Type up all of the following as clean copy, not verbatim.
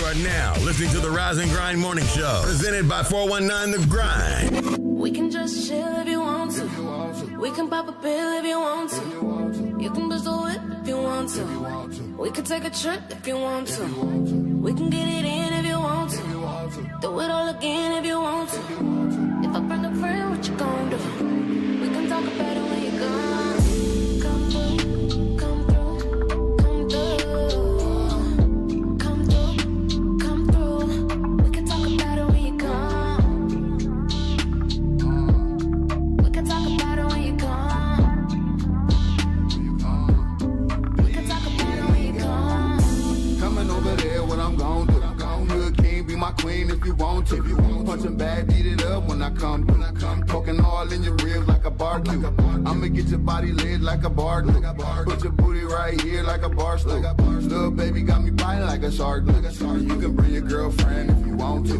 are now listening to the Rise and Grind Morning Show, presented by 419 The Grind. We can just chill if you want to. We can pop a pill if you want to. You can bust a whip if you want to. We can take a trip if you want to. We can get it in if you want to. Do it all again if you want to. If I bring a friend, what you gon' do? We can talk about it when you're gone. Come through, come through, come through. Come through, come through. We can talk about it when you're gone. We can talk about it when you're gone. We can talk about it when you're gone. Coming over there, what I'm gon' do? Hood king, be my queen if you want to. Punching bad, beat it up when I come. Poking all in your ribs like a bar do. I'ma get your body lit like a bar do. Put your booty right here like a bar stool. Little baby got me biting like a shark do. You can bring your girlfriend if you want to.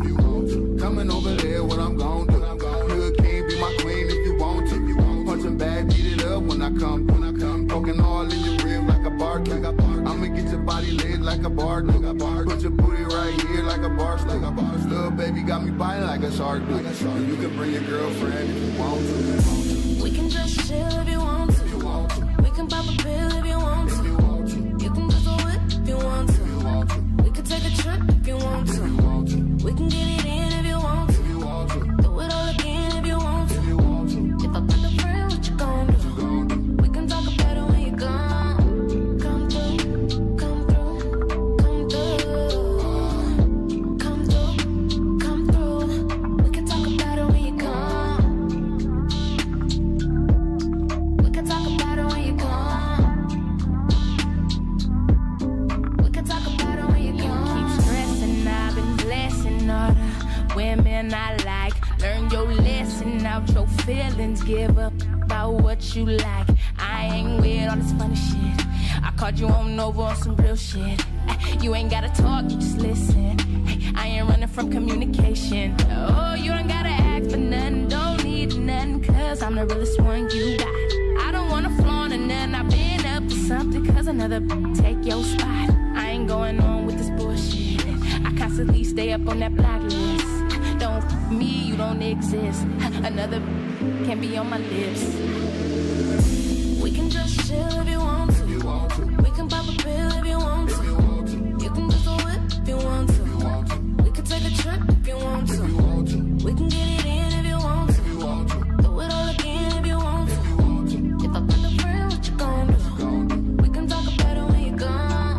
Coming over there, what I'm gon' do? Hood king, be my queen if you want to. Punching bad, beat it up when I come. Poking all in your ribs like a bar do. I'ma get your body lit like a bar do. Put your booty right here like a bar stool. Little baby got me biting like a shark do. You can bring your girlfriend if you want to. We can just chill if you want to. We can pop a pill if you want to. You can just do it if you want to. We can take a trip if you want to. We can get it in if you want to. Do it all again if you want to. If I bring a friend, what you gon' do? We can talk about it when you're gone. Come through, come through, come through. Come through, come through. We can talk about it when you're gone. We can talk about it when you're gone. We can talk about it when you're gone. Keep stressing, I've been blessing all the women I like. Learn your lesson out your feelings. Give up about what you like. I ain't with all this funny shit. I caught you over on some real shit. You ain't gotta talk, you just listen. I ain't running from communication. Oh, you don't gotta ask for nothing. Don't need nothing, cause I'm the realest one you got. I don't wanna flaunt or nothing. I've been up to something, cause another take your spot. I ain't going on with this bullshit. I constantly stay up on that block list. Don't f me, you don't exist. Another can be on my lips. We can just chill if you want to. We can pop a pill if you want to. You can just do it if you want to. We can take a trip if you want to. We can get it in if you want to. Do it all again if you want to. If I bring a friend, what you gon' do? We can talk about it when you're gone.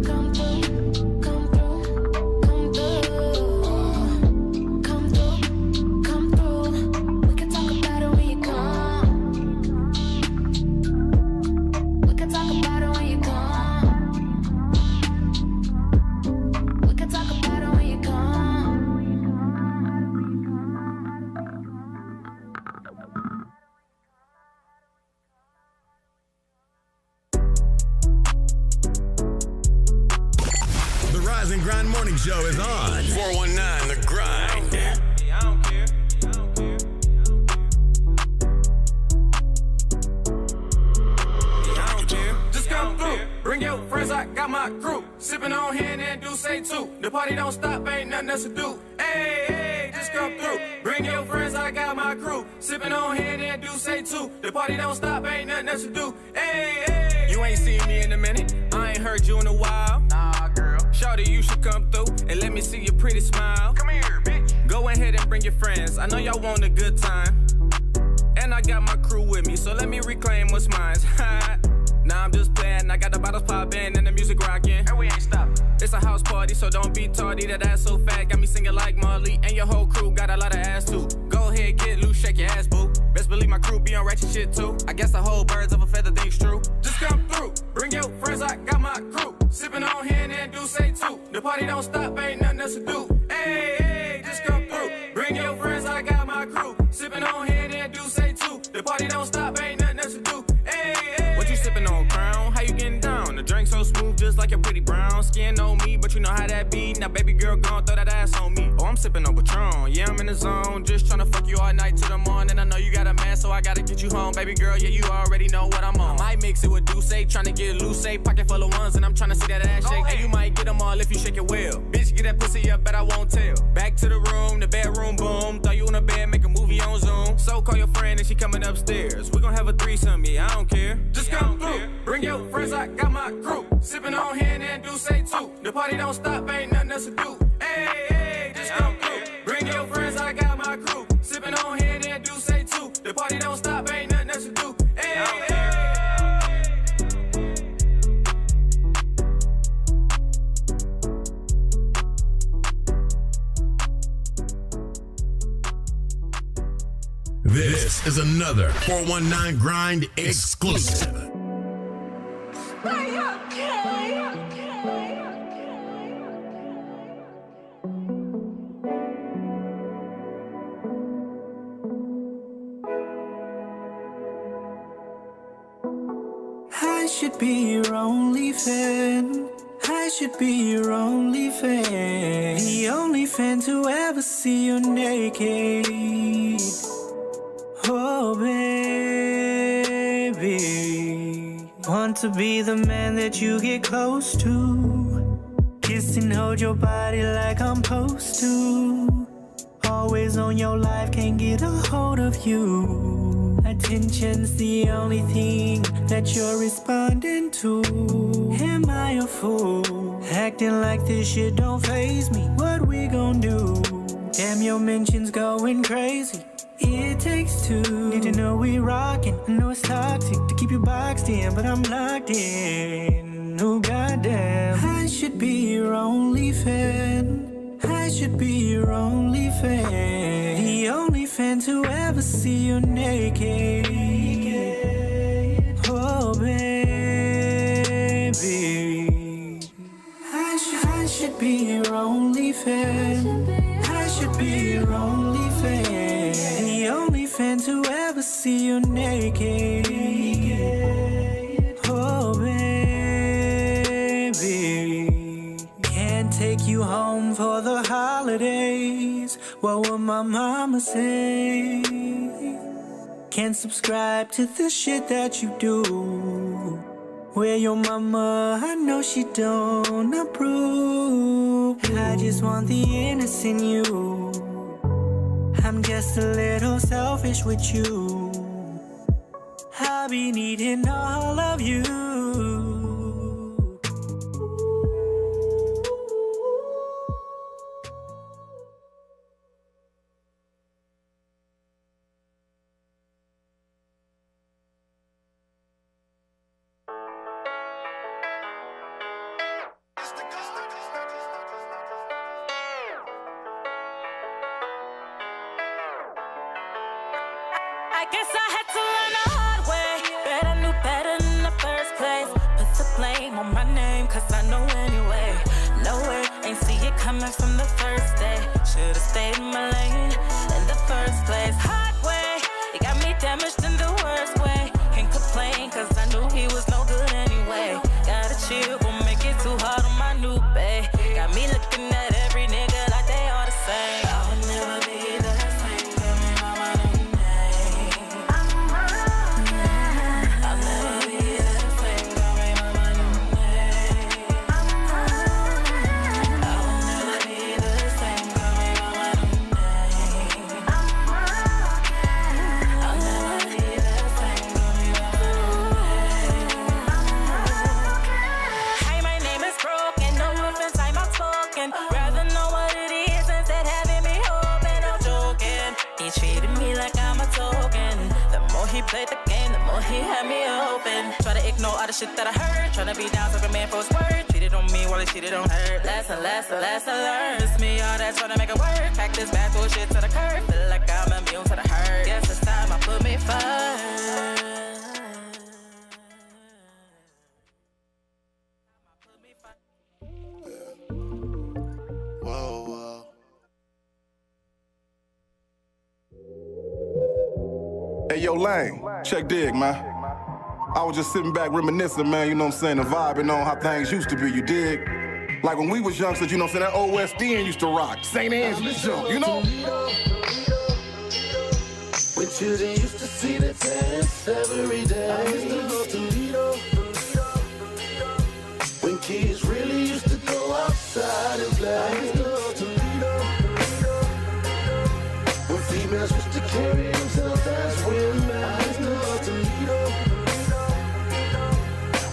Come through, come through, come through. Come through, come through. We can talk about it when you're gone. We can talk about it when you're gone. We can talk about it when you're gone. The Rise and Grind Morning Show is on 419 The Grind. I don't care. Just come through. Bring your friends, I got my crew. Sipping on hand and do say too. The party don't stop, ain't nothing else to do. Hey, hey, just come through. Bring your friends, I got my crew. Sipping on hand and do say too. The party don't stop, ain't nothing else to do. Hey, hey. You ain't seen me in a minute. I ain't heard you in a while. Nah, girl. Shawty, you should come through and let me see your pretty smile. Come here, bitch. Go ahead and bring your friends. I know y'all want a good time. And I got my crew with me, so let me reclaim what's mine. Nah, I'm just playing. I got the bottles popping and the music rocking. And we ain't stopping. It's a house party, so don't be tardy. That ass so fat, got me singing like Marley. And your whole crew got a lot of ass too. Go ahead, get loose, shake your ass, boo. Best believe my crew be on ratchet shit too. I guess the whole birds of a feather thing's true. Just come through, bring your friends, I got my crew. Sipping on hand and do say too. The party don't stop, ain't nothing else to do. Hey, hey, just come through. Bring your friends, I got my crew. Sipping on hand and do say too. The party don't stop, ain't nothing else to do. Hey, hey. What you sipping on, Crown? How you getting down? The drink so smooth, just like your pretty brown skin on me, but you know how that be. Now baby girl gon' throw that ass on me. Oh, I'm sipping on Patron, yeah, I'm in the zone. Just tryna fuck you all night till the morning. I know you got a man, so I gotta get you home. Baby girl, yeah, you already know what I'm on. I might mix it with Douce, tryna get loose, pocket full of ones, and I'm tryna see that ass shake. And you might get them all if you shake it well. Bitch, get that pussy up, bet I won't tell. Back to the room, the bedroom, boom. Throw you in the bed, make a movie on Zoom. So call your friend and she coming upstairs. We gon' have a threesome, yeah, I don't care. Just come through, bring your friends, I got my crew. Sipping on here and do say too. The party don't stop, ain't nothing else to do. Hey, hey, just come through. Bring your friends, I got my crew. Sipping on here and do say too. The party don't stop, ain't nothing else to do. Hey, hey. This is another 419 Grind exclusive. I should be your only fan. I should be your only fan. The only fan to ever see you naked. Oh, baby. Want to be the man that you get close to. Kiss and hold your body like I'm supposed to. Always on your life, can't get a hold of you. Attention's the only thing that you're responding to. Am I a fool? Acting like this shit don't faze me. What we gon' do? Damn, your mentions going crazy. It takes two. Need to know we rockin'. I know it's toxic to keep you boxed in, but I'm locked in. Oh goddamn. I should be your only fan. I should be your only fan. The only fan to ever see you naked. Oh baby. I should be your only fan. I should be your only fan. The only fan to ever see you naked. Oh baby. Can't take you home for the holidays. What would my mama say? Can't subscribe to the shit that you do. Where your mama, I know she don't approve. I just want the innocent you. I'm just a little selfish with you. I'll be needing all of you. I guess I had to learn the hard way. Bet I knew better in the first place. Put the blame on my name, cause I know anyway. No way, ain't see it coming from the first day. Should've stayed in my lane in the first place. Hard way, it got me damaged in the worst way. Can't complain, cause I knew he was no good anyway. Gotta chill, won't make it too hard on my new bae. Got me looking at every nigga like they all the same. I would never be the same, tell me about my new name. I'll never be the same, tell me about my new name. I would never be the same, tell me about my new name. I'll never be the same, tell me about my new name. Hey, my name is broken, no offense, I'm outspoken. Rather know what it is instead having me hoping. I'm joking. He treated me like I'm a token. The more he played the game, the more he had me open. Try to ignore all the shit that I heard. Tryna be down, talking man for his word. Cheated on me while he cheated on her. Lesson learned. It's me all that tryna make it work. Pack this bad bullshit to the curb. Feel like I'm immune to the hurt. Guess it's time I put me first. Whoa, whoa. Hey, yo, Lane, check dig, man. I was just sitting back reminiscing, man, you know what I'm saying, and vibing on how things used to be, you dig? Like when we was youngsters, you know what I'm saying? That OSDN used to rock. St. Angela's jump, you know? When children used to see the dance every day. I used to go to Toledo. When kids really used to go outside and play. I used to go to Toledo. When females used to carry themselves as women. I used to go to Toledo.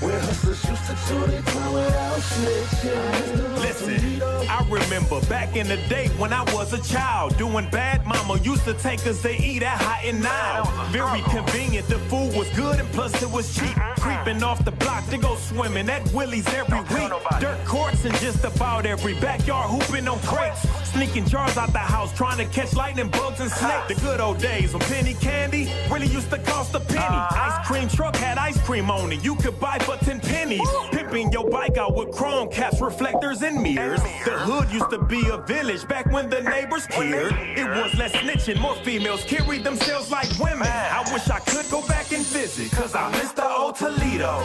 When hustlers used to chew their time without snitching. Listen, I remember back in the day when I was a child, doing bad, mama used to take us to eat at Hot and Now. Very convenient, the food was good and plus it was cheap. Creeping off the block to go swimming at Willie's every week. Dirt courts in just about every backyard, hooping on crates. Sneaking jars out the house, trying to catch lightning bugs and snakes. The good old days when penny candy really used to cost a penny. Ice cream truck had ice cream on it, you could buy for 10 pennies. Pimping your bike out with chrome caps, reflectors, and mirrors. The hood used to be a village back when the neighbors cared. It was less snitching, more females carried themselves like women. I wish I could go back and visit, cause I miss the old Toledo.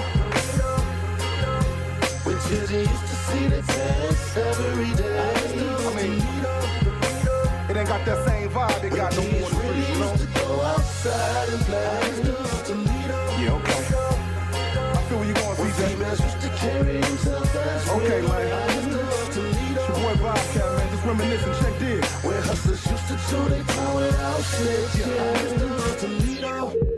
When children used to see the dance every day. I mean, it ain't got that same vibe it got no more. Really used to go outside and play. Yeah, okay. I feel where you going, CJ. Females used to carry themselves as okay, man. It's your boy Bobcat, man. Just reminiscing. Check this. Where hustlers used to chew their time without snitching.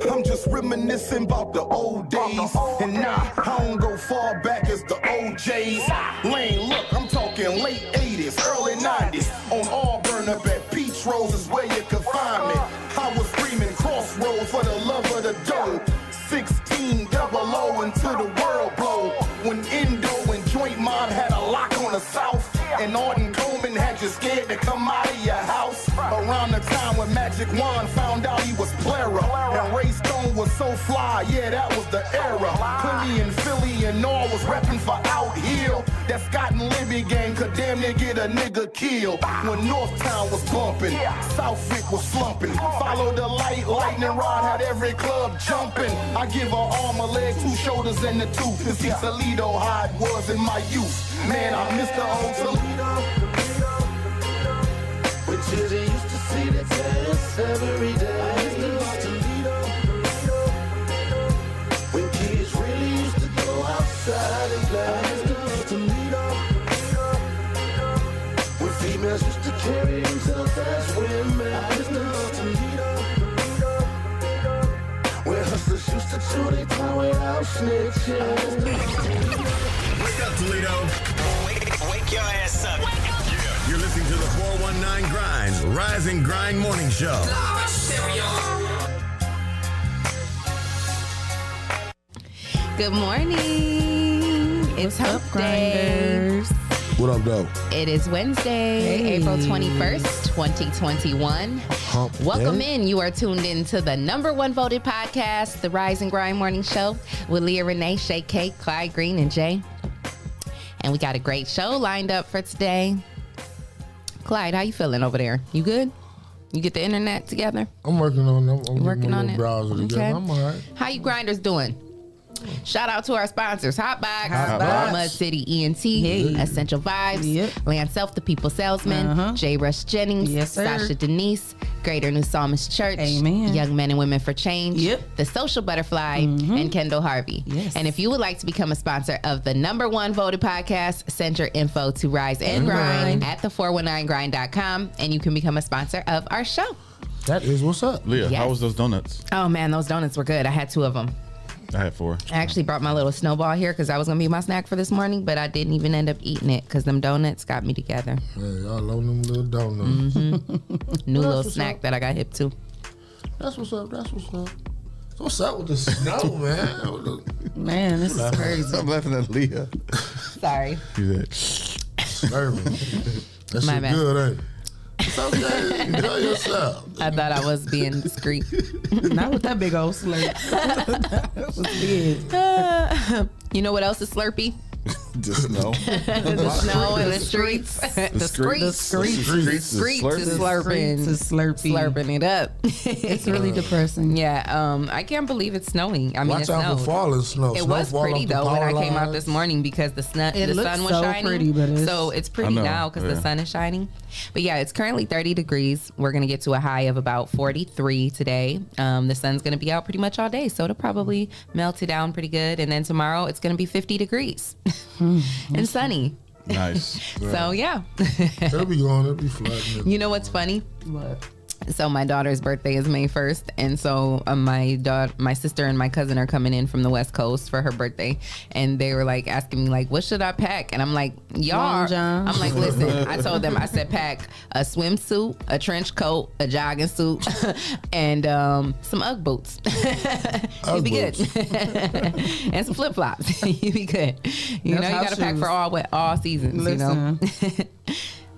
I'm just reminiscing about the old days. And nah, I don't go far back as the OJs. Lane, look, I'm talking late 80s, early 90s. On Auburn up at Peach Rose is where you could find me. I was screaming crossroads for the love of the dough. 16 double O until the world blow. When Indo and Joint Mob had a lock on the South. And Arden Coleman had you scared to come out of your house. Around the time when Magic Wand found out he was plera. And Ray Stone was so fly, yeah, that was the era. Philly and Philly and all was repping for Out Hill. That Scott and Libby gang could damn near get a nigga killed. When Northtown was bumping, Southwick was slumping. Follow the light, lightning rod had every club jumping. I give her arm, a leg, 2 shoulders, and a tooth. To see Toledo how it was in my youth. Man, I miss the old Toledo. When children used to see the dance every day. When kids really used to go outside and play. When females used to carry themselves as women. When hustlers used to chew their time without snitching. Wake up, Toledo. Wake your ass up. You're listening to the 419 Grind, Rise and Grind Morning Show. Good morning. It's Hump Day. What up, though? It is Wednesday, April 21st, 2021. Hump Welcome Day. in. You are tuned in to the #1 voted podcast, the Rise and Grind Morning Show with Leah, Renee, Shae, Kate, Clyde, Green, and Jay. And we got a great show lined up for today. Clyde, how you feeling over there? You good? You get the internet together? I'm working on it. I'm working on it. Browser together. Okay. I'm all right. How you grinders doing? Shout out to our sponsors, Hotbox, Hotbox. Mud City ENT, Essential Vibes, Land Self, The People Salesman, J. Rush Jennings, Sasha Denise, Greater New Psalmist Church, Young Men and Women for Change, The Social Butterfly, and Kendall Harvey. And if you would like to become a sponsor of the #1 voted podcast, send your info to Rise and Grind at the419grind.com, and you can become a sponsor of our show. That is what's up. Leah, how was those donuts? Oh man, those donuts were good. I had 2 of them. I had 4. I actually brought my little snowball here because I was going to be my snack for this morning, but I didn't even end up eating it because them donuts got me together. Yeah, y'all love them little donuts. New little snack that I got hip to. That's what's up. That's what's up. So what's up with the snow, man? Man, this is crazy. I'm laughing at Leah. Sorry. You Slurping. That My shit bad. good, ain't it? It's okay. Enjoy yourself. I thought I was being discreet. Not with that big old slurp. That was big. You know what else is slurpy? The snow. The snow in the streets. The streets is slurping it up. It's really depressing. Yeah, I can't believe it's snowing. I mean, Watch it out snowed. for falling snow. It Snow was fall pretty off the though when power I came out lines. this morning because the sun looks was so shining. pretty, but so it's pretty now because the sun is shining. But yeah, it's currently 30 degrees. We're gonna get to a high of about 43 today. The sun's gonna be out pretty much all day, so it'll probably melt it down pretty good. And then tomorrow it's gonna be 50 degrees and sunny. Nice. So yeah. It'll be going. It'll be flooding. You know what's funny? What? So my daughter's birthday is May 1st, and so my sister and my cousin are coming in from the West Coast for her birthday, and they were like asking me like, what should I pack? And I'm like, y'all, I'm like, listen, I told them, I said pack a swimsuit, a trench coat, a jogging suit, and some Ugg boots. You'll be good. And some flip flops. You'll be good. You know, you gotta pack for all seasons. Listen. You know.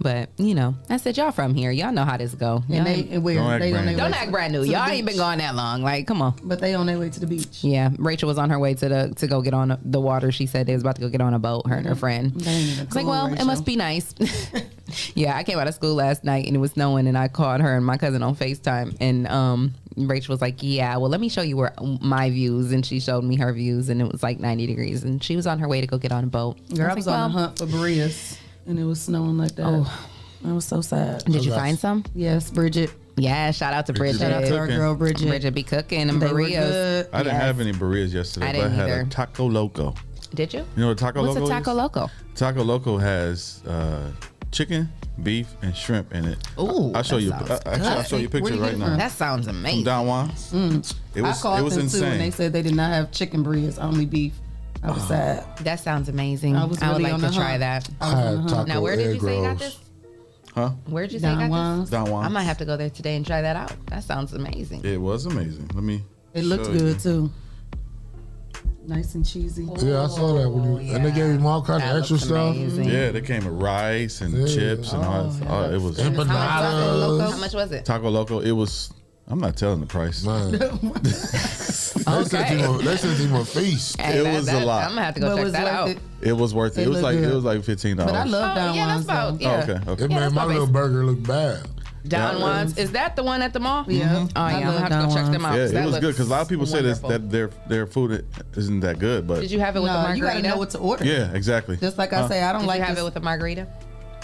But, you know, I said, y'all from here. Y'all know how this go. And Don't act brand new. Y'all ain't been gone that long. Like, come on. But they on their way to the beach. Yeah. Rachel was on her way to go get on the water. She said they was about to go get on a boat, her and her friend. I was like, well, Rachel. It must be nice. Yeah, I came out of school last night and it was snowing and I called her and my cousin on FaceTime. And Rachel was like, yeah, well, let me show you where my views. And she showed me her views and it was like 90 degrees. And she was on her way to go get on a boat. Girl, I was on a hunt for Bereas. And it was snowing like that. Oh, I was so sad. Did you find some? Yes, Bridget. Yeah, shout out to Bridget. Shout out to our girl Bridget. Bridget be cooking and burritos. I didn't have any burritos yesterday, but I had a Taco Loco. Did you? You know what Taco Loco is? What's a Taco Loco? Taco Loco has chicken, beef, and shrimp in it. Ooh, I'll show you. I'll show you a picture right now. That sounds amazing. From Don Juan's. It was insane. Too, and they said they did not have chicken burritos, only beef. I was sad. That sounds amazing. I would really like to try that. Now, where did you say you got this? Huh? Where did you say you got this? Don Juan's. I might have to go there today and try that out. That sounds amazing. It was amazing. Let me. It looked good too. Nice and cheesy. Yeah, I saw that. And they gave him all kind of extra stuff. Yeah, they came with rice and chips and all that. It was empanadas. How much was it? Taco Loco. It was. I'm not telling the price. They sent him a feast. Hey, it was a lot. I'm gonna have to go check that out. It was worth it. It was like $15. But I love Don Juan's. Okay. It made my little burger look bad. Don Juan's, is that the one at the mall? Yeah. Oh yeah, I'm gonna have to go check them out. Yeah, it was good because a lot of people say that their food isn't that good. But did you have it with the margarita? You gotta know what to order. Yeah, exactly. Just like I say, I don't like. Did you have it with the margarita?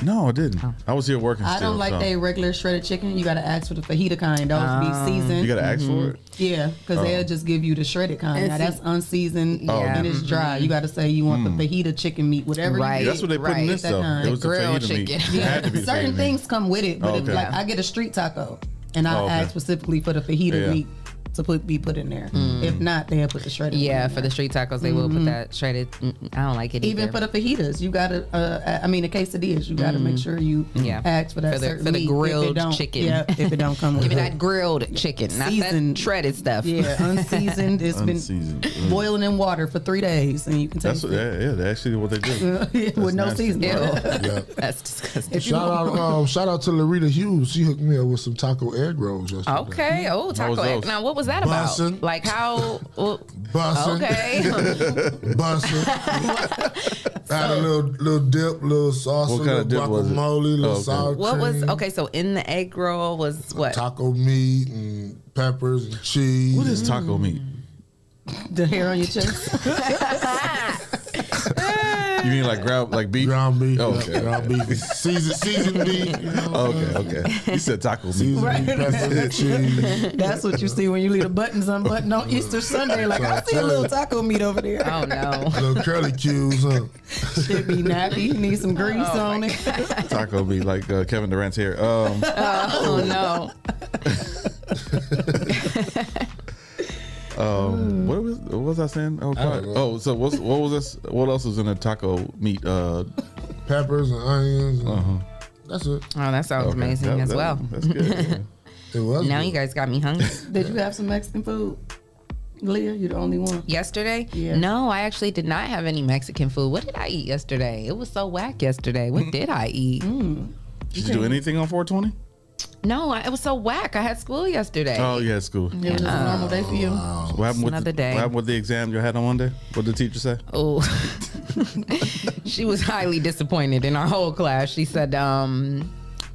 No, I didn't. I was here working. I don't like they regular shredded chicken. You got to ask for the fajita kind. Those be seasoned. You got to ask for it. Yeah, because they'll just give you the shredded kind. Now that's unseasoned and it's dry. You got to say you want the fajita chicken meat, whatever. Right. Yeah, that's what they put in this though. It was the grilled fajita chicken. meat. It had to be the certain fajita things meat. come with it, but if, like I get a street taco and I ask specifically for the fajita meat to be put in there. If not, they'll put the shredded. Yeah, for the street tacos, they will put that shredded. I don't like it even either. for the fajitas, you gotta. The quesadillas, you gotta make sure you ask for that for the grilled chicken. Yeah, if it don't come with give me that grilled chicken, not that shredded stuff. Yeah, unseasoned. It's been boiling in water for 3 days, and you can taste it. Yeah, that's actually what they do. With no seasoning. That's disgusting. Shout out to Larita Hughes. She hooked me up with some taco egg rolls yesterday. Okay. Oh, taco egg. Now, what was that about? Bussin'. Like how? Bussin'. Okay. Bussin'. I had a little dip, little sauce, what kind of dip was it? guacamole, little sour cream. What was so in the egg roll was what? Taco meat and peppers and cheese. What is taco meat? The hair on your chest. You mean like beef? Ground beef. Oh, okay. Ground beef. Seasoned beef. You know? Okay. You said taco meat. Seasoned beef, peppers and cheese. That's what you see when you leave the buttons unbuttoned on Easter Sunday. Like, I see a little taco meat over there. Oh, no. Little curly cues, huh? Should be nappy. Need some grease on it. Taco meat, like Kevin Durant's hair. Oh, no. What was I saying? So what was this? What else was in the taco meat? Peppers and onions. And that's it. Oh, that sounds amazing as well. That's good. Yeah. It was. Now you guys got me hungry. Did you have some Mexican food? Leah, you're the only one. Yesterday? Yeah. No, I actually did not have any Mexican food. What did I eat yesterday? It was so whack yesterday. What did I eat? Did you do anything on 420? No, it was so whack. I had school yesterday. Oh, you had school. It was just a normal day for you. What happened with Another day. What happened with the exam you had on Monday? What did the teacher say? Oh, She was highly disappointed in our whole class. She said,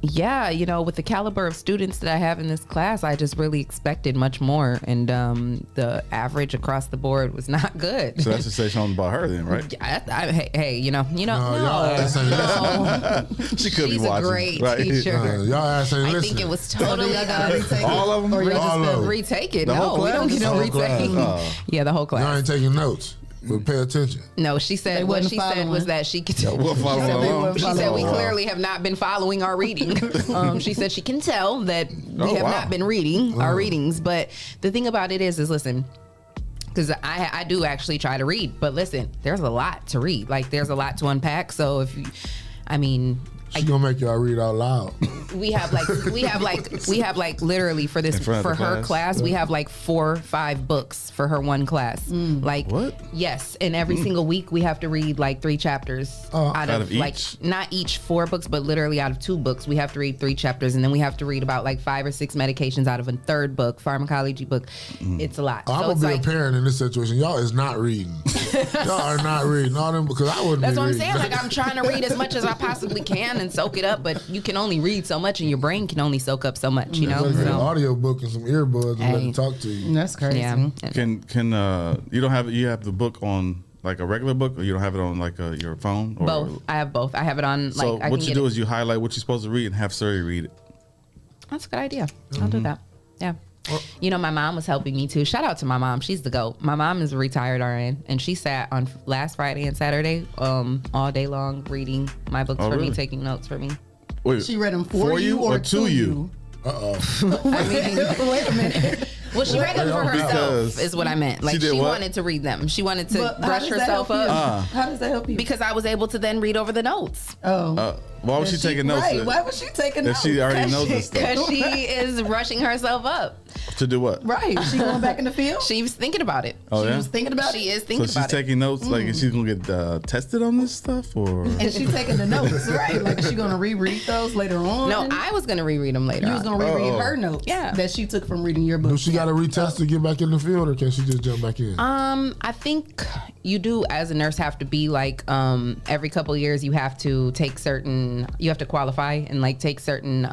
yeah, you know, with the caliber of students that I have in this class, I just really expected much more. And the average across the board was not good. So that's to say something about her then, right? Hey, you know, She could She's be watching. a great right? teacher. Y'all ass ain't I listening. think it was totally all of them. Or you All just of them. retake it. The No, whole we don't class? get no The whole retake. class. Yeah, the whole class. Y'all ain't taking notes, but pay attention. No, she said what she said was that she could tell. We'll follow along. She said we clearly have not been following our reading. She said she can tell that we have not been reading our readings. But the thing about it is listen, because I do actually try to read, but listen, there's a lot to read. Like there's a lot to unpack. So if you, I mean. She gonna make y'all read out loud. We have like literally for her class, we have like 4 or 5 books for her one class. Like what? Yes, and every single week we have to read like 3 chapters out of like each? not each 4 books, but literally out of 2 books we have to read 3 chapters, and then we have to read about like 5 or 6 medications out of a 3rd book, pharmacology book. It's a lot. I'm gonna be a parent in this situation. Y'all is not reading. Y'all are not reading all them because I wouldn't. That's be what I'm reading. saying. Like I'm trying to read as much as I possibly can and soak it up, but you can only read so much, and your brain can only soak up so much. You know, Get an audio book and some earbuds and let it talk to you. That's crazy. Yeah. Can you don't have you have the book on like a regular book, or you don't have it on like your phone? Or, Both. I have both. I have it on. So like, I what can you get do it. is you highlight what you're supposed to read and have Siri read it. That's a good idea. I'll do that. Yeah. You know, my mom was helping me too. Shout out to my mom. She's the GOAT. My mom is a retired RN, and she sat on last Friday and Saturday all day long reading my books for me, taking notes for me. Wait, She read them for you or to you? Wait a minute. Well, she read them for herself, is what I meant. Like, she wanted to read them. She wanted to brush herself up. How does that help you? Because I was able to then read over the notes. Why was she taking notes? Right. Why was she taking notes? She already knows this stuff. Because she is rushing herself up. To do what? Right. She going back in the field? She was thinking about it. Oh, She was thinking about it? She is thinking So about she's taking notes, like, is she gonna get tested on this stuff, or? And she's taking the notes, right? Like, is she gonna reread those later on? No, I was gonna reread them later. You was gonna reread her notes, that she took from reading your book. Do she got to retest to get back in the field, or can she just jump back in? I think you do, as a nurse, have to be like every couple of years you have to take certain, you have to qualify and like take certain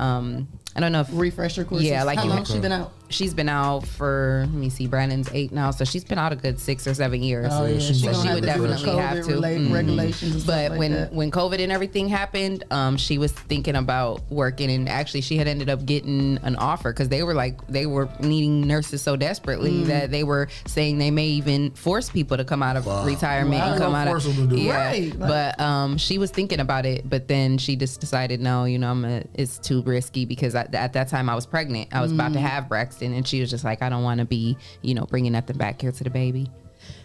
I don't know if refresher courses. Yeah, like how long has she been out? She's been out for, let me see, Brandon's 8 now, so she's been out a good 6 or 7 years. Oh, yeah. So she would definitely have to. Regulations and but stuff when like that. when COVID and everything happened, she was thinking about working, and actually she had ended up getting an offer because they were needing nurses so desperately that they were saying they may even force people to come out of retirement and come out of Right. But she was thinking about it, but then she just decided, no, you know, it's too risky because at that time I was pregnant. I was about to have Braxton, and she was just like, I don't want to be, you know, bringing nothing back here to the baby.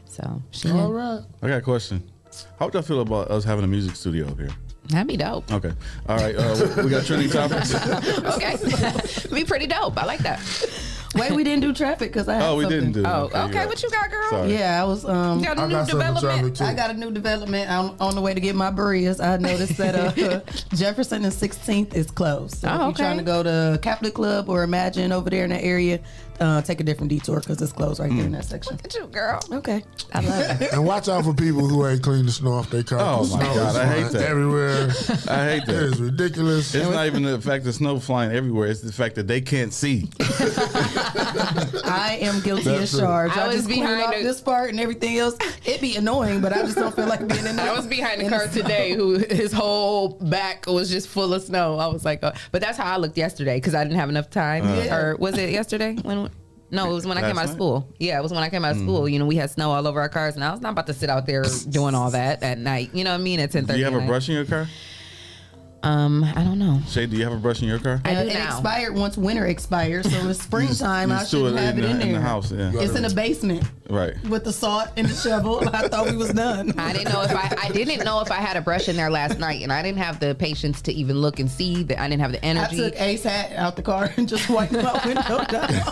So she All right. I got a question. How would y'all feel about us having a music studio up here? That'd be dope. Okay. All right. We got trending topics. Okay. Be pretty dope. I like that. Wait, we didn't do traffic because I had we something. didn't do. Okay. What you got, girl? Sorry. Yeah, I was. You got a new development. I got a new development. I'm on the way to get my burritos. I noticed that Jefferson and 16th is closed. So if you're trying to go to Catholic Club or Imagine over there in that area, take a different detour because it's closed right there in that section. Look at you, girl. Okay, I love it. And watch out for people who ain't clean the snow off their car. Oh my God, I hate that. Everywhere. I hate that. It is ridiculous. It's not even the fact that snow flying everywhere. It's the fact that they can't see. I am guilty as charged. I was just clean off this part and everything else. It'd be annoying, but I just don't feel like being in there. I was behind the car today who his whole back was just full of snow. I was like, but that's how I looked yesterday because I didn't have enough time. Or was it yesterday? No, it was when I came out of school. Yeah, it was when I came out of school. You know, we had snow all over our cars, and I was not about to sit out there doing all that at night. You know what I mean? At 10:30. Do you have a brush in your car? I don't know. Shae, do you have a brush in your car? I do it now. expired once winter expired, so it's springtime. I shouldn't have it in there. In the house, yeah. It's in the basement. Right. With the salt and the shovel. I thought we was done. I didn't know if I had a brush in there last night, and I didn't have the patience to even look and see that. I didn't have the energy. I took Ace hat out the car and just wiped my window down.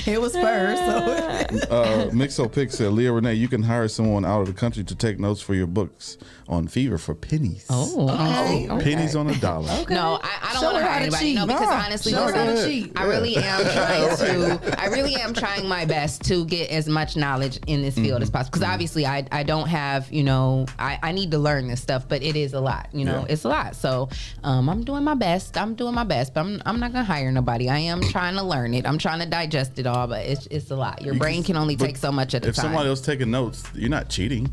It was spurs. So. Mixo Pick said, Leah Renee, you can hire someone out of the country to take notes for your books on Fever for pennies. Okay. Pennies on a dollar. Okay. No, I don't want to hire anybody. No, because honestly, I really am trying my best to get as much knowledge in this field as possible. Because obviously, I don't have, I need to learn this stuff, but it is a lot. It's a lot. So I'm doing my best. But I'm not gonna hire nobody. I am trying to learn it. I'm trying to digest it all, but it's a lot. Your brain can only take so much at a time. If somebody else taking notes, you're not cheating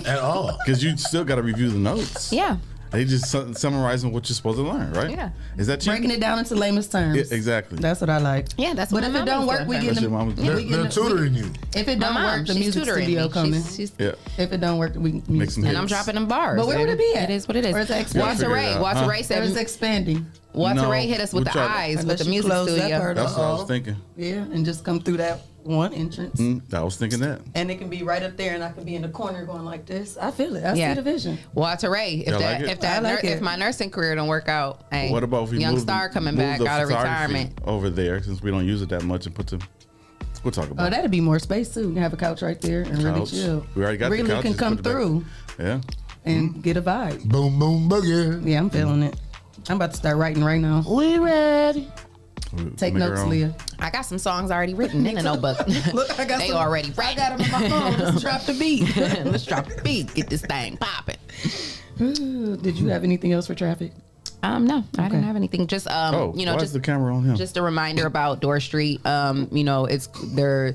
at all, because you still got to review the notes. Yeah. They just summarizing what you're supposed to learn, right? Yeah. Is that cheating? Breaking it down into layman's terms. Yeah, exactly. That's what I like. Yeah, that's what. But if it don't work, we get them. They're tutoring you. If it don't work, the music studio coming. Yeah. If it don't work, we make some hits. And I'm dropping them bars. But where would it be at? It is what it is. Or is it expanding? Walter Ray said it's expanding. Walter Ray hit us with the eyes with the music studio. That's what I was thinking. Yeah, and just come through that one entrance. I was thinking that. And it can be right up there, and I can be in the corner going like this. I feel it. I see the vision. Walter Ray, if my nursing career don't work out, hey, what about if we young star coming back out of retirement over there, since we don't use it that much, and we'll talk about it. Oh, that'd be more space too. You have a couch right there and really chill. We already got the couch. Really can come through. Yeah. And get a vibe. Boom, boom, boogie. Yeah, I'm feeling it. I'm about to start writing right now. We ready. Take notes, Leah. I got some songs already written in a notebook. Look, I got they already ready. I got them in my phone. Let's drop the beat. Let's drop the beat. Get this thing popping. Did you have anything else for traffic? No, I didn't have anything. Just why is the camera on him? Just a reminder about Door Street. It's they're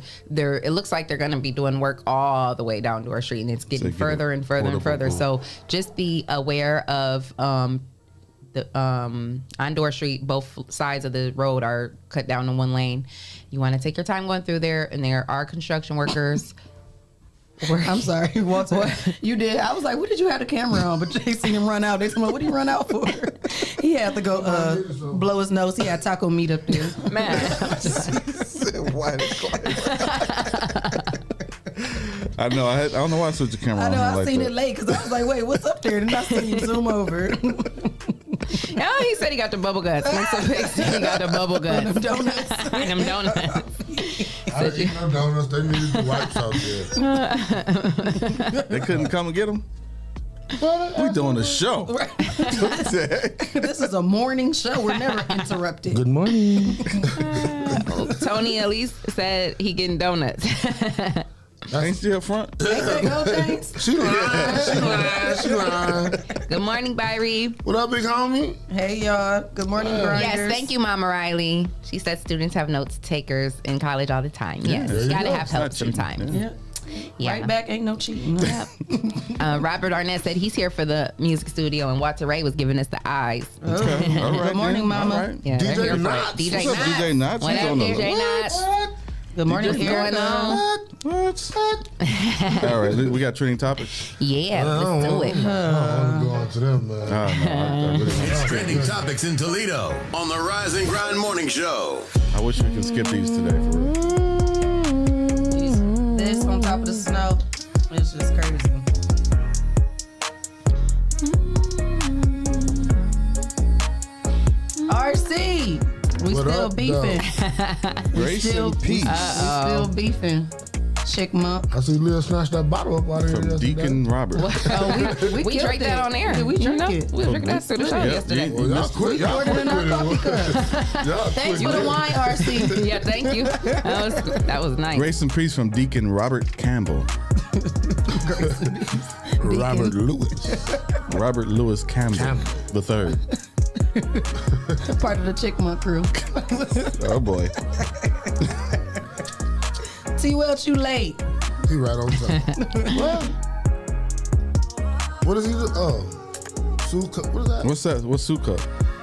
it looks like they're gonna be doing work all the way down Door Street, and it's getting further and further and further. So just be aware of on Door Street, both sides of the road are cut down to one lane. You want to take your time going through there, and there are construction workers. I'm sorry, Walter. You did. I was like, what did you have the camera on? But Jay seen him run out. They said, what did he run out for? He had to go blow his nose. He had taco meat up there. Man. I know. I don't know why I switched the camera on. I know. I like seen that. it late because I was like, wait, what's up there? And I seen you zoom over. Oh, he said he got the bubble guts. Make some pics. He got the bubble guts. Them donuts. Them donuts. I didn't eat no donuts. They needed the wipes out there. They couldn't come and get them? We doing a show. This is a morning show. We're never interrupted. Good morning. Tony at least said he getting donuts. Ain't she up front? She lying. Good morning, Byrie. What up, big homie? Hey, y'all. Good morning, grinders. Yes, thank you, Mama Riley. She said students have notes takers in college all the time. Yes, you gotta have help sometimes. Yeah. Right back, ain't no cheating. Robert Arnett said he's here for the music studio, and Walter Ray was giving us the eyes. Okay. All right, good morning, Mama. Right. Yeah, DJ Knots. DJ What's up, DJ Knots? What up, DJ Knots? Good morning, what's going on? All right, we got trending topics. Yeah, let's do it. I want to go on to them, man. It's trending topics in Toledo on the Rise and Grind Morning Show. I wish we could skip these today for real. This on top of the snow, it's just crazy. RC, we What still up, beefing. Grace and peace. We still beefing. Chick month. I see Leah snatch that bottle up out of here From yesterday. Deacon Robert. We drank that on air. Yeah, we drank it. We drank that through the show yesterday. Well, y'all quit. Y'all quit with it. Thanks for the wine, RC. Yeah, thank you. That was nice. Grace and peace from Deacon Robert Campbell. Robert Lewis. Robert Lewis Campbell the third. Part of the Chick month crew. Oh boy. T. Welch, you late. He right on time. What is he do? Oh, Sue Cup. What is that? What's that? What's Sue Cup?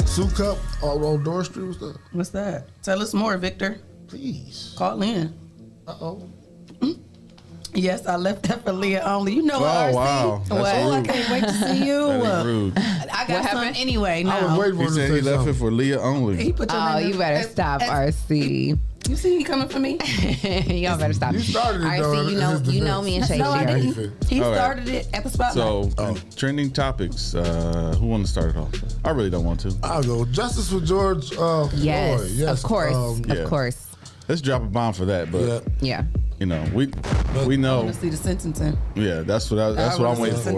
Sue Cup on Door Street. What's that? What's that? Tell us more, Victor. Please. Call in. Uh-oh. Yes, I left that for Leah only. You know what, Oh, RC? wow. That's Well, I rude. can't wait to see you. That is rude. I got some anyway I was now. waiting for He him said to he say left something. it for Leah only. He put your Oh, name you in- better stop, RC. You see he coming for me? Y'all better stop. You started it, though, RC, in his you know me and Shae No, I share. didn't. He All right. started it at the spotlight. So, trending topics. Who want to start it off? I really don't want to. I'll go. Justice for George Yes, Floyd. Yes, of course, yeah. of course. Let's drop a bomb for that, but yeah. You know, we know. I want to see the sentencing. Yeah, that's what I'm waiting for.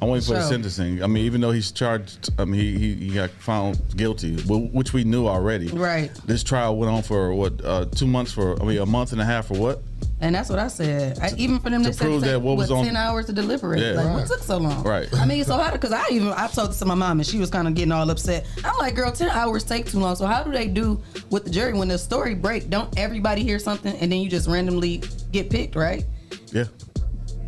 I'm waiting for the sentencing. I mean, even though he's charged, I mean, he got found guilty, which we knew already. Right. This trial went on for what 2 months a month and a half for what? And that's what I said. Even for them, they said it took 10 hours to deliberate. Yeah. Like, what took so long? Right. I mean, so how? Because I told this to my mom, and she was kind of getting all upset. I'm like, girl, 10 hours take too long. So how do they do with the jury when the story break? Don't everybody hear something and then you just randomly get picked, right? Yeah.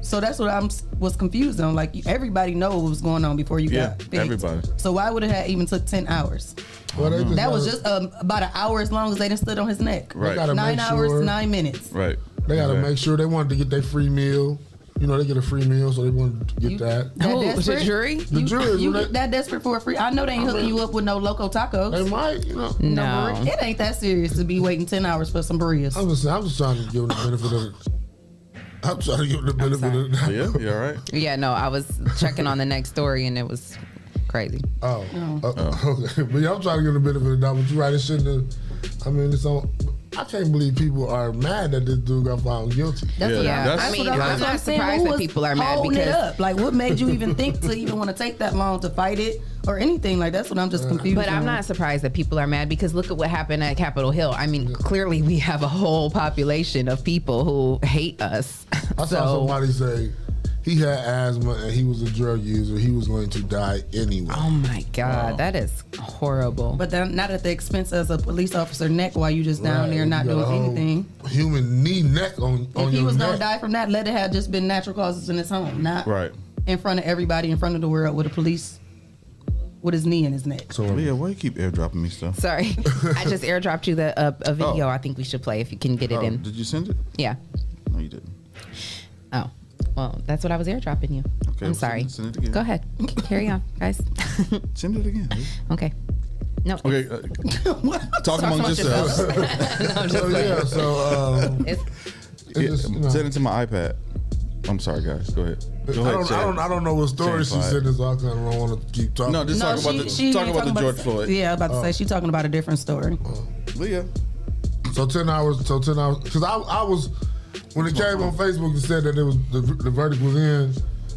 So that's what I was confused on. Like, everybody know what was going on before you got picked. Everybody. So why would it have even took 10 hours? Well, that was just about an hour as long as they done stood on his neck. Right. 9 hours, 9 minutes. Right. They got to make sure they wanted to get their free meal. You know, they get a free meal, so they wanted to get that. The jury? The jury. You that desperate for a free? I know they ain't hooking you up with no Loco Tacos. They might, you know. No. It ain't that serious to be waiting 10 hours for some burritos. I'm just trying to give them the benefit of it. I'm trying to give them the benefit of it. Yeah, you all right? Yeah, no, I was checking on the next story and it was crazy. Okay. But yeah, I'm trying to give them the benefit of the doubt, but you're right, it shouldn't have. I mean, it's on. I can't believe people are mad that this dude got found guilty. I'm not surprised that people are mad because like, what made you even think to even want to take that long to fight it or anything? Like, that's what I'm just confused. But I'm not surprised that people are mad because look at what happened at Capitol Hill. I mean, clearly we have a whole population of people who hate us. I saw somebody say he had asthma and he was a drug user. He was going to die anyway. Oh my God, that is horrible. But then not at the expense as a police officer neck while you just down there not doing anything. Human knee neck on your If he was neck. gonna die from that, let it have just been natural causes in his home, not in front of everybody, in front of the world with the police with his knee in his neck. So Leah, why you keep airdropping me stuff? Sorry, I just airdropped you a video. I think we should play if you can get it in. Did you send it? Yeah. No, you didn't. Oh. Well, that's what I was airdropping you. Okay, I'm sorry. Send it again. Go ahead. Carry on, guys. Send it again. Okay. No. Okay. Talk among yourselves. Send it to my iPad. I'm sorry, guys. Go ahead. I don't know what story she said. So I kind of don't want to keep talking. No, just talk about the George Floyd. Yeah, I was about to say she's talking about a different story. Leah. So 10 hours. Because I was. When it came on Facebook and said that it was the verdict was in,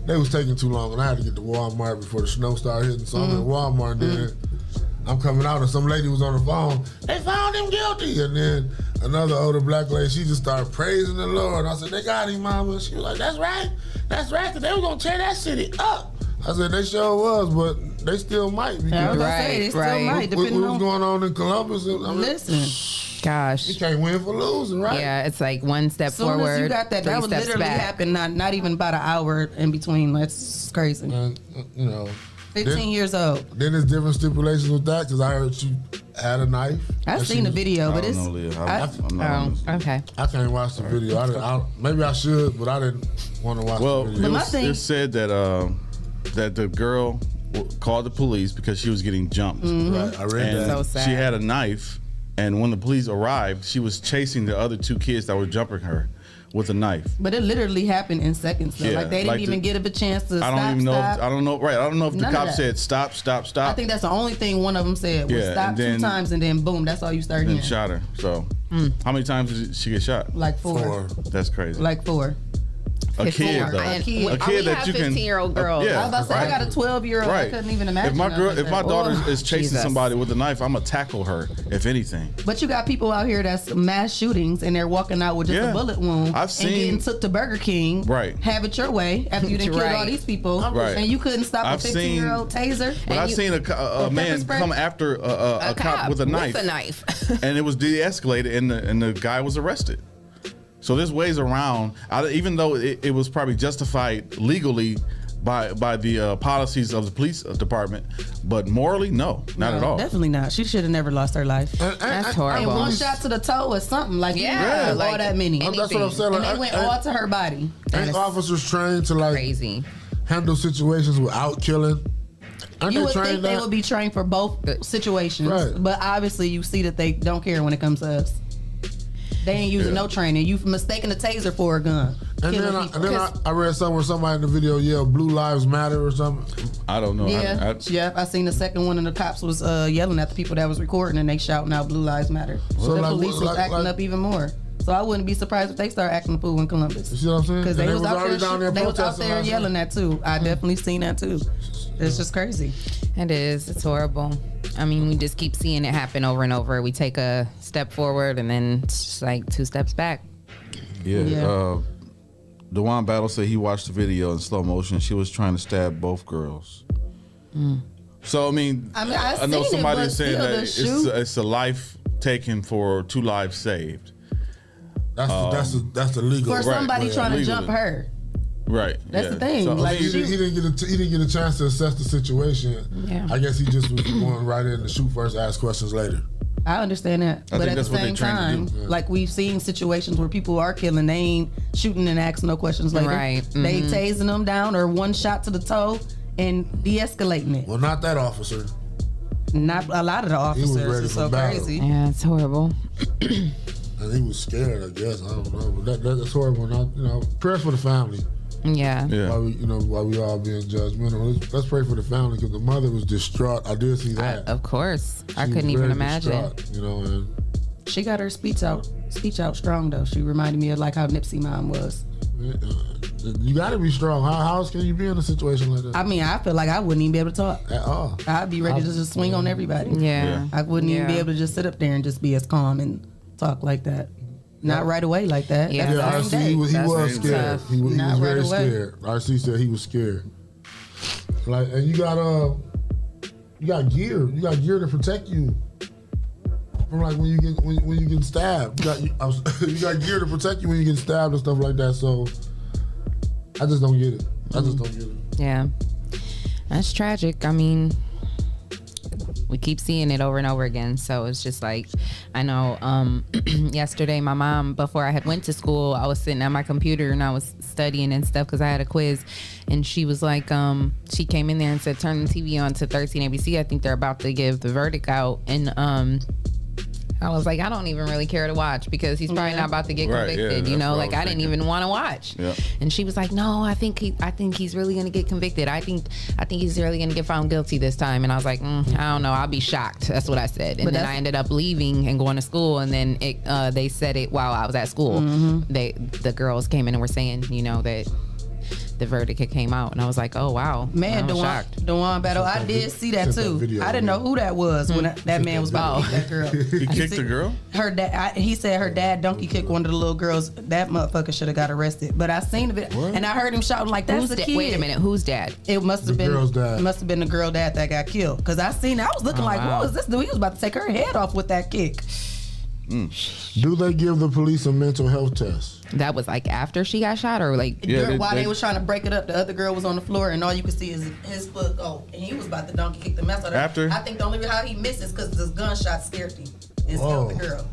they was taking too long, and I had to get to Walmart before the snow started hitting. So I'm at Walmart, and then I'm coming out, and some lady was on the phone. They found him guilty, and then another older black lady, she just started praising the Lord. I said, "They got him, mama." She was like, "That's right, because they were gonna tear that city up." I said, "They sure was, but they still might." They still might. What was going on in Columbus? Listen. Gosh, you can't win for losing, right? Yeah, it's like one step forward. forward. As you got that would literally happen. Not even about an hour in between. That's crazy. And, 15 years old. Then there's different stipulations with that because I heard she had a knife. I've seen the video, but it's okay. I can't watch the video. Maybe I should, but I didn't want to watch the video. Well, it said that that the girl called the police because she was getting jumped. Right, I read that. So sad. She had a knife. And when the police arrived, she was chasing the other two kids that were jumping her with a knife. But it literally happened in seconds. Though. Yeah, like they didn't even get a chance to stop. I don't know if the cop said stop. I think that's the only thing one of them said was stop 2 times and then boom, that's all you started hearing. Then shot her. So how many times did she get shot? Like 4. That's crazy. Like 4. A kid though. A kid that you can. 15-year-old girl. I was about to say I got a 12-year-old. Right. I couldn't even imagine. If my daughter is chasing somebody with a knife, I'm gonna tackle her. If anything. But you got people out here that's mass shootings and they're walking out with just a bullet wound. I've seen and getting took to Burger King. Right. Have it your way after you done killed all these people. Right. And you couldn't stop a 15-year-old taser. But I've seen a man come after a cop with a knife. And it was de-escalated and the guy was arrested. So there's ways around, even though it was probably justified legally by the policies of the police department, but morally, no, not at all. Definitely not. She should have never lost her life. That's horrible. And one shot to the toe or something like all that many. That's what I'm saying. And they went all to her body. Ain't officers trained to crazy handle situations without killing? You would think they would be trained for both situations, but obviously you see that they don't care when it comes to us. They ain't using no training. You mistaken a taser for a gun. And then I read somewhere somebody in the video yelled "Blue Lives Matter" or something. I don't know. Yeah, I seen the second one, and the cops was yelling at the people that was recording, and they shouting out "Blue Lives Matter." So the police was acting up even more. So I wouldn't be surprised if they start acting a fool in Columbus. You see what I'm saying? Because they was out there yelling that too. I definitely seen that too. It's just crazy. It is. It's horrible. I mean, we just keep seeing it happen over and over. We take a step forward and then it's just like 2 steps back. Yeah. DeJuan Battle said he watched the video in slow motion. She was trying to stab both girls. So I mean I know somebody is saying that it's a life taken for 2 lives saved. That's the legal for somebody trying to jump her. Right. That's the thing. So, like he didn't get a chance to assess the situation. Yeah. I guess he just was going right in to shoot first, ask questions later. I understand that, but at the same time, like we've seen situations where people are killing, they ain't shooting and asking no questions later. Right. They tasing them down or one shot to the toe and de-escalating it. Well, not that officer. Not a lot of the officers. It's so crazy. Yeah, it's horrible. And he was scared, I guess. I don't know, but that's horrible. Prayers for the family. Yeah. While we all being judgmental, let's pray for the family because the mother was distraught. I did see that. Of course, I couldn't even imagine. And she got her speech out strong though. She reminded me of like how Nipsey mom was. You got to be strong. How else can you be in a situation like that? I mean, I feel like I wouldn't even be able to talk at all. I'd be ready to just swing on everybody. Yeah. I wouldn't even be able to just sit up there and just be as calm and talk like that. Not right away like that. Yeah, RC, he was scared. He was very scared. RC said he was scared. Like, and you got gear. You got gear to protect you from like when you get stabbed. You got gear to protect you when you get stabbed and stuff like that. So I just don't get it. Yeah, that's tragic. I mean, we keep seeing it over and over again. So it's just like, I know yesterday my mom, before I had went to school, I was sitting at my computer and I was studying and stuff because I had a quiz. And she was like, she came in there and said, turn the TV on to 13 ABC. I think they're about to give the verdict out. And I was like, I don't even really care to watch because he's probably not about to get convicted. Like I didn't even want to watch. Yeah. And she was like, no, I think he's really gonna get convicted. I think he's really gonna get found guilty this time. And I was like, I don't know. I'll be shocked. That's what I said. And then I ended up leaving and going to school. And then they said it while I was at school. The girls came in and were saying, that the verdict had came out, and I was like, "Oh wow, man!" DeJuan Battle, I did see that too. I didn't know who that was when that man was about to kick that girl. He kicked the girl. Her dad. He said her dad donkey kicked one of the little girls. That motherfucker should have got arrested. But I seen it, and I heard him shouting like, "That's the kid." Wait a minute, whose dad? It must have been the girl's dad. It must have been the girl dad that got killed. Because I seen it. I was looking like, "What was this dude? He was about to take her head off with that kick." Do they give the police a mental health test? That was like after she got shot, or like while they was trying to break it up, the other girl was on the floor, and all you could see is his foot go, and he was about to donkey kick the mess out of her. After? I think the only reason how he misses because this gunshot scared him and scared the girl.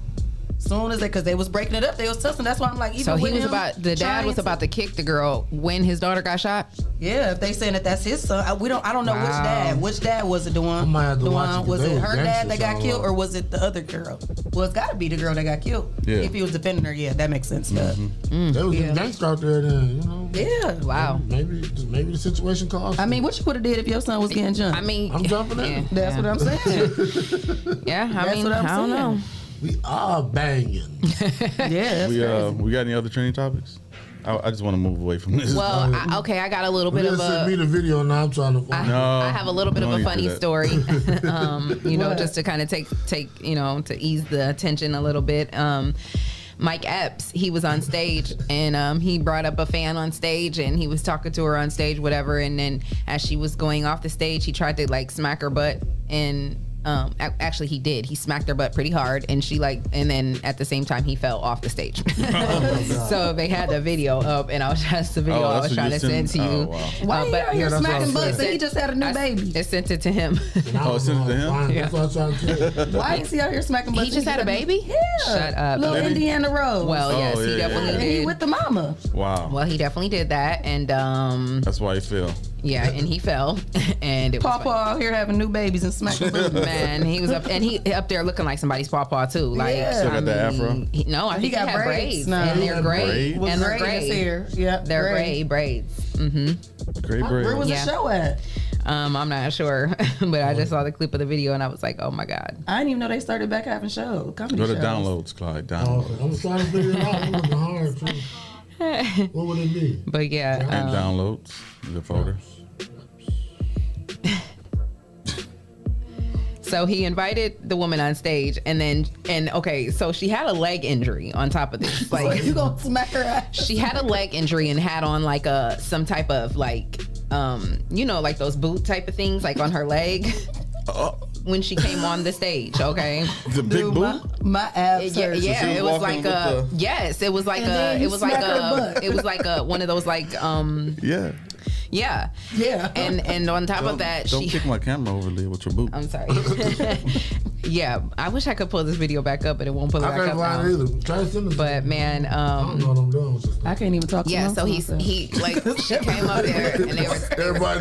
Soon as because they was breaking it up, they was tussling. That's why I'm like, even so he was the dad was about to kick the girl when his daughter got shot. Yeah, if they saying that that's his son, I don't know which dad was it. DeJuan, was it her dad that got killed, or was it the other girl? Well, it's got to be the girl that got killed. Yeah. If he was defending her, that makes sense. There was a gangster out there then, Yeah. Wow. Maybe the situation caused. I mean, what you would have did if your son was getting jumped? I mean, I'm jumping in. That's what I'm saying. Yeah, I don't know. We are banging. Yeah. We got any other trending topics? I just want to move away from this. Well, I got a little bit of a. Send me the video now. I'm trying to find. I have a little bit of a funny story. Just to kind of take to ease the attention a little bit. Mike Epps, he was on stage and he brought up a fan on stage and he was talking to her on stage, whatever. And then as she was going off the stage, he tried to like smack her butt and. Actually he did. He smacked her butt pretty hard and and then at the same time he fell off the stage. So they had the video up and that's the video I was trying to send to you. Oh, wow. Why are you out here smacking butts? He just had a new baby. I sent it to him. Sent it to him? Yeah. Why is he out here smacking butts? He just had a baby? Yeah. Shut up. Little Indiana Rose. Well, yes, he definitely did. And he with the mama. Wow. Well, he definitely did that and that's why he fell. Yeah, and he fell, and it was Pawpaw out here having new babies and smacking booty. Man, he was up, and he up there looking like somebody's pawpaw too. Like, Still got the afro. I think he got braids, and they're gray, and they're gray. Yeah, they're gray braids. Mm-hmm. Gray braids. Where was the show at? I'm not sure, but I just saw the clip of the video and I was like, oh my God. I didn't even know they started back having shows. Go to downloads, Clyde. Downloads. I'm trying to figure it out. It wasn't hard too. What would it be? But yeah. And downloads, the folder. So he invited the woman on stage, and so she had a leg injury on top of this. Like, so you gonna smack her ass? She had a leg injury and had on like some type of like, like those boot type of things, like on her leg. When she came on the stage, okay. The big boot. My abs hurt. Yeah, it was like a. Yes, it was like a. It was like a. It was like a one of those like. Yeah. Yeah. And on top of that, don't kick my camera over, Leah, with your boot. I'm sorry. Yeah, I wish I could pull this video back up, but it won't pull it back up. I can't find it either. Try to send it. But man, I don't know what I'm doing with this. I can't even talk to him. Yeah, so he she came up there and they were everybody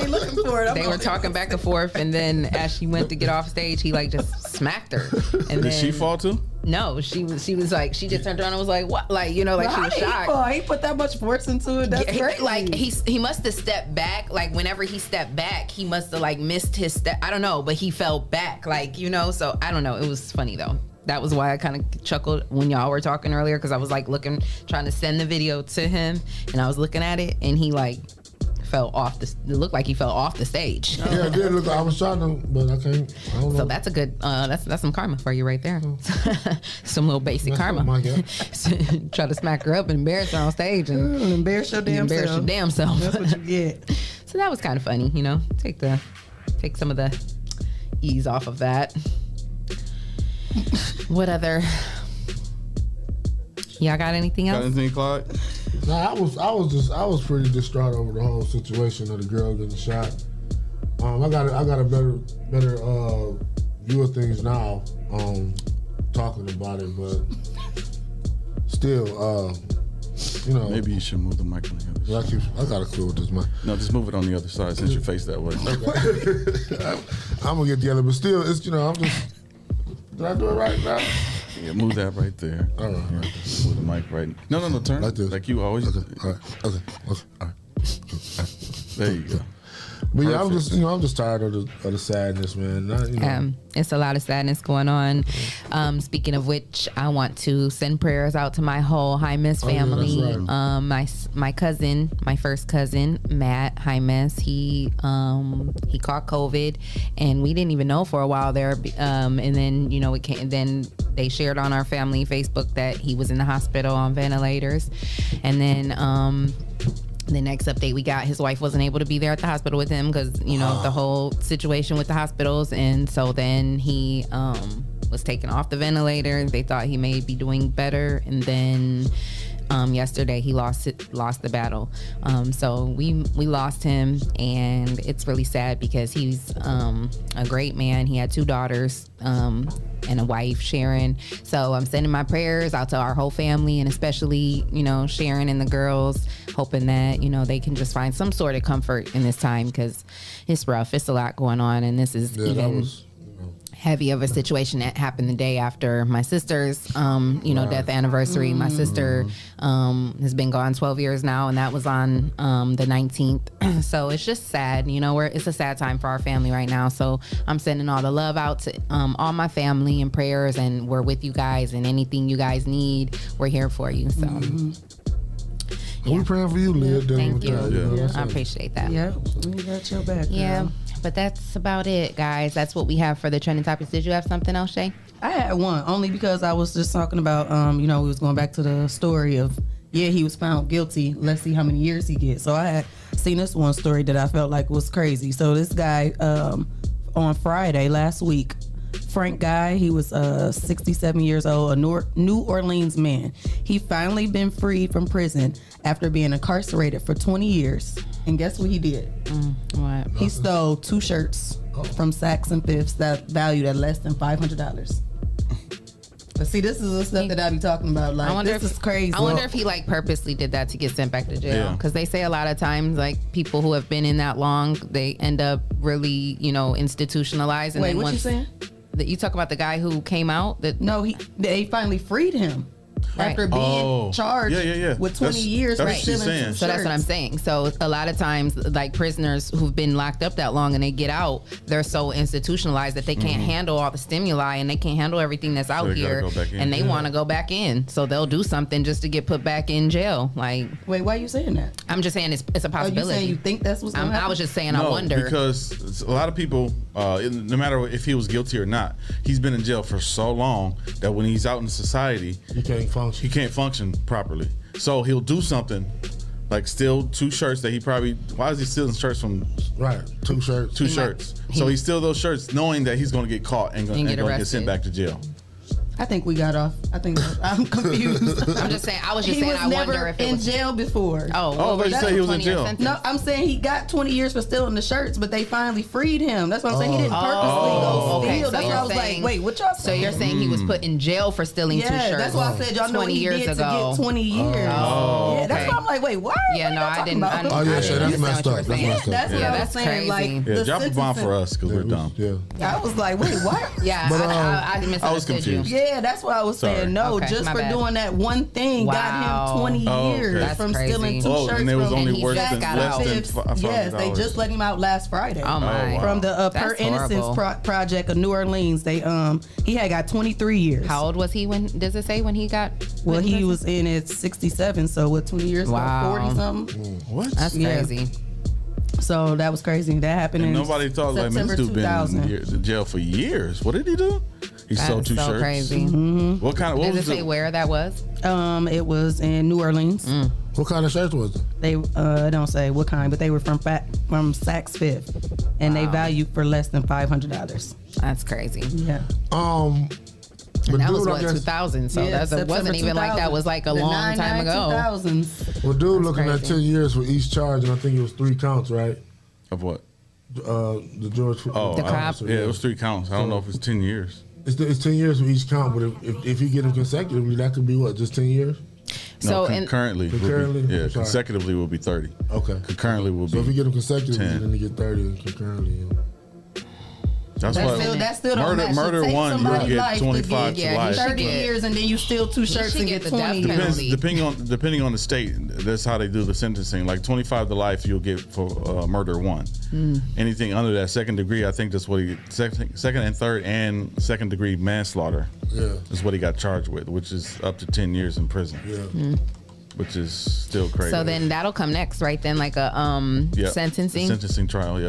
looking for it. They were talking back and forth, and then as she went to get off stage, he like just smacked her. And did she fall too? No, she was like, she just turned around and was like, what? Like, she was shocked. He put that much force into it. That's great. Like he must have stepped back. Like whenever he stepped back, he must have like missed his step. I don't know, but he fell back. Like, so I don't know. It was funny though. That was why I kind of chuckled when y'all were talking earlier, because I was like trying to send the video to him, and I was looking at it, and he like fell off it looked like he fell off the stage. Yeah, it did look like I was trying to, but I can't. I don't know. So that's a good that's some karma for you right there. Some little basic karma. Try to smack her up and embarrass her on stage and embarrass your damn self. That's what you get. So that was kind of funny, take some of the ease off of that. What other? Y'all got anything else? Got anything, Clyde? Nah, I was pretty distraught over the whole situation of the girl getting shot. I got a better view of things now, talking about it, but still, maybe you should move the mic on the other side. I got a clue with this mic. No, just move it on the other side since you face that way. I'm gonna get the other, but still, it's I'm just. Did I do it right now? Yeah, move that right there. All right. Yeah, move the mic right. No, turn. Like this. Like you always. Okay. All right. There you go. But yeah, I'm just tired of the sadness, man. It's a lot of sadness going on. Speaking of which, I want to send prayers out to my whole High Miss family. Yeah, right. My cousin, my first cousin, Matt High Miss, he caught COVID, and we didn't even know for a while there. And then it came. Then they shared on our family Facebook that he was in the hospital on ventilators, and then. The next update we got, his wife wasn't able to be there at the hospital with him because, the whole situation with the hospitals. And so then he was taken off the ventilator. They thought he may be doing better. And then yesterday he lost the battle. So we lost him, and it's really sad because he's a great man. He had 2 daughters and a wife, Sharon. So I'm sending my prayers out to our whole family, and especially, Sharon and the girls, hoping that, they can just find some sort of comfort in this time, because it's rough. It's a lot going on, and this is heavy of a situation that happened the day after my sister's, death anniversary. My sister has been gone 12 years now, and that was on the 19th. So it's just sad, it's a sad time for our family right now. So I'm sending all the love out to all my family and prayers, and we're with you guys, and anything you guys need, we're here for you. So. We're praying for you, Leah. Thank you. I appreciate that. Yeah, we got your back. Yeah. Girl. But that's about it, guys. That's what we have for the trending topics. Did you have something else, Shae? I had one, only because I was just talking about, we was going back to the story of, he was found guilty. Let's see how many years he gets. So I had seen this one story that I felt like was crazy. So this guy, on Friday last week, Frank Guy, he was 67 years old, a New Orleans man. He finally been freed from prison after being incarcerated for 20 years. And guess what he did? What? He stole 2 shirts from Saks and Fifths that valued at less than $500. But see, this is the stuff that I be talking about. Like, this is crazy. I wonder if he like purposely did that to get sent back to jail. Because they say a lot of times, like people who have been in that long, they end up really, institutionalized. And wait, then what you saying? That you talk about the guy who came out. They finally freed him. Right. After being charged with 20 years for stealing. So that's what I'm saying. So a lot of times, like prisoners who've been locked up that long and they get out, they're so institutionalized that they can't handle all the stimuli and they can't handle everything that's out here, and they want to go back in. So they'll do something just to get put back in jail. Like, wait, why are you saying that? I'm just saying it's a possibility. Are you saying you think that's what's going to happen? I was just saying I wonder, because a lot of people, no matter if he was guilty or not, he's been in jail for so long that when he's out in society, he can't function properly. So he'll do something like steal 2 shirts that he probably. Why is he stealing shirts from? Right, 2 shirts. 2 shirts. So he steals those shirts knowing that he's going to get caught and going to get sent back to jail. I think we got off. I think I'm confused. I'm just saying. I was just saying. I wonder if he was in jail before. But you say he was in jail. No, I'm saying he got 20 years for stealing the shirts, but they finally freed him. That's what I'm saying. He didn't purposely go steal. That's why I was like, wait, what y'all saying? So you're saying he was put in jail for stealing 2 shirts? That's why I said y'all know what he did to get 20 years. Yeah, that's why I'm like, wait, what? Yeah, no, I didn't. Oh yeah, Shae, that's messed up. That's what I was saying. Like, drop a bomb for us because we're dumb. I was like, wait, what? Yeah, I was confused. Yeah, that's why I was saying no, just for doing that one thing got him 20 years from stealing 2 shirts. And it was only worse than less than $500. Yes, they just let him out last Friday. Oh my! From the Per Innocence Project of New Orleans, he had got 23 years. How old was he when? Does it say when he got? Well, he was in at 67. So what? 20 years? Wow. 40 something. What? That's crazy. So that was crazy. That happened. And in nobody thought like man, this dude been in jail for years. What did he do? He sold 2 shirts. Crazy. Mm-hmm. What kind of? What Did was it say where that was? It was in New Orleans. What kind of shirts was it? They don't say what kind, but they were from Saks Fifth, and they valued for less than $500. That's crazy. Yeah. And that was what 2000. So that wasn't even 2000. Like that was like a long time ago. 2000s. Well, dude, looking at 10 years for each charge, and I think it was 3 counts, right? Of what? The George. The crap. Yeah, it was 3 counts. I don't know if it's 10 years. It's 10 years for each count, but if you get them consecutively, that could be what, just 10 years? So concurrently, consecutively will be 30. Okay. Concurrently will be. So if you get them consecutively, then you get 30, and concurrently. That's why murder one, you'll get 25 to life. 30 years, and then you steal 2 shirts and get 20. Depending on the state, that's how they do the sentencing. Like 25 to life, you'll get for murder 1. Anything under that, 2nd degree, I think that's what he second and 3rd and 2nd degree manslaughter. Yeah, is what he got charged with, which is up to 10 years in prison. Yeah. Which is still crazy. So then that'll come next, right? Then like a sentencing trial,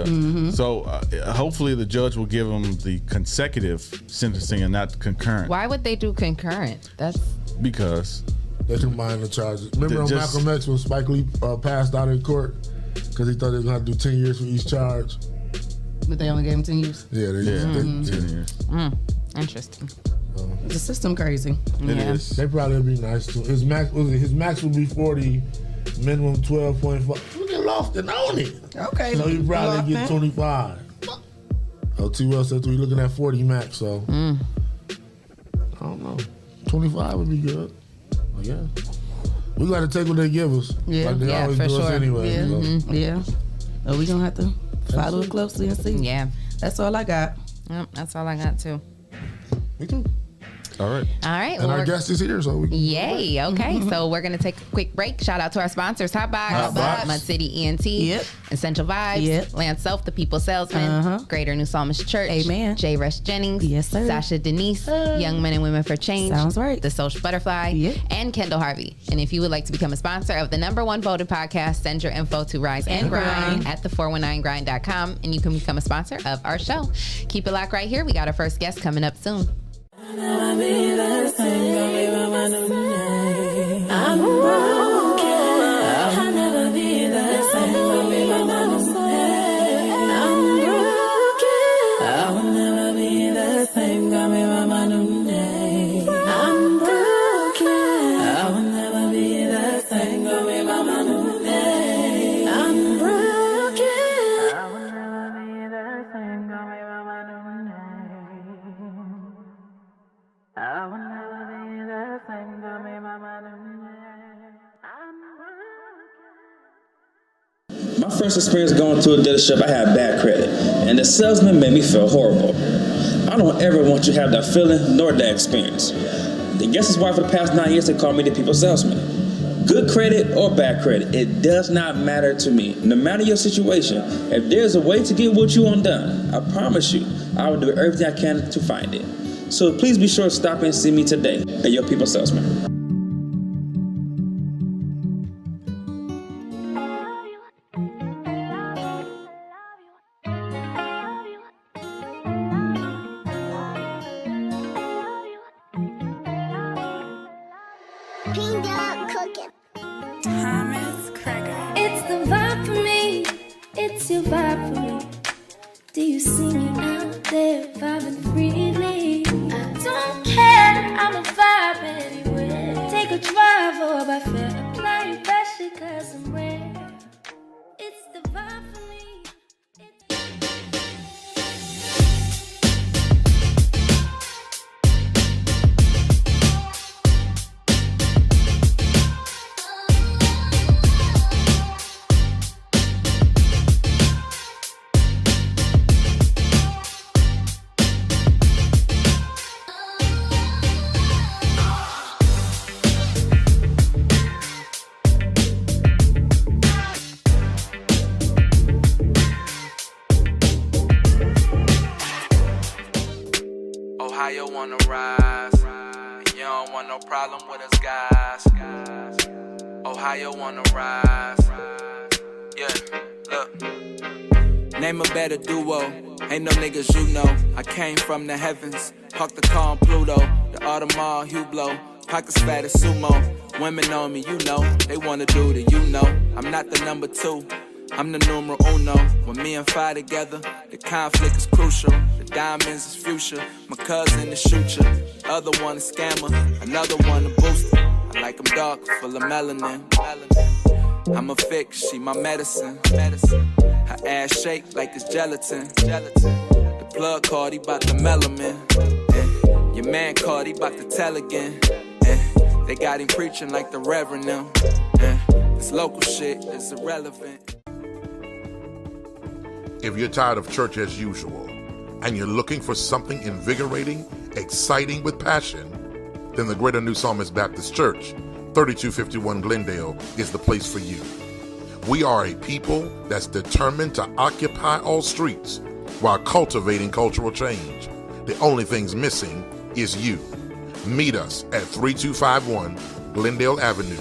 So hopefully the judge will give him the consecutive sentencing and not concurrent. Why would they do concurrent? That's because they combine the charges. Remember on Malcolm X when Spike Lee passed out in court because he thought they were going to do 10 years for each charge. But they only gave him 10 years. Yeah, they did 10 years. Interesting. The system crazy. It is. They probably would be nice too. His max would be 40, minimum 12.5. Look at Lofton on it. Okay. So he probably get 25. T-Well said we're looking at 40 max. So I don't know. 25 would be good. Yeah. We got to take what they give us. Yeah, like they always do us anyway. Yeah. So. Yeah. So we gonna have to follow it closely and see. Yeah. That's all I got. Yep, that's all I got too. Me too. All right. And our guest is here, so we can. Yay. Okay. So we're going to take a quick break. Shout out to our sponsors, Hot Box, Mud City ENT, Essential Vibes, Land Self, The People Salesman, Greater New Psalmist Church, Amen. J. Rush Jennings, yes, sir. Sasha Denise, Young Men and Women for Change, sounds right. The Social Butterfly, and Kendall Harvey. And if you would like to become a sponsor of the #1 voted podcast, send your info to Rise and Grind at the419grind.com, and you can become a sponsor of our show. Keep it locked right here. We got our first guest coming up soon. Never be the same. I'm broken. I'll never be the same. I'm broken. I will never be the same. I'm broken. I will never be the same. I'm broken. I will never be the same. I will never My first experience going to a dealership, I had bad credit, and the salesman made me feel horrible. I don't ever want you to have that feeling nor that experience. I guess that's why for the past 9 years they call me the people salesman. Good credit or bad credit, it does not matter to me. No matter your situation, if there's a way to get what you want done, I promise you, I will do everything I can to find it. So please be sure to stop and see me today at your people salesman. It's the vibe for me. It's your vibe for me. Do you see me out there vibing freely? I don't care, I'm a vibe anywhere. Take a drive or by fair, applying pressure cause I'm rare. It's the vibe for me. Ohio wanna rise, and you don't want no problem with us guys. Ohio wanna rise, yeah, look. Name a better duo, ain't no niggas you know. I came from the heavens, parked the car on Pluto. The Audemars Hublot, pockets fat as sumo. Women on me, you know, they wanna do the you know. I'm not the number 2, I'm the numero uno. When me and Fi together, the conflict is crucial. The diamonds is future. My cousin is shooter. Other one is scammer. Another one a booster. I like them dark, full of melanin. I'm a fix, she my medicine. Her ass shake like it's gelatin. The plug card, he bout the melanin. Your man called, he bout to tell again. They got him preaching like the Reverend now. This local shit is irrelevant. If you're tired of church as usual and you're looking for something invigorating, exciting with passion, then the Greater New Psalmist Baptist Church, 3251 Glendale, is the place for you. We are a people that's determined to occupy all streets while cultivating cultural change. The only thing's missing is you. Meet us at 3251 Glendale Avenue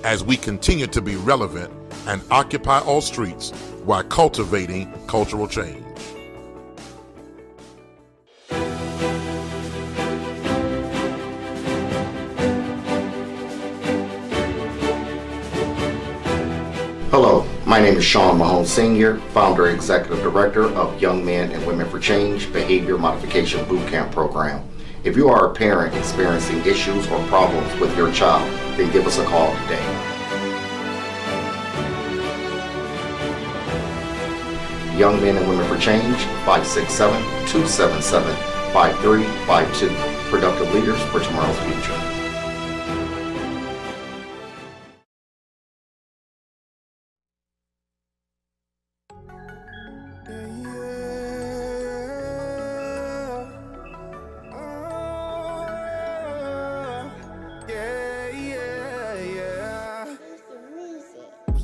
as we continue to be relevant and occupy all streets while cultivating cultural change. Hello, my name is Sean Mahone Sr., founder and executive director of Young Men and Women for Change Behavior Modification Bootcamp Program. If you are a parent experiencing issues or problems with your child, then give us a call today. Young Men and Women for Change, 567-277-5352. Productive leaders for tomorrow's future.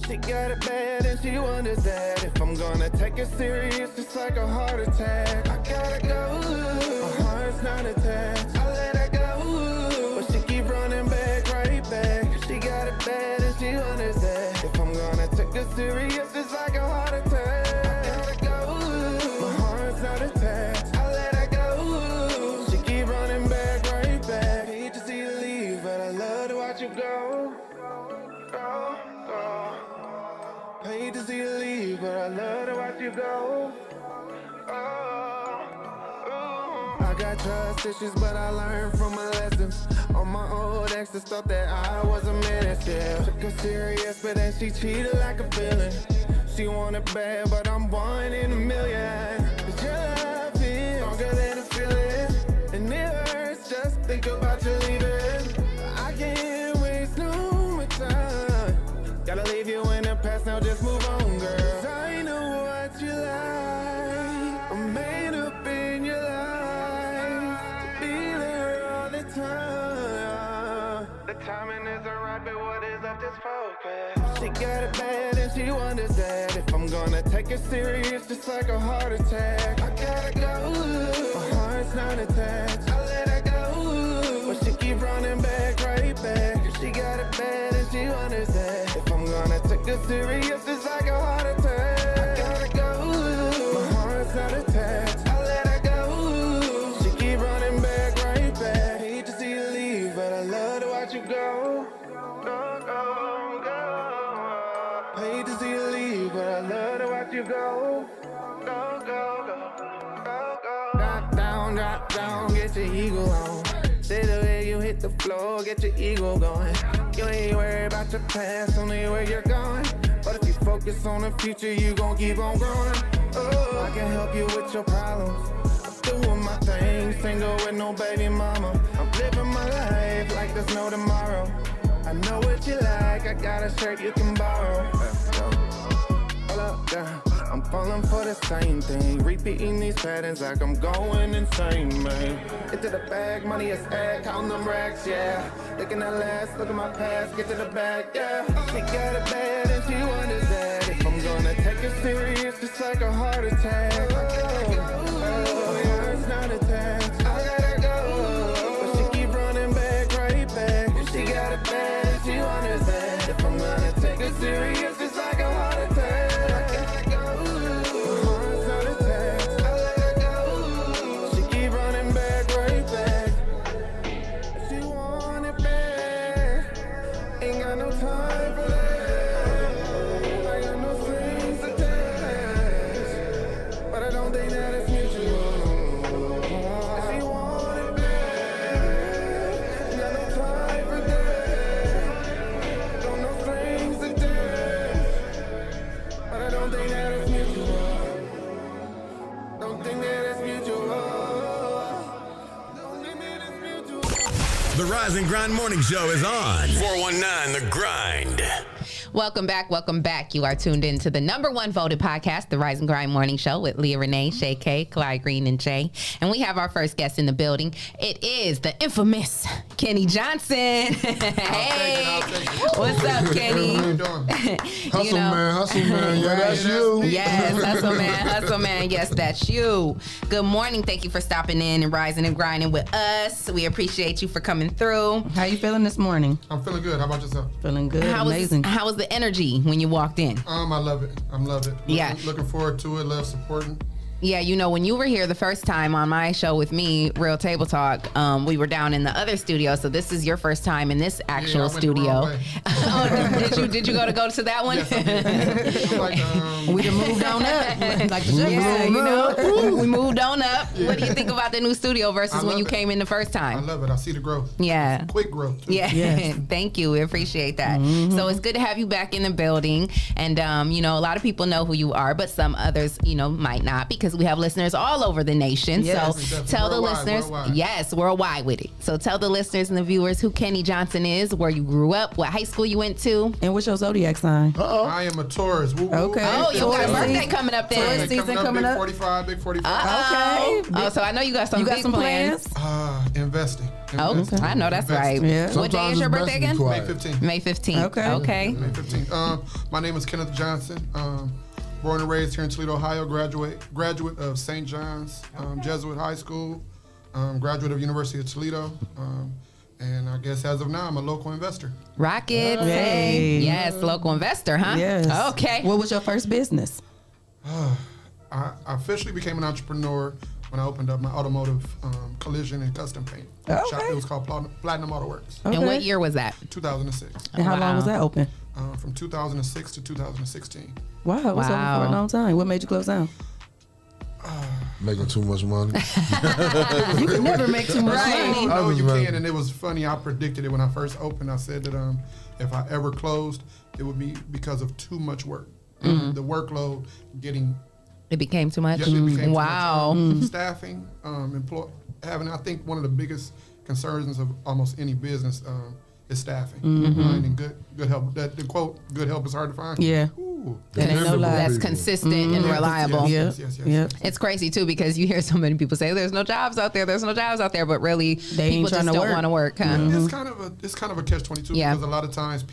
She got it bad and she wonders that if I'm gonna take it serious, it's like a heart attack. I gotta go, my heart's not attached. I let her go, but she keep running back, right back. She got it bad and she wonders that if I'm gonna take it serious, it's like a heart attack. I gotta go, my heart's not attached. I let her go, she keep running back, right back. Hate to see you leave, but I love to watch you go. Hate to see you leave, but I love to watch you go. I got trust issues, but I learned from my lessons. All my old exes thought that I was a menace, yeah. Took her serious, but then she cheated like a villain. She wanted bad, but I'm one in a million. 'Cause your love is stronger than a feeling, and it hurts just think about you leaving. I can't waste no more time. Gotta leave you in the past now, just move on, girl. The timing isn't right, but what is up this focus? She got it bad and she wonders that if I'm gonna take it serious, it's like a heart attack. I gotta go, my heart's not attached. I let her go, but she keep running back, right back. She got it bad and she wonders that if I'm gonna take it serious, it's like a heart attack. I gotta go, my heart's not attached. I let her go, she keep running back, right back. Hate to see you leave, but I love to watch you go. Go, go, go. Hate to see you leave, but I love to watch you go. Go, go, go, go, go. Drop down, get your ego on. Say the way you hit the floor, get your ego going. You ain't worried about your past, only where you're going. But if you focus on the future, you gon' keep on growing. Oh, I can help you with your problems. I'm doing my thing, single with no baby mama. I'm living my life like there's no tomorrow. I know what you like, I got a shirt you can borrow. Hold up, yeah. I'm falling for the same thing, repeating these patterns like I'm going insane, man. Get to the bag, money is ag, count them racks, yeah. Looking at last, look at my past, get to the bag, yeah. She got it bad and she wonders that if I'm gonna take it serious, it's like a heart attack. Oh, yeah, it's not attached. I gotta go, but she keep running back, right back. She got it bad and she wonders that if I'm gonna take it serious, it's like a heart attack. The Rise and Grind Morning Show is on 419 The Grind. Welcome back. Welcome back. You are tuned in to the #1 voted podcast, The Rise and Grind Morning Show with Leah, Renee, Shae K, Clyde, Green, and Jay. And we have our first guest in the building. It is the infamous Kenny Johnson. Hey. What's up, Kenny? How you doing? Hustle, man. Yeah, that's you. Yes, hustle, man. Yes, that's you. Good morning. Thank you for stopping in and rising and grinding with us. We appreciate you for coming through. How you feeling this morning? I'm feeling good. How about yourself? Feeling good. Amazing. How was the energy when you walked in? I love it. Yeah. Looking forward to it. Love supporting. Yeah, you know, when you were here the first time on my show with me, Real Table Talk, we were down in the other studio, so this is your first time in this actual studio. Did you go to that one? Yes, I did. Like, we done moved on up. Like we moved on up. Yeah. What do you think about the new studio versus when you came in the first time? I love it. I see the growth. Yeah. Quick growth, too. Yeah. Yes. Thank you. We appreciate that. Mm-hmm. So it's good to have you back in the building. And, you know, a lot of people know who you are, but some others, you know, might not, because we have listeners all over the nation. Yes, so tell the listeners, worldwide with it. So tell the listeners and the viewers who Kenny Johnson is, where you grew up, what high school you went to, and what's your zodiac sign. I am a Taurus. Okay. Oh, you got a birthday coming up then. Taurus season coming up. Big 45. Okay. Oh, so I know you got some big plans. Investing. Oh, I know that's right. Yeah. What day is your birthday again? May 15th. May 15th. Okay. May 15th. My name is Kenneth Johnson. Born and raised here in Toledo, Ohio. Graduate of St. John's Jesuit High School. Graduate of University of Toledo. And I guess as of now, I'm a local investor. Rocket. Hey. Yes, local investor, huh? Yes. Okay. What was your first business? I officially became an entrepreneur when I opened up my automotive collision and custom paint shop. It was called Platinum Auto Works. Okay. And what year was that? 2006. And how long was that open? From 2006 to 2016. Wow, it was open for a long time. What made you close down? Making too much money. You can never make too much money. No, you can. And it was funny. I predicted it when I first opened. I said that if I ever closed, it would be because of too much work. Mm-hmm. The workload getting... It became too much? Yes, it became wow. Too much. Staffing, I think one of the biggest concerns of almost any business is staffing. Finding good help. The quote, "Good help is hard to find." Yeah. That's consistent and reliable. Yes. It's crazy too because you hear so many people say there's no jobs out there, but really people just don't want to work. Huh? It's kind of a catch-22 because a lot of times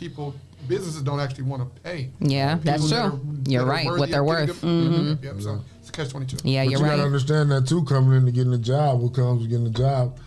businesses don't actually want to pay. Yeah, that's true. You're right. What they're worth. Yep. So it's a catch-22. Yeah, but you're you right. gotta understand that too. Coming in to getting a job, what comes with getting a job.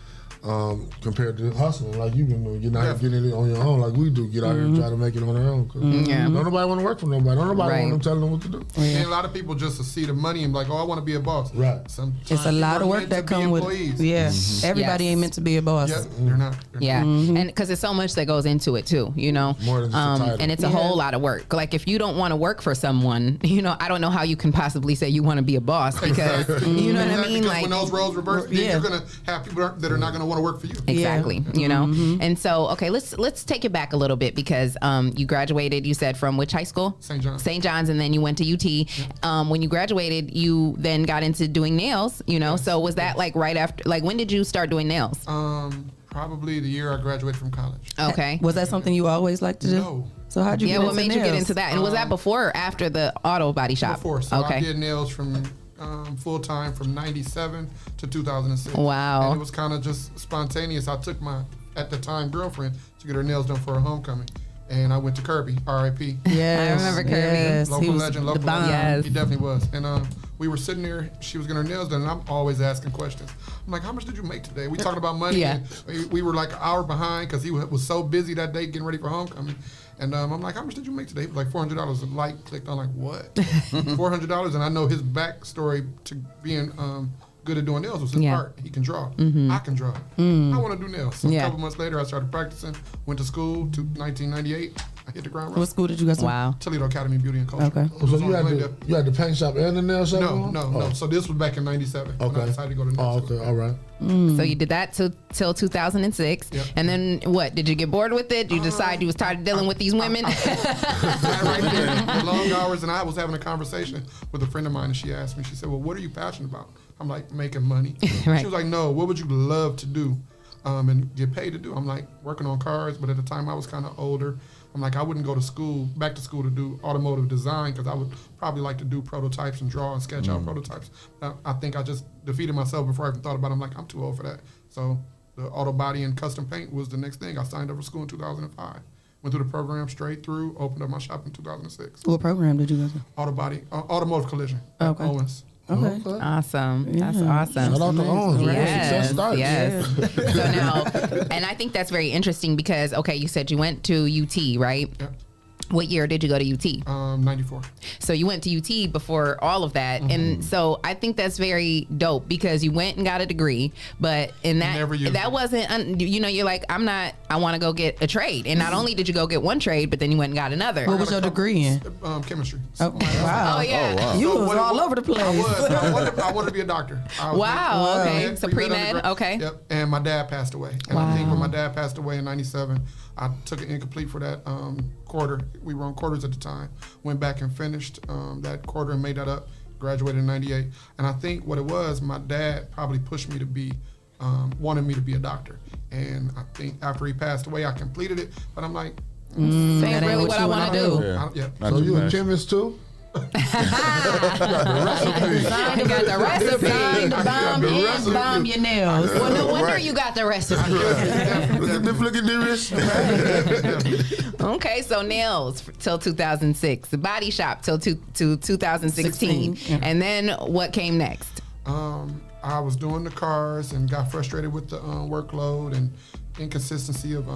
Compared to hustling, like you've been doing, you're not getting it on your own like we do. Get out here and try to make it on their own. Don't nobody want to work for nobody. Don't nobody want them telling them what to do. And a lot of people just see the money and be like, oh, I want to be a boss. Right. It's a lot of work that comes with it. Yeah. Everybody ain't meant to be a boss. Yeah, they're not. And because there's so much that goes into it too, you know. More than just a title. And it's a whole lot of work. Like if you don't want to work for someone, you know, I don't know how you can possibly say you want to be a boss because you know what I mean. Because like when those roles reverse, then you're gonna have people that are not gonna want to work for you. Exactly. You know. And so, okay, let's take it back a little bit because you graduated. You said from which high school? St. John's. St. John's, and then you went to UT. When you graduated, you then got into doing nails. You know, so was that like right after? Like when did you start doing nails? Probably the year I graduated from college. Okay. Was that something you always liked to do? No. So how'd you get what made you get into that? And was that before or after the auto body shop? Before. So I did nails from full time from 97 to 2006. Wow. And it was kind of just spontaneous. I took my, at the time, girlfriend to get her nails done for her homecoming. And I went to Kirby, R.I.P. Yes, I remember Kirby. Yes, local legend, local legend. Yes. He definitely was. And we were sitting there, she was getting her nails done, and I'm always asking questions. I'm like, how much did you make today? We talking about money. Yeah. And we were like an hour behind because he was so busy that day getting ready for homecoming. And I'm like, how much did you make today? He was like, $400. The light clicked on, like, what? $400? And I know his backstory to being good at doing nails was his art. He can draw. I can draw. I want to do nails. So a couple months later, I started practicing, went to school to 1998. I hit the ground running. What school did you go to? Wow. Toledo Academy of Beauty and Culture. Okay. So you had the paint shop and the nail shop? No. So this was back in 97 when I decided to go to nail school. Okay, all right. So you did that till 2006. Yep. And then what? Did you get bored with it? Did you decide you was tired of dealing with these women? Right there, the long hours, and I was having a conversation with a friend of mine, and she asked me, she said, well, what are you passionate about? I'm like, making money. Right. She was like, no, what would you love to do and get paid to do? I'm like, working on cars, but at the time I was kind of older. I'm like, I wouldn't go to back to school to do automotive design because I would probably like to do prototypes and draw and sketch out prototypes. I think I just defeated myself before I even thought about it. I'm like, I'm too old for that. So the auto body and custom paint was the next thing. I signed up for school in 2005. Went through the program straight through, opened up my shop in 2006. What program did you go to? Automotive collision at Owens. Okay. Awesome. That's awesome. Shout out to Owens. Yes. So now, and I think that's very interesting because, okay, you said you went to UT, right? Yep. What year did you go to UT? 94. So you went to UT before all of that. And so I think that's very dope because you went and got a degree, but in that wasn't, you're like, I want to go get a trade. And not only did you go get one trade, but then you went and got another. What was your degree in? Chemistry. Oh, wow. Oh, yeah. wow. You was all over the place. I wanted to be a doctor. Wow. Okay. So pre-med. Okay. Yep. And my dad passed away. And I think when my dad passed away in 97, I took it incomplete for that quarter. We were on quarters at the time. Went back and finished that quarter and made that up. Graduated in 98. And I think what it was, my dad probably pushed me to be, wanted me to be a doctor. And I think after he passed away, I completed it. But I'm like, ain't really what I want to do. Yeah. So you a chemist too? Got the recipe. Bomb your nails. Well, no wonder you got the recipe. Look at the wrist. Okay, so nails till 2006, the body shop till 2016, and then what came next? I was doing the cars and got frustrated with the workload and inconsistency of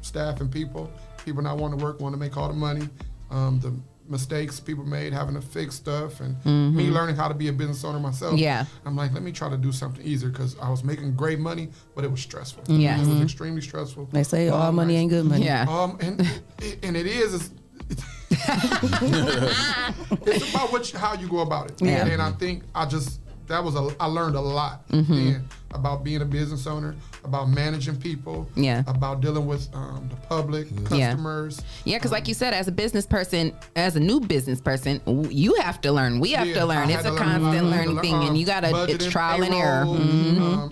staff and people not wanting to work, wanting to make all the money. The mistakes people made having to fix stuff and me learning how to be a business owner myself. Yeah. I'm like, let me try to do something easier because I was making great money, but it was stressful. Yeah. It was extremely stressful. They say all money ain't good money. Yeah. And it is. It's about how you go about it. Yeah. And I think I learned a lot then about being a business owner, about managing people, about dealing with the public, customers. Yeah, because like you said, as a business person, as a new business person, you have to learn. We have to learn. It's a constant learning thing, and you gotta. It's trial and error.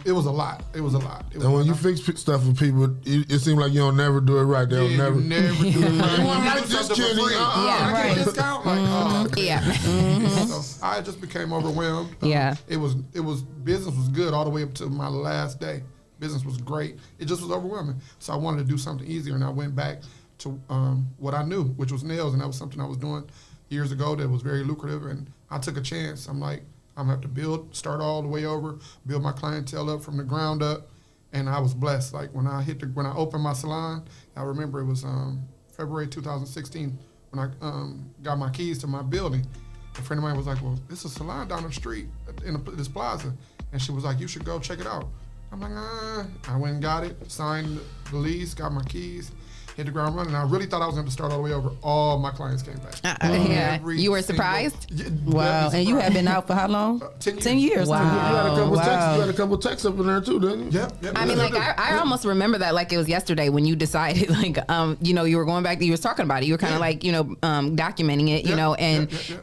It was a lot. It was a lot. And when you fix stuff for people, it seems like you don't never do it right. They'll never do it right. Like this, kidding. I get a discount. So I just became overwhelmed. It was business was good all the way up to my last day. Business was great. It just was overwhelming. So I wanted to do something easier, and I went back to what I knew, which was nails, and that was something I was doing years ago that was very lucrative. And I took a chance. I'm like, I'm gonna have to start all the way over, build my clientele up from the ground up. And I was blessed. Like when I opened my salon, I remember it was February 2016 when I got my keys to my building. A friend of mine was like, well, it's a salon down the street in this plaza. And she was like, you should go check it out. I'm like, I went and got it, signed the lease, got my keys, hit the ground running. I really thought I was going to start all the way over. All my clients came back. You were surprised? Wow. And you have been out for how long? 10 years. Wow. You had a couple texts up in there too, didn't you? Yep. I mean, like I almost remember that like it was yesterday when you decided, like, you were going back. You was talking about it. You were kind of like, documenting it,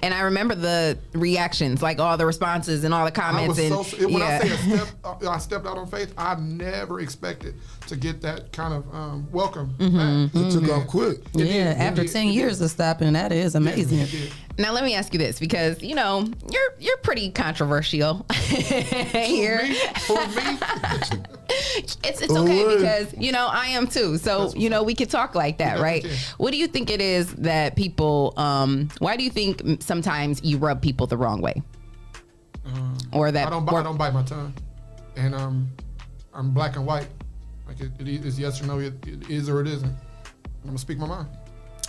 and I remember the reactions, like all the responses and all the comments. When I say I stepped out on faith, I never expected to get that kind of welcome back. It took off quick. After 10 years of stopping, that is amazing. Now let me ask you this, because you're pretty controversial. Here. For me. It's okay because I am too. So we could talk like that, right? What do you think it is that people? Why do you think sometimes you rub people the wrong way? Or that I don't bite my tongue, and I'm black and white. Like it is yes or no. It is or it isn't. I'm gonna speak my mind.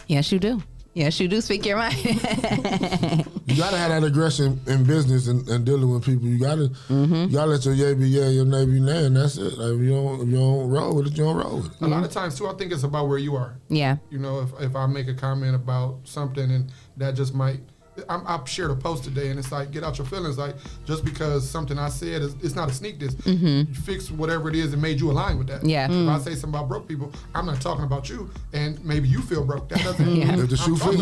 Yes, you do. Yes, you do speak your mind. You gotta have that aggression in business and dealing with people. You gotta let your yay be yay, your nay be nay, and that's it. Like, if you don't roll with it, you don't roll with it. A lot of times too, I think it's about where you are. Yeah. If I make a comment about something and that just might. I shared a post today, and it's like, get out your feelings. Like, just because something I said it's not a sneak diss. You fix whatever it is that made you align with that. Yeah. If I say something about broke people, I'm not talking about you, and maybe you feel broke. That doesn't. If the shoe fits,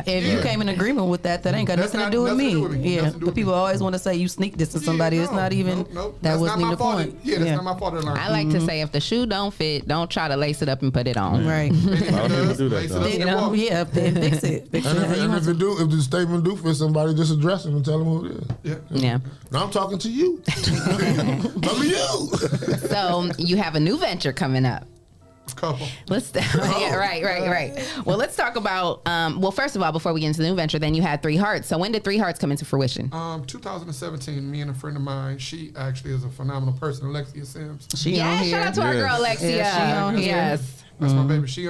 if you came in agreement with that ain't got nothing to do with me. Yeah. The people always want to say you sneak this to somebody. It's not even. That wasn't even the point. Yeah, that's not my fault. I like to say, if the shoe don't fit, don't try to lace it up and put it on. Right. Do that. Yeah, fix it. And if the statement do fit somebody, just address them and tell them who it is. Yeah. Now I'm talking to you. I'm you. So you have a new venture coming up. Couple. Right. Well, let's talk about. First of all, before we get into the new venture, then you had 3 Hearts. So when did 3 Hearts come into fruition? 2017. Me and a friend of mine. She actually is a phenomenal person, Alexia Sims. Shout out to our girl Alexia. Yes. That's my baby. She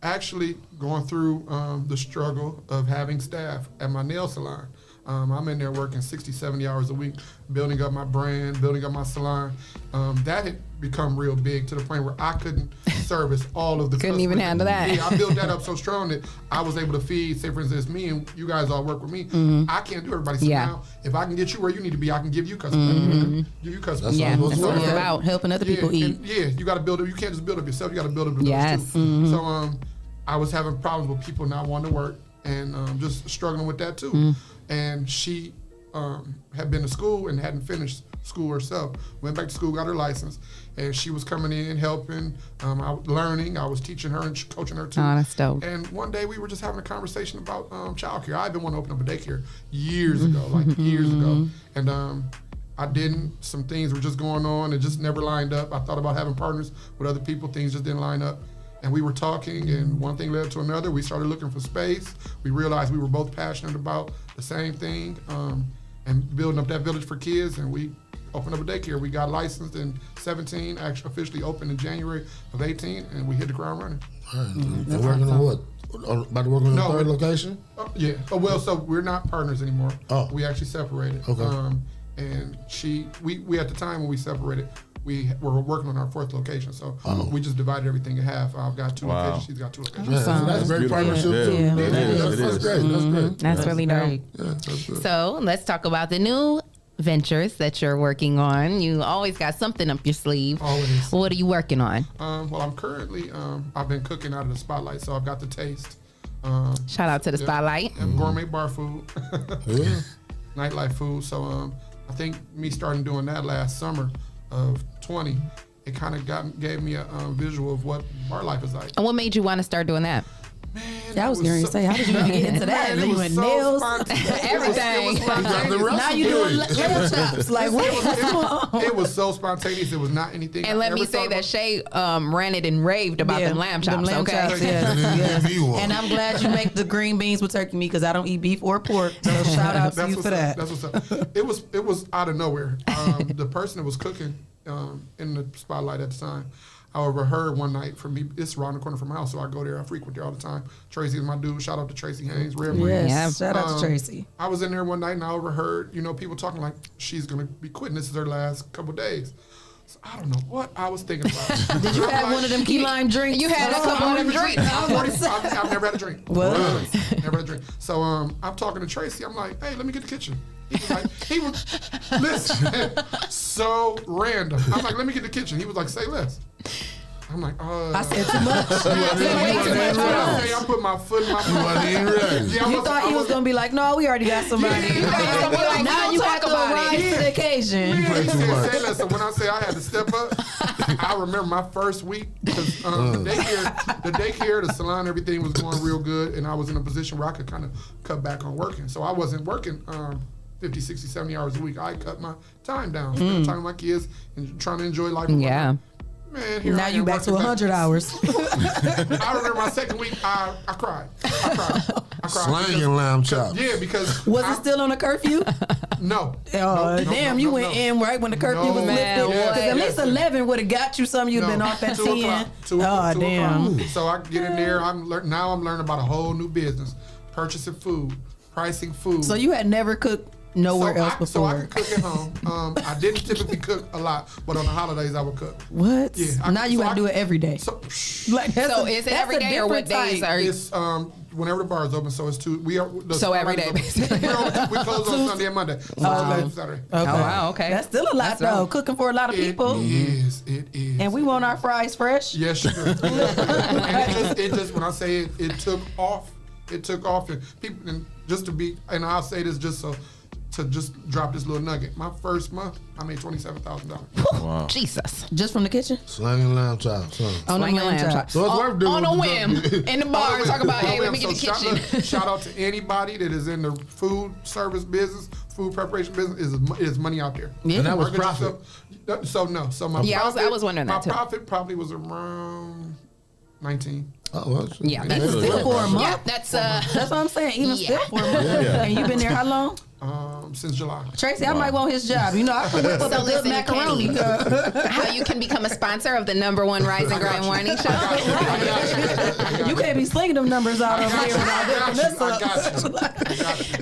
actually going through the struggle of having staff at my nail salon. I'm in there working 60, 70 hours a week, building up my brand, building up my salon. That had become real big to the point where I couldn't service all of the Couldn't even handle that. Yeah, I built that up so strong that I was able to feed, say for instance, me and you guys all work with me. I can't do everybody. So now, if I can get you where you need to be, I can give you customers. Give you customers. That's what it's about, helping other people eat. You got to build up. You can't just build up yourself. You got to build up the others too. So I was having problems with people not wanting to work and just struggling with that too. And she had been to school and hadn't finished school herself. Went back to school, got her license, and she was coming in, helping, I was learning. I was teaching her and coaching her too. Oh, that's dope. And one day we were just having a conversation about childcare. I've been wanting to open up a daycare years ago, years ago. And I didn't. Some things were just going on. It just never lined up. I thought about having partners with other people. Things just didn't line up. And we were talking, and one thing led to another. We started looking for space. We realized we were both passionate about the same thing, and building up that village for kids. And we opened up a daycare. We got licensed in 17, actually officially opened in January of 18, and we hit the ground running. And working on what? About to work on the third location? Yeah. So we're not partners anymore. We actually separated. Okay. And we at the time when we separated, we were working on our 4th location, so we just divided everything in half. I've got 2 locations, she's got 2 locations. That's great partnership too. That's great. That's great. That's really dope. Yeah, that's good. So let's talk about the new ventures that you're working on. You always got something up your sleeve. Always. What are you working on? Well, I'm currently, I've been cooking out of the Spotlight, so I've got the taste. Shout out to the Spotlight. And gourmet bar food. Yeah. Nightlife food. So I think me starting doing that last summer of 20, it kind of gave me a visual of what bar life is like. And what made you want to start doing that? I was going to say, how did you get into that? You went nails, everything. Now you doing lamb chops. Like, what? It was so spontaneous. It was not anything. And let me say that Shae ranted and raved about them lamb chops. Yes. And I'm glad you make the green beans with turkey meat because I don't eat beef or pork. So shout out to you for that. That's what's up. It was out of nowhere. The person that was cooking in the Spotlight at the time, I overheard one night from me. It's around the corner from my house, so I go there. I frequent there all the time. Tracy is my dude. Shout out to Tracy Haynes. Yes, shout out to Tracy. I was in there one night and I overheard, people talking like she's gonna be quitting. This is her last couple days. So I don't know what I was thinking about. Did you have one of them key lime drinks? You had a couple of them drinks. I've never had a drink. What? Never had a drink. So I'm talking to Tracy. I'm like, hey, let me get the kitchen. He was listen, so random. I'm like, let me get the kitchen. He was like, say less. I'm like, I said too much. I put my foot in my mouth. You thought he was gonna be like, no, we already got somebody. Now you have to rise to the occasion. Say less. So when I say I had to step up, I remember my first week because the daycare, the salon, everything was going real good, and I was in a position where I could kind of cut back on working. So I wasn't working 50, 60, 70 hours a week. I cut my time down, spend time with my kids, and trying to enjoy life. Yeah. Man, here now you back to 100 hours. I remember my second week, I cried. Slanging lamb chops. Yeah, because was it still on a curfew? No. Damn, you went in right when the curfew was lifted. Because at least 11 would have got you something. You'd been off at 10. 2 o'clock. Damn. So I get in there. I'm learning about a whole new business, purchasing food, pricing food. So you had never cooked nowhere else before? So I could cook at home. I didn't typically cook a lot, but on the holidays I would cook. What? Yeah. Now you got to do it every day. So is it every day or what days are you? It's whenever the bar is open. So it's every day basically. We close on Sunday and Monday. Saturday. Okay. Oh wow. Okay. That's still a lot though. Cooking for a lot of people. It is. And we want our fries fresh. Yes, sure. And it just when I say it took off. It took off, and people, and I'll say this just to just drop this little nugget. My first month, I made $27,000. Wow. Jesus. Just from the kitchen? Slanging lamb chops. Slanging lamb chops. So it's worth doing. On a whim. In the bar, talk about, hey, let me get the kitchen. Shout out to anybody that is in the food service business, food preparation business. Is money out there. Yeah. And that was profit. So no. So my profit, I was wondering that too. My profit probably was around 19. Oh, well, yeah, that's still for a month. Yeah, that's what I'm saying. Even still for a month. Yeah. And you've been there how long? Since July. Tracy, I might want his job. I can whip up a good macaroni. How you can become a sponsor of the #1 Rise and Grind Morning Show? You can't be slinging them numbers out over here.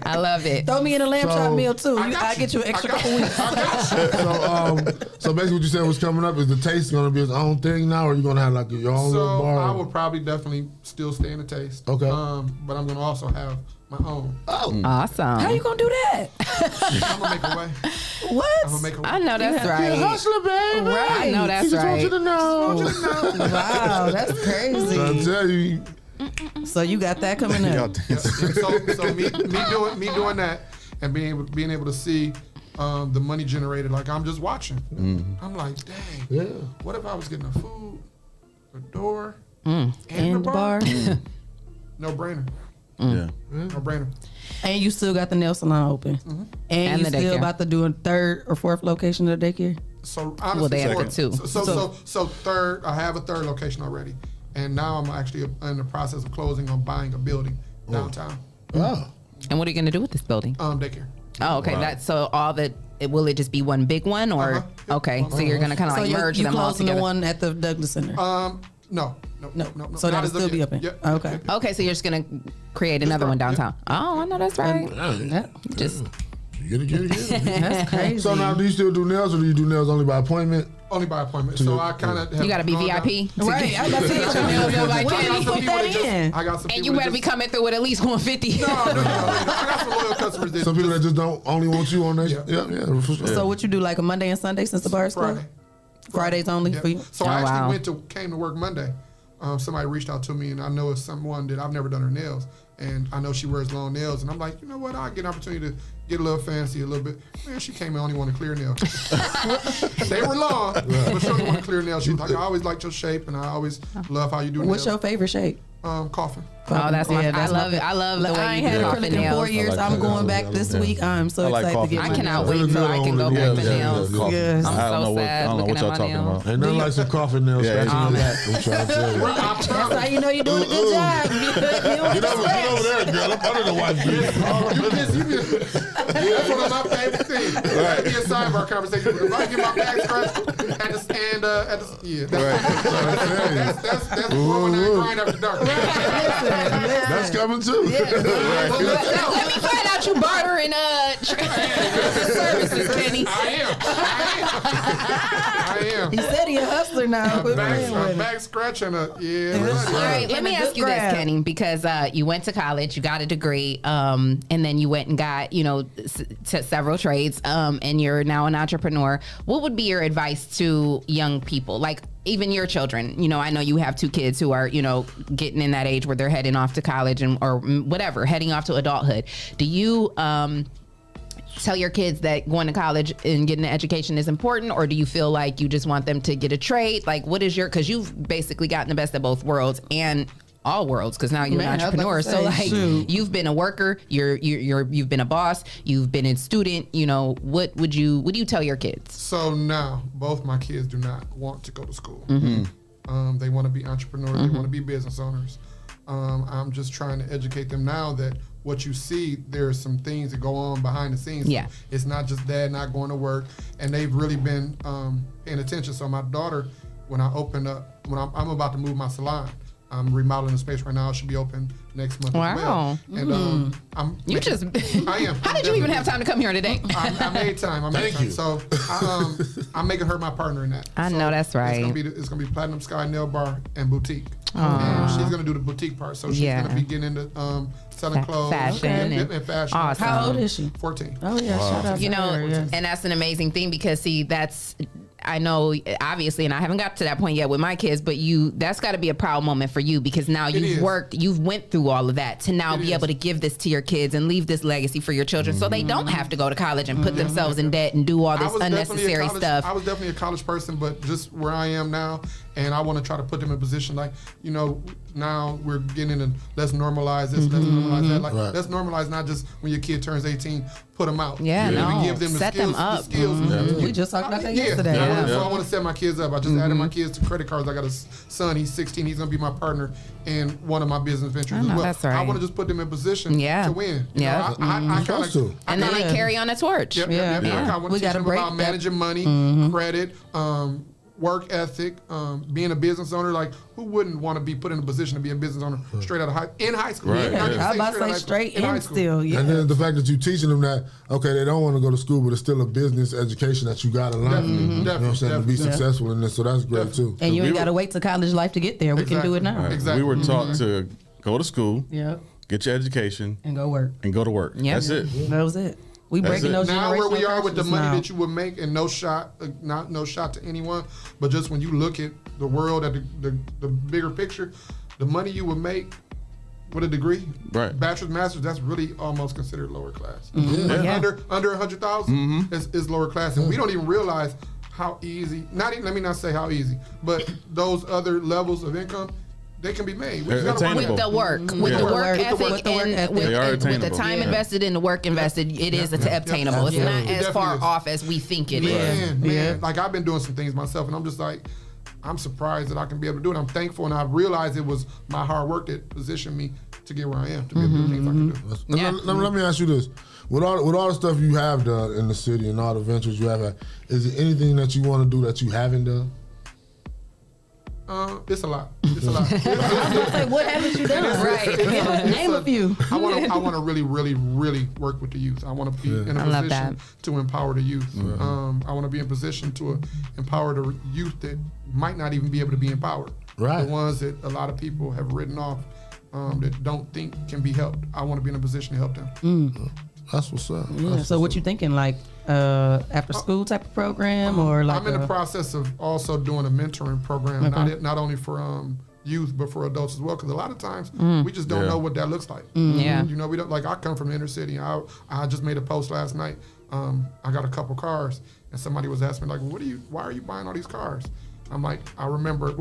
I love it. Throw me in a lamb chop meal too. I'll get you an extra couple weeks. So basically what you said was coming up is the taste going to be its own thing now, or are you going to have like your own little bar? I would probably definitely still stay in the taste. Okay. But I'm going to also have my own. Oh, awesome! How you gonna do that? I'm gonna make a way. What? I'm gonna make a way. I know that's right. You're a hustler, baby. Right. I know that's just right. Want you to know. Wow, that's crazy. I tell you. So you got that coming up. So me doing that and being able to see the money generated. Like I'm just watching. Mm-hmm. I'm like, dang. Yeah. What if I was getting the food, the door, and the bar? No brainer. Yeah. No brainer. And you still got the nail salon open. Mm-hmm. And you still about to do a 3rd or 4th location of the daycare? So honestly, they have 2. So third, I have a 3rd location already. And now I'm actually in the process of closing on buying a building downtown. Oh. And what are you going to do with this building? Daycare. Oh, okay. Wow. That's so all that. Will it just be one big one, or okay? So you're going to kind of like merge them all together. So you closing the one at the Douglas Center? No. So that'll still be open. Yep. Okay. Okay, so you're just gonna create another one downtown. Oh, I know that's right. Yeah. Just Get it. That's crazy. So now, do you still do nails, or do you do nails only by appointment? Only by appointment. So I kind of you got to be VIP, right? I got to get your nails done like Kenny. I got some. And you better be coming through with at least 150. No. I got some loyal customers. That some people that just don't only want you on there. Yeah, for sure. So what you do, like a Monday and Sunday since the bar is closed? Fridays only for you. So I actually came to work Monday. Somebody reached out to me, and I know it's someone that I've never done her nails, and I know she wears long nails, and I'm like, you know what? I'll get an opportunity to get a little fancy a little bit. Man, she came in, only wanted clear nails. They were long, but she only wanted clear nails. She was like, I always liked your shape, and I always love how you do nails. What's your favorite shape? Coffin. Oh, that's my. I love it. I love the way I ain't you do had coffin acrylic in 4 nails. years. I'm going back this week. I'm so excited to get my I cannot wait till I can go back for nails. Yes. I'm so sad looking at my nails. Ain't nothing like some coffin nails scratching your back. I'm trying to tell you. That's how you know you're doing a good job. Get over there, girl. I'm under the white. That's one of my favorite things. That'd be a sidebar conversation. But if I get my back scratched at the stand, that's growing and grind after dark. That's coming too. Let me find out you bartering services, Kenny. I am. He said he a hustler now. Back scratching. All right, let me ask you this, Kenny, because you went to college, you got a degree, and then you went and got, several trades, and you're now an entrepreneur. What would be your advice to young people, like even your children? I know you have 2 kids who are, getting in that age where they're heading off to college or whatever, heading off to adulthood. Do you tell your kids that going to college and getting an education is important, or do you feel like you just want them to get a trade? Like, what is because you've basically gotten the best of both worlds and all worlds, because now you're an entrepreneur. So you've been a worker, you've been a boss, you've been a student. What do you tell your kids? So now both my kids do not want to go to school. Mm-hmm. They want to be entrepreneurs. They want to be business owners. I'm just trying to educate them now that what you see, there's some things that go on behind the scenes. Yeah. It's not just dad not going to work, and they've really been paying attention. So my daughter, when I opened up, when I'm about to move my salon, I'm remodeling the space right now. It should be open next month as well. And I am. How did you even have time to come here today? I made time. Thank you. So I'm making her my partner in that. I know that's right. It's gonna be Platinum Sky Nail Bar and Boutique. And she's gonna do the boutique part. So she's gonna be getting into selling clothes, fashion, and fashion. Awesome. How old is she? 14. Oh yeah, shout out to her, yes. And that's an amazing thing, because I know, obviously, and I haven't got to that point yet with my kids, but that's got to be a proud moment for you, because now you've went through all of that to now be able to give this to your kids and leave this legacy for your children, so they don't have to go to college and put themselves in debt and do all this unnecessary stuff. I was definitely a college person, but just where I am now, and I want to try to put them in a position like, now we're getting into let's normalize this, let's normalize that. Like, let's normalize not just when your kid turns 18, put them out. Yeah, we give them set them up. The skills. We just talked about that yesterday. So I want to set my kids up. I just added my kids to credit cards. I got a son, he's 16. He's going to be my partner in one of my business ventures as well. That's right. I want to just put them in position to win. And then they carry on the torch. I want to teach them about managing money, credit, work ethic, being a business owner. Like, who wouldn't want to be put in a position to be a business owner straight out of high school? Right. I was about to say straight in still. Yeah. And then the fact that you're teaching them that, okay, they don't want to go to school, but it's still a business education that you got to learn. Definitely. You know what I'm saying? To be successful in this. So that's great too. And you ain't got to wait till college life to get there. We can do it now. Right. Exactly. We were taught to go to school, get your education, and go work. to work. That's it. That was it. We breaking those now where we are with the money now. that you would make, and no shot to anyone, but just when you look at the world at the bigger picture, the money you would make with a degree, bachelor's, master's, that's really almost considered lower class. Under 100,000 is lower class, and we don't even realize how easy. Let me not say how easy, but those other levels of income, they can be made. With the work ethic, and with the time invested in the work invested, it is obtainable. It's not as far off as we think it is. Man, like, I've been doing some things myself, and I'm just like, I'm surprised that I can be able to do it. I'm thankful, and I realized it was my hard work that positioned me to get where I am, to be able to do things I can do. Let me ask you this. With all the stuff you have done in the city and all the ventures you have had, is there anything that you want to do that you haven't done? It's a lot. It's It's a lot. I was gonna say, what haven't you done? Right. Name a few. I want to really, really, really work with the youth. I want to be in a position to empower the youth. I want to be in position to empower the youth that might not even be able to be empowered. Right. The ones that a lot of people have written off that don't think can be helped. I want to be in a position to help them. That's what's up. Yeah. So what you thinking, like after school type of program, or like? I'm in the process of also doing a mentoring program, not only for youth but for adults as well. Because a lot of times we just don't know what that looks like. Yeah. You know, we don't. Like, I come from the inner city. I just made a post last night. I got a couple cars, and somebody was asking me, like, why are you buying all these cars? I'm like, I remember,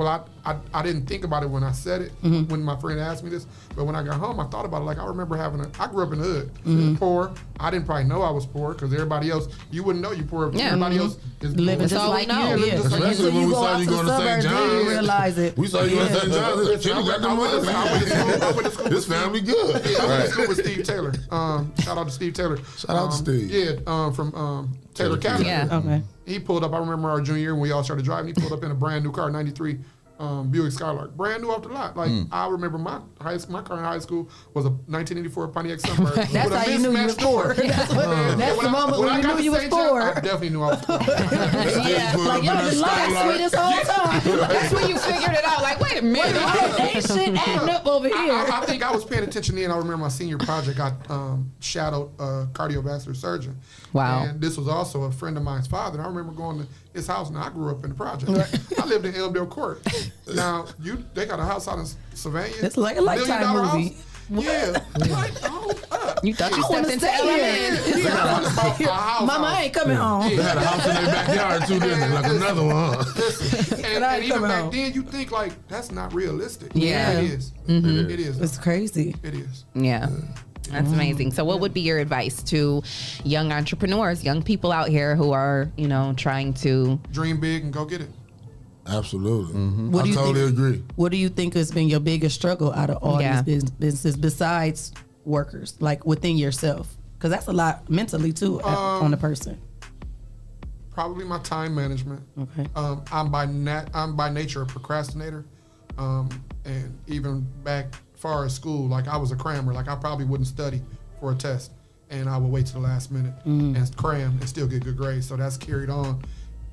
I didn't think about it when I said it, when my friend asked me this, but when I got home, I thought about it. Like, I remember I grew up in the hood, poor. I didn't probably know I was poor, because everybody else, you wouldn't know you poor if everybody else is living just like you. Especially when we saw you going to St. John's. You realize it. We saw you going to St. John's. I went to school. This family good. I went to school with Steve Taylor. Shout out to Steve Taylor. Shout out to Steve. Yeah, from Taylor County. Yeah, okay. He pulled up, I remember our junior year when we all started driving, he pulled up in a brand new car, 93 Buick Skylark. Brand new off the lot. Like, I remember my car in high school was a 1984 Pontiac Sunbird. That's how you knew you was poor. That's the moment when you knew you was poor. I definitely knew I was poor. Like, y'all been lying sweet this whole time. That's when you figured it out. Like, wait a minute. Ain't shit adding up over here. I think I was paying attention then. I remember my senior project, I shadowed a cardiovascular surgeon. Wow. And this was also a friend of mine's father. And I remember going to his house. Now, I grew up in the project. I lived in Elmdale Court. Now, they got a house out in Sylvania. It's like a Lifetime movie. House. Yeah. Like, you thought you stepped into element. Mama, I ain't coming home. They had a house in their backyard too, didn't they? Like another one. And even back then, you think, like, that's not realistic. Yeah. It is. Mm-hmm. It is. It's crazy. It is. Yeah. That's amazing. So what would be your advice to young entrepreneurs, young people out here who are, trying to dream big and go get it? Absolutely. I totally agree. What do you think has been your biggest struggle out of all these businesses besides workers, like within yourself? Because that's a lot mentally too on a person. Probably my time management. Okay. I'm by nature a procrastinator, and even back far as school, like, I was a crammer. Like, I probably wouldn't study for a test, and I would wait to the last minute and cram and still get good grades. So that's carried on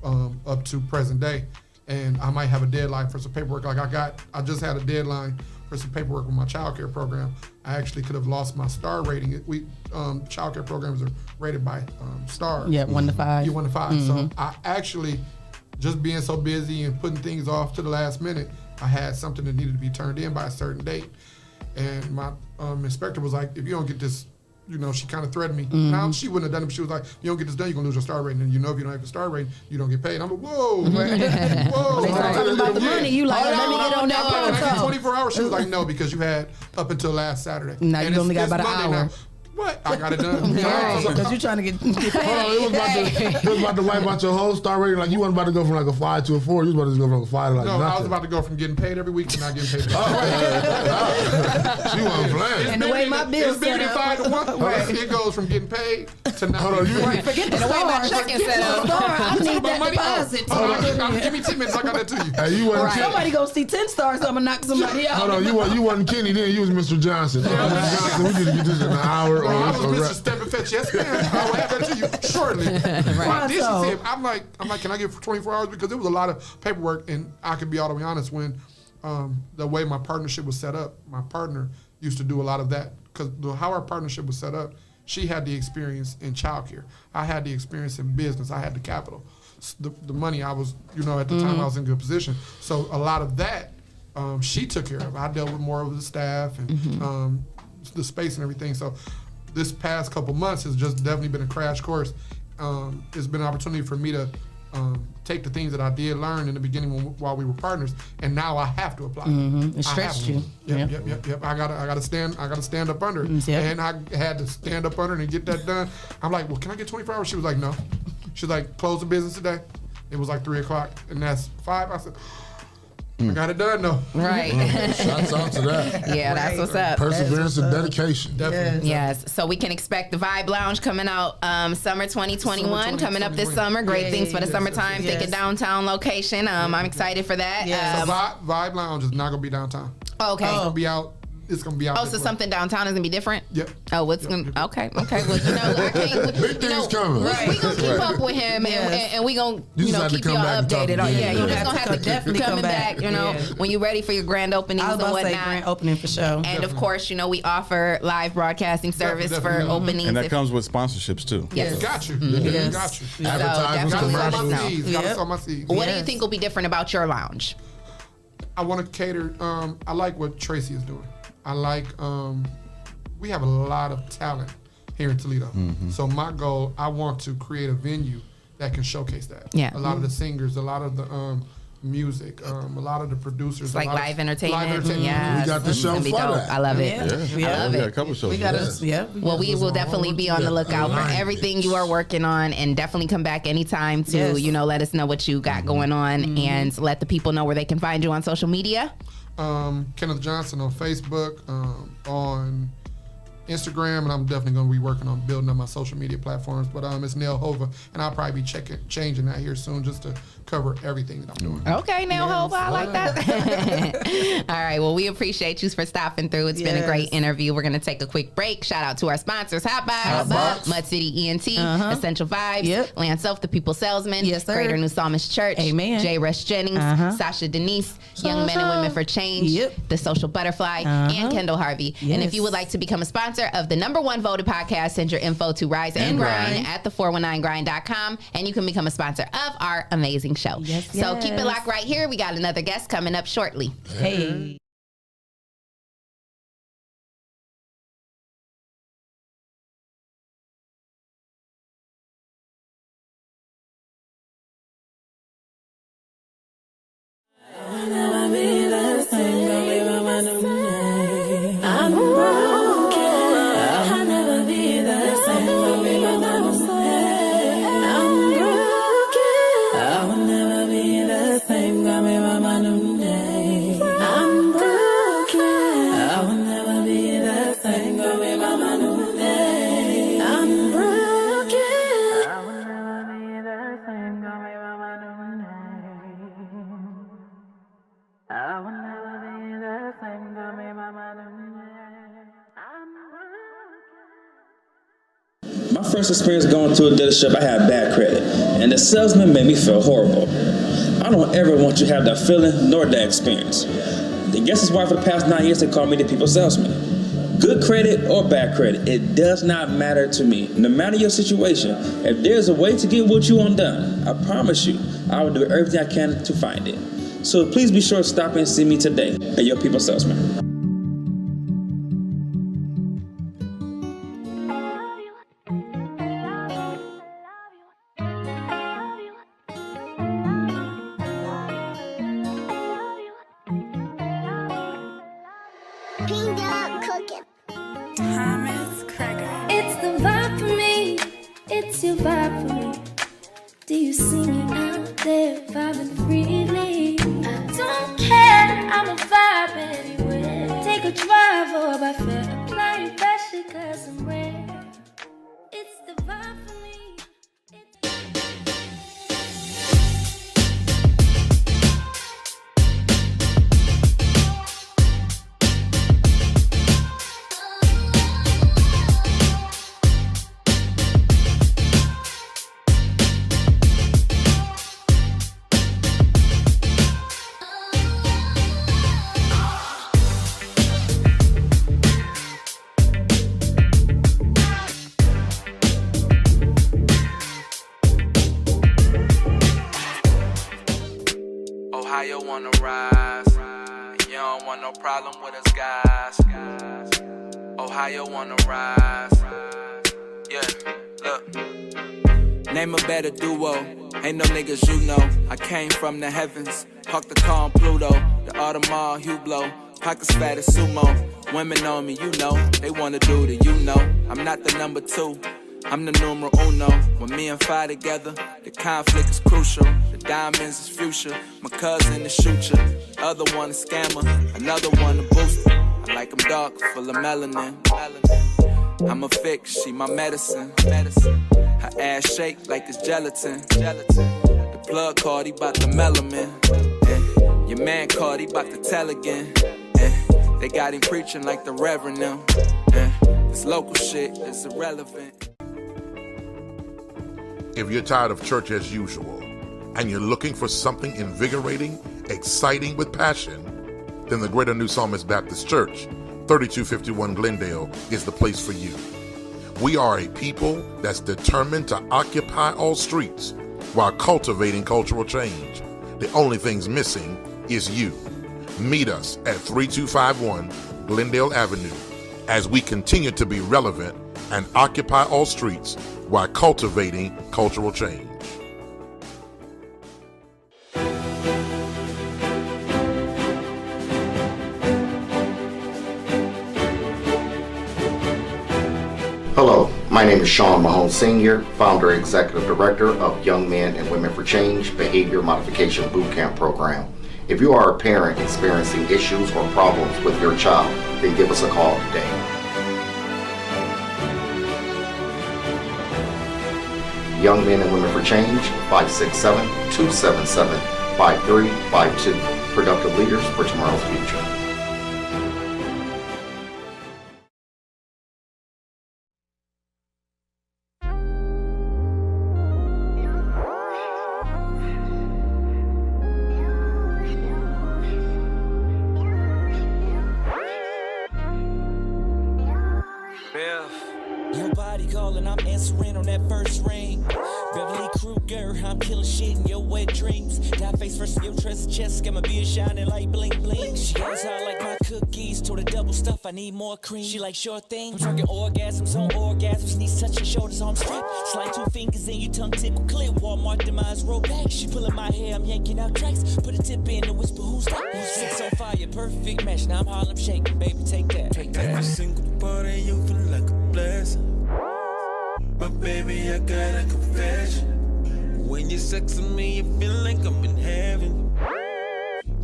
up to present day. And I might have a deadline for some paperwork. Like, I just had a deadline for some paperwork with my childcare program. I actually could have lost my star rating. Childcare programs are rated by stars. Yeah, 1 to 5. Yeah, 1 to 5. So I actually, just being so busy and putting things off to the last minute, I had something that needed to be turned in by a certain date. And my inspector was like, if you don't get this, she kind of threatened me. Now, she wouldn't have done it, but she was like, if you don't get this done, you're going to lose your star rating. And if you don't have a star rating, you don't get paid. I'm like, whoa. Whoa. They start talking about the money. You like, let me get on that phone. 24 hours. She was like, no, because you had up until last Saturday. Now you only got about an hour. Now. What? I got it done. Because you're trying to get paid. Hold on, it was about to wipe out your whole star rating. Like, you wasn't about to go from like a 5 to a 4. You was about to go from a 5 to like nothing. I was about to go from getting paid every week to not getting paid. She wasn't playing. And the way my bills set up. 5 to 1. Right. It goes from getting paid to not. Hold on, forget the way my check is set up. I need that deposit. Give me 10 minutes. I got that to you. Hey, you wasn't somebody go see 10 stars. I'm gonna knock somebody out. Hold on, you wasn't Kenny then. You was Mr. Johnson. Mr. Johnson, we need to get this in an hour. I was Mr. Step and Fetch. Yes, man. I will have that to you shortly. I'm like, can I get for 24 hours? Because there was a lot of paperwork, and I could be all the way honest, when the way my partnership was set up, my partner used to do a lot of that. Because how our partnership was set up, she had the experience in childcare. I had the experience in business. I had the capital. The money, I was, at the time I was in a good position. So a lot of that, she took care of. I dealt with more of the staff and the space and everything. So this past couple months has just definitely been a crash course. It's been an opportunity for me to take the things that I did learn in the beginning while we were partners, and now I have to apply. It stretched you. Yep. I gotta stand up under it, and I had to stand up under it and get that done. I'm like, well, can I get 24 hours? She was like, no. She's like, close the business today. It was like 3:00, and that's 5. I said, I got it done though. Right. Shouts out to that. Yeah, that's what's up. Perseverance and dedication. Definitely. Yes. So we can expect the Vibe Lounge coming out summer 2021, coming up this summer. Great things for the summertime. Think a downtown location. I'm excited for that. So Vibe Lounge is not gonna be downtown. Okay. It's gonna be out. It's gonna be out. Oh, so something downtown is gonna be different? Yep. Oh, what's gonna? Okay. Well, I can't. Big things coming. We gonna keep up with him, and we gonna keep y'all updated. You're just gonna have to definitely come back. When you're ready for your grand openings and whatnot. Grand opening for sure. And of course, we offer live broadcasting service for openings, and that comes with sponsorships too. Yes. Got you. Yes. Got you. Advertisements, commercials. Gotta sow my seeds. What do you think will be different about your lounge? I want to cater. I like what Tracy is doing. I like, we have a lot of talent here in Toledo. So my goal, I want to create a venue that can showcase that. Yeah. A lot of the singers, a lot of the music, a lot of the producers. It's like live entertainment. Yeah. We got the show for that. I love it. I love it. Yeah. We got a couple shows. Well, we will definitely be on the lookout for everything you are working on, and definitely come back anytime to, let us know what you got going on, and let the people know where they can find you on social media. Kenneth Johnson on Facebook, on Instagram, and I'm definitely going to be working on building up my social media platforms. But it's Nell Hova, and I'll probably be changing that here soon just to cover everything that I'm doing. Okay, Nell Hova, I like that. All right, well, we appreciate you for stopping through. It's been a great interview. We're going to take a quick break. Shout out to our sponsors, Hotbox, Mud City ENT, Essential Vibes, Land Self, The People Salesman, Greater New Psalmist Church, J. Rush Jennings, Sasha Denise, Young Men and Women for Change, The Social Butterfly, and Kendall Harvey. And if you would like to become a sponsor of the #1 voted podcast, send your info to Rise and Grind at the419grind.com, and you can become a sponsor of our amazing show. So keep it locked right here. We got another guest coming up shortly. Hey. My first experience going to a dealership, I had bad credit, and the salesman made me feel horrible. I don't ever want you to have that feeling nor that experience. I guess that's why for the past 9 years they call me the people salesman. Good credit or bad credit, it does not matter to me. No matter your situation, if there's a way to get what you want done, I promise you, I will do everything I can to find it. So please be sure to stop and see me today at your people salesman. It's the vibe for me. It's your vibe for me. Do you see me out there vibing freely? I don't care, I'm a vibe anywhere. Take a drive or by fair, applying fashion cause I'm rare. It's the vibe for me. Ohio wanna rise, and you don't want no problem with us guys. Ohio wanna rise, yeah, look. Name a better duo, ain't no niggas you know. I came from the heavens, parked the car on Pluto, the Audemars Hublot, pockets fat as sumo. Women on me, you know, they wanna do the you know. I'm not the number 2, I'm the numero uno. When me and Fi together, the conflict is crucial. The diamonds is future. My cousin is shooter, other one a scammer, another one a booster. I like them dark, full of melanin. I'm a fix, she my medicine. Her ass shake like it's gelatin. The plug card, he bout the melanin. Your man called, he bout to tell again. They got him preaching like the reverend now. This local shit is irrelevant. If you're tired of church as usual and you're looking for something invigorating, exciting with passion, then the Greater New Psalmist Baptist Church, 3251 Glendale, is the place for you. We are a people that's determined to occupy all streets while cultivating cultural change. The only thing's missing is you. Meet us at 3251 Glendale Avenue as we continue to be relevant and occupy all streets while cultivating cultural change. Hello, my name is Shae Mahone Sr., Founder and Executive Director of Young Men and Women for Change Behavior Modification Bootcamp Program. If you are a parent experiencing issues or problems with your child, then give us a call today. Young Men and Women for Change, 567-277-5352. Productive leaders for tomorrow's future. Your body calling, I'm answering on that first ring. Beverly Kruger, I'm killing shit in your wet dreams. Die face first in your trust chest, got my beard shining like bling bling. She asks how I like my cookies, told her double stuff, I need more cream. She like short things, I'm talking orgasms on orgasms, knees touching shoulders, arms stripped. Slide 2 fingers in your tongue tickle clip, Walmart demise roll back. She pulling my hair, I'm yanking out tracks. Put a tip in and whisper, who's that? Six on fire, perfect match, now I'm Harlem shaking, baby, take that. Every single part of you feel like a blessing. But baby, I got a confession. When you're sexing me, you feel like I'm in heaven.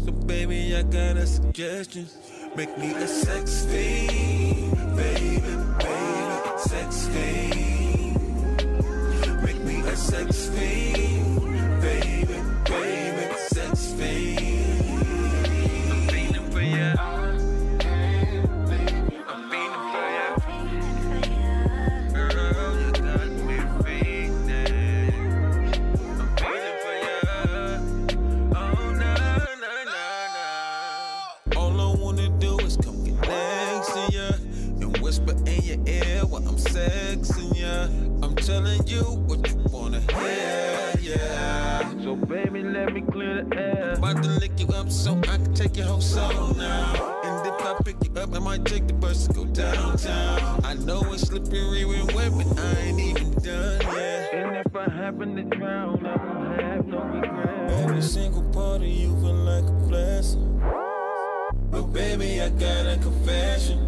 So baby, I got a suggestion. Make me a sex fiend, baby, baby, sex fiend. Make me a sex fiend, baby, baby, sex fiend. I'm feeling for you. I'm telling you what you wanna hear, yeah. So baby, let me clear the air. I'm about to lick you up so I can take your whole soul now. And if I pick you up, I might take the bus to go downtown. I know it's slippery when wet, but I ain't even done yet. And if I happen to drown, I won't have no regret. Every single part of you feel like a blessing. But baby, I got a confession.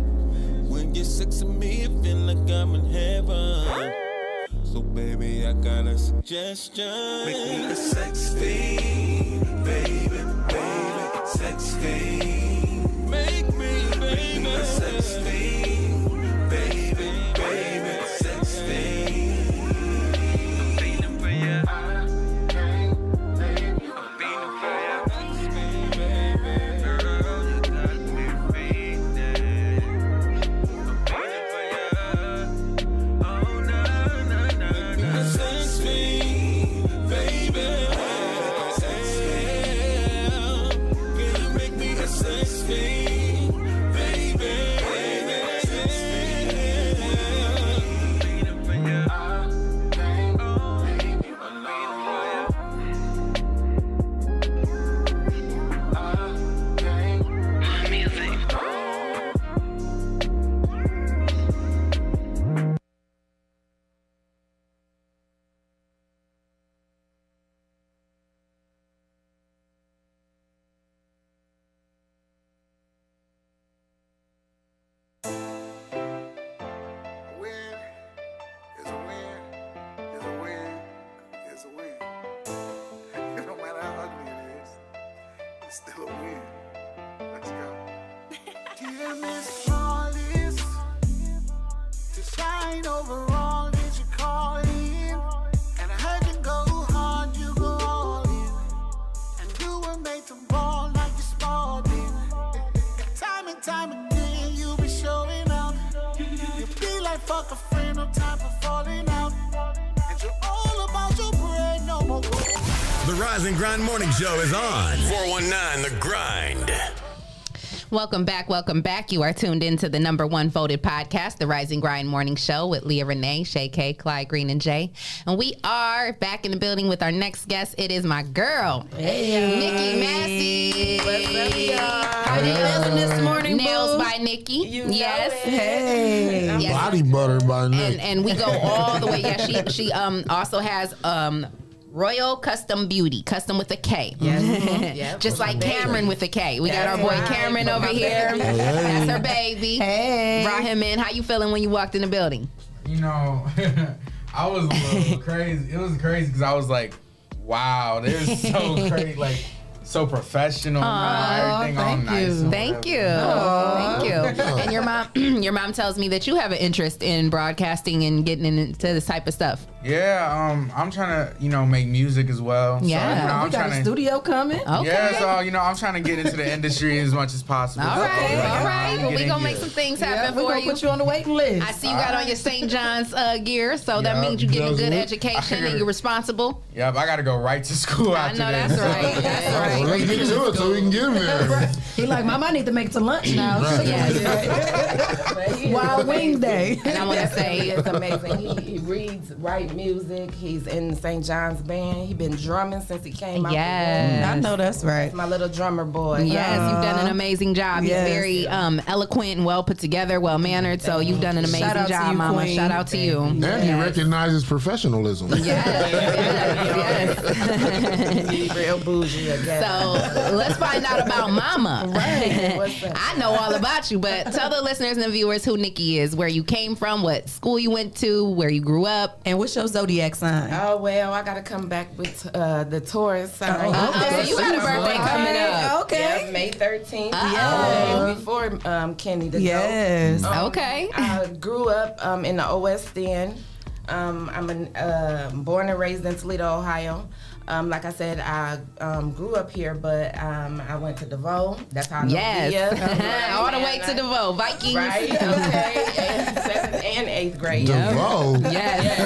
When you're sexing me, I feel like I'm in heaven. So baby, I got a suggestion. Make me a sex fiend, baby, baby, sex fiend. Make me, baby, a sex fiend, baby, baby, sex fiend. I'm feeling for you. I'm feeling for you. Baby, girl, you got me feeling. I'm feeling for you. Oh no. Sex fiend, baby. Can you make me a sex fiend, baby? overall, did you call in? And I heard you go hard, you go all in. And you were made to ball like you Spalding. Time and time again, you be showing up. You be like, fuck a friend, no time for falling out. And you're all about your bread, no more. The Rise and Grind Morning Show is on 419 The Grind. Welcome back. You are tuned into the #1 voted podcast, The Rise and Grind Morning Show with Leah, Renee, Shae, Clyde, Green, and Jay. And we are back in the building with our next guest. It is my girl, Nikki Massy. What's up, y'all? How you feeling this morning, Nails by Nikki. Yes. Hey. Yes. Body butter by Nick. And we go all the way. Yeah, she also has Royal Custom Beauty, custom with a K. Yes. Just like Cameron with a K. We got our boy Cameron over here. That's her baby. Hey. Brought him in. How you feeling when you walked in the building? You know, I was a little crazy. It was crazy because I was like, wow, they're so crazy. Like, so professional. Everything all nice. Thank you. And your mom tells me that you have an interest in broadcasting and getting into this type of stuff. Yeah, I'm trying to, make music as well. Yeah. So, I'm got a studio coming. Okay. Yeah, so, I'm trying to get into the industry as much as possible. All right. Well, we're going to make some things happen for you. We're going to put you on the waiting list. I see you got on your St. John's gear, so that means you're getting a good education and you're responsible. Yep, I got to go right to school after this. I know, that's right. That's right. Well, let's get to it so we can get him there. He like, Mom, I need to make it to lunch now. Wild Wing Day. And I want to say, it's amazing. He reads, writes music. He's in St. John's band. He's been drumming since he came out. Yes. I know that's right. That's my little drummer boy. Yes, you've done an amazing job. Yes. He's very eloquent and well put together, well mannered. So you've done an amazing job, you, Mama. Queen. Shout out to you. And he recognizes professionalism. Yes. He's real bougie again. So let's find out about Mama. Right. What's up? I know all about you, but tell the listeners and the viewers who Nikki is, where you came from, what school you went to, where you grew up, and what's your zodiac sign. Oh, well, I got to come back with the Taurus sign. So you got a birthday coming up. Okay. Yeah, May 13th. Yeah. Before Kenny the Yes. Goat. Okay. I grew up in the West End. I'm born and raised in Toledo, Ohio. Like I said, I grew up here, but I went to DeVoe. That's how I know Leah. All the way to DeVoe. Vikings. Right, okay. 7th and 8th grade. DeVoe? Yes.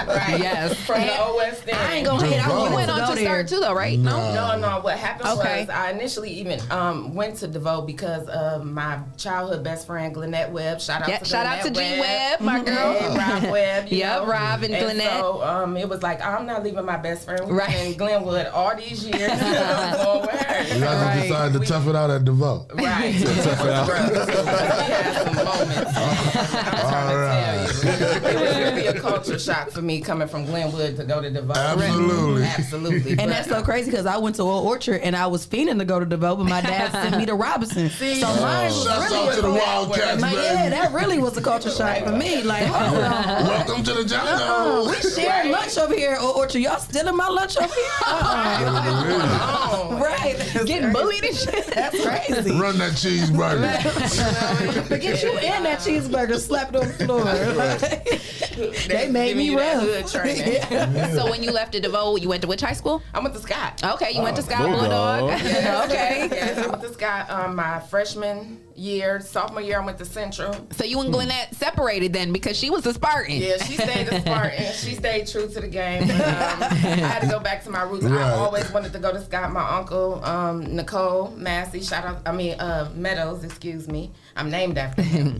Right. Yes. From the old West End. I ain't going to hate. You went on to start too, though, right? No. What happened was I initially even went to DeVoe because of my childhood best friend, Glenette Webb. Shout out to G Webb, my girl. Hey, Rob Webb. Yep, Rob and Glenette. So it was like, I'm not leaving my best friend. We've been in Glenwood all these years. I'm going with her. You guys decided to tough it out at DeVoe. Right. Tough it out. We had some moments. I'm trying to tell you. It was really a culture shock for me coming from Glenwood to go to DeVoe. Absolutely. And that's so crazy because I went to Old Orchard and I was fiending to go to DeVoe, but my dad sent me to Robinson. So mine was really to the Wildcats, yeah, that really was a culture shock for me. Like, hold on. Welcome to the jungle. We shared lunch over here at Old Orchard. Y'all stealing my lunch over here? Right. Getting bullied and shit. That's crazy. Run that cheeseburger. Get you and that cheeseburger slapped on the floor. They made me rough. So when you left to DeVoe, you went to which high school? I went to Scott. Okay, you went to Scott Bulldog. Okay. Yes, I went to Scott my freshman year. Sophomore year, I went to Central. So you and Glenette separated then because she was a Spartan. Yeah, she stayed a Spartan. She stayed true to the game. But, I had to go back to my roots. Right. I always wanted to go to Scott. My uncle, Nicole Massy, Meadows, excuse me. I'm named after him.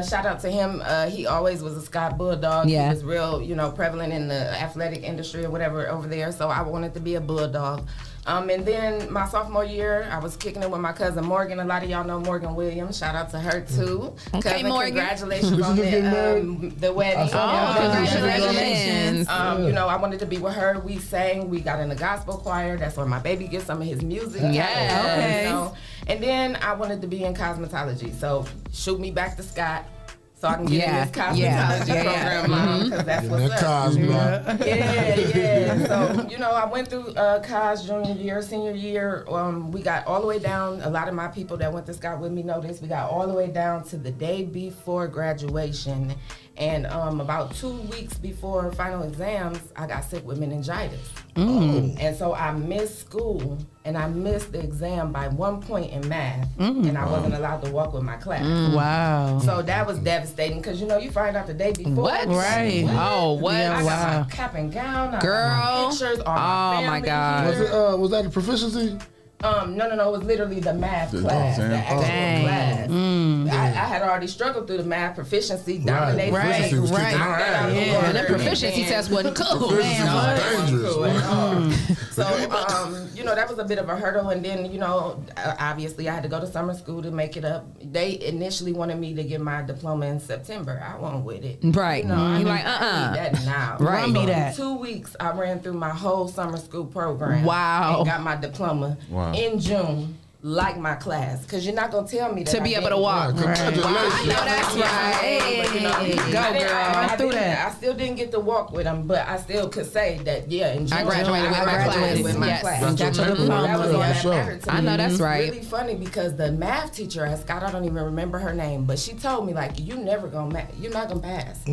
Shout out to him. He always was a Scott Bulldog. Yeah. He was real, prevalent in the athletic industry or whatever over there. So I wanted to be a Bulldog. And then my sophomore year, I was kicking it with my cousin Morgan. A lot of y'all know Morgan Williams. Shout out to her too. Okay, cousin, Morgan. Congratulations on the wedding. Congratulations. I wanted to be with her. We sang. We got in the gospel choir. That's where my baby gets some of his music. Yeah. And then I wanted to be in cosmetology. So shoot me back to Scott. so I can get in this cosmetology program because that's what's up. Yeah. So, you know, I went through Cos junior year, senior year. We got all the way down. A lot of my people that went to Scott with me know this. We got all the way down to the day before graduation. And about 2 weeks before final exams, I got sick with meningitis. And so I missed school, and I missed the exam by 1 point in math, and I wasn't allowed to walk with my class. Wow. So that was devastating, because, you know, you find out the day before. What? Right. Oh, what? I got my cap and gown, I got my pictures, all my family. My God. Here. Was that a proficiency? No, it was literally the math class, the actual class. I had already struggled through the math proficiency, dominated. Right. Yeah, and the proficiency test wasn't cool. So, you know, that was a bit of a hurdle. And then, you know, obviously I had to go to summer school to make it up. They initially wanted me to get my diploma in September. I wasn't with it. Right. You know, You're like, I need that now. Right. So Me that. in 2 weeks, I ran through my whole summer school program. Wow. And got my diploma in June. Like my class, because you're not gonna tell me that to be able to walk. Right. I know that's right. But, you know, go girl. Through that. I still didn't get to walk with them, but I still could say that in June, I graduated with my class. Got your diploma. That was all that mattered to me. I know that's right. It's really funny because the math teacher at Scott, I don't even remember her name, but she told me like, you're not gonna pass.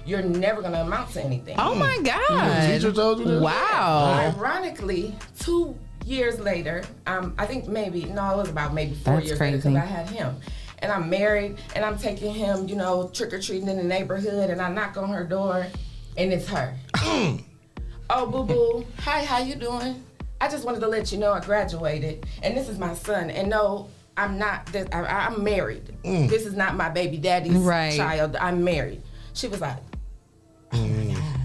You're never gonna amount to anything. Oh my God. The teacher told you that? Wow. Ironically, 2 years later, I think it was about maybe 4 years later, because I had him. And I'm married, and I'm taking him, you know, trick-or-treating in the neighborhood, and I knock on her door, and it's her. Oh, boo-boo. Hi, how you doing? I just wanted to let you know I graduated, and this is my son. And no, I'm not, I'm married. This is not my baby daddy's child. I'm married. She was like, oh my God.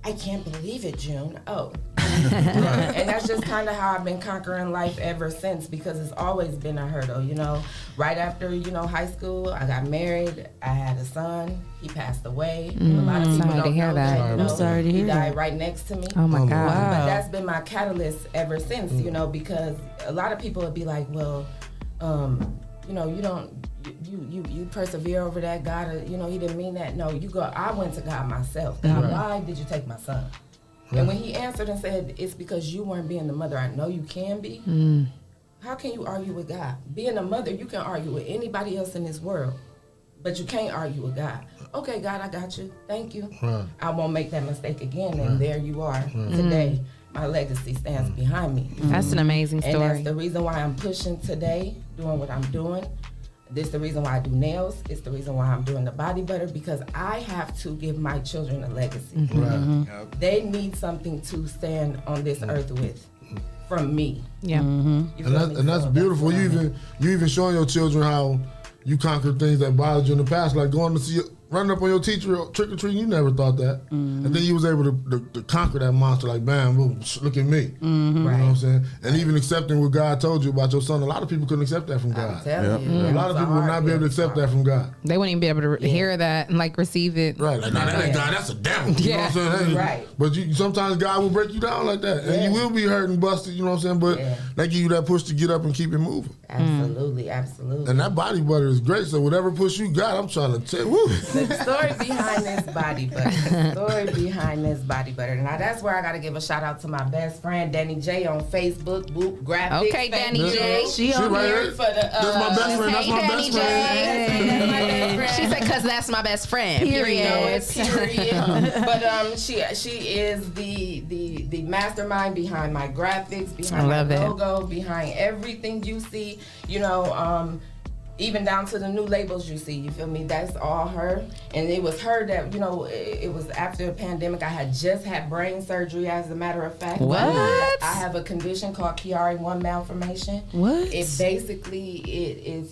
I can't believe it, June. Oh. And that's just kind of how I've been conquering life ever since, because it's always been a hurdle, you know. Right after, you know, high school, I got married. I had a son. He passed away. A lot of people sorry don't to hear know that. You know, I'm sorry to hear he died that. right next to me. Oh my God. Wow. But that's been my catalyst ever since, you know, because a lot of people would be like, well, you know, you persevere over that. God, you know, he didn't mean that. No, you go. I went to God myself. God, why did you take my son? And when he answered and said, it's because you weren't being the mother I know you can be, how can you argue with God? Being a mother, you can argue with anybody else in this world, but you can't argue with God. Okay, God, I got you. Thank you. I won't make that mistake again. And there you are today. My legacy stands behind me. That's an amazing story. And that's the reason why I'm pushing today, doing what I'm doing. This is the reason why I do nails. It's the reason why I'm doing the body butter, because I have to give my children a legacy. They need something to stand on this earth with from me. Yeah. And that's beautiful. You even showing your children how you conquered things that bothered you in the past, like going to see running up on your teacher trick or treating. You never thought that, and then you was able to conquer that monster. Like, bam, boom, look at me. You know what I'm saying? And even accepting what God told you about your son. A lot of people couldn't accept that from God. A lot of people would not be able to accept that from God. They wouldn't even be able to hear that and like receive it. Right, like, nah, that ain't God, that's a devil. You know what I'm saying? Hey, right. But sometimes God will break you down like that, and you will be hurt and busted. You know what I'm saying? But they give you that push to get up and keep it moving. Absolutely. And that body butter is great. So whatever push you got, I'm trying to tell you. The story behind this body butter. Now that's where I got to give a shout out to my best friend Danny J on Facebook, Boop Graphics. Okay, Danny J. She on right here here. for the. That's my best friend. That's my best friend. She said, "Cause that's my best friend." Period. But she is the mastermind behind my graphics, behind my logo, behind everything you see. You know, even down to the new labels you see, you feel me? That's all her. And it was her that, you know, it was after the pandemic. I had just had brain surgery, as a matter of fact. What? I have a condition called Chiari-1 malformation. What? It basically, your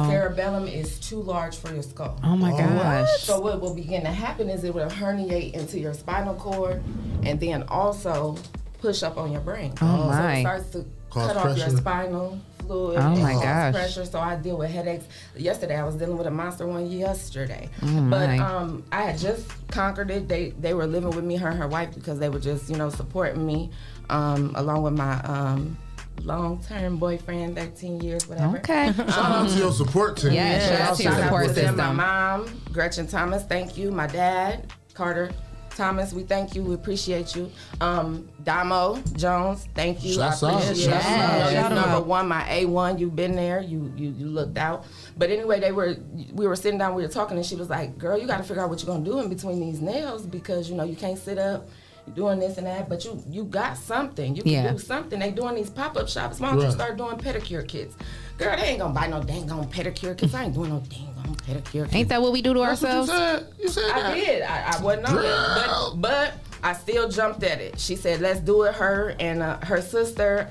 cerebellum is too large for your skull. Oh my gosh. So what will begin to happen is it will herniate into your spinal cord and then also push up on your brain. Oh my. So it starts to cut off your spinal fluid. Oh my gosh. gosh. Pressure. So I deal with headaches. Yesterday I was dealing with a monster one yesterday. Oh but my. I had just conquered it. They were living with me, her and her wife, because they were just, you know, supporting me, along with my long-term boyfriend, 13 years, whatever. Okay. Shout out to your support team. Yeah, shout out to your support system. My mom, Gretchen Thomas, thank you. My dad, Carter Thomas, we thank you. We appreciate you. Damo Jones, thank you. Shouts I out. appreciate you. Shout Number one, my A1. You've been there. You looked out. But anyway, we were sitting down. We were talking, and she was like, "Girl, you got to figure out what you're gonna do in between these nails because you can't sit up." Doing this and that, but you got something. You can do something. They doing these pop-up shops. Why don't you start doing pedicure kits? Girl, they ain't gonna buy no dang on pedicure kits. I ain't doing no dang on pedicure kits. Ain't that what we do to ourselves? You said that. I did. I wasn't on it, but I still jumped at it. She said, "Let's do it." Her and her sister.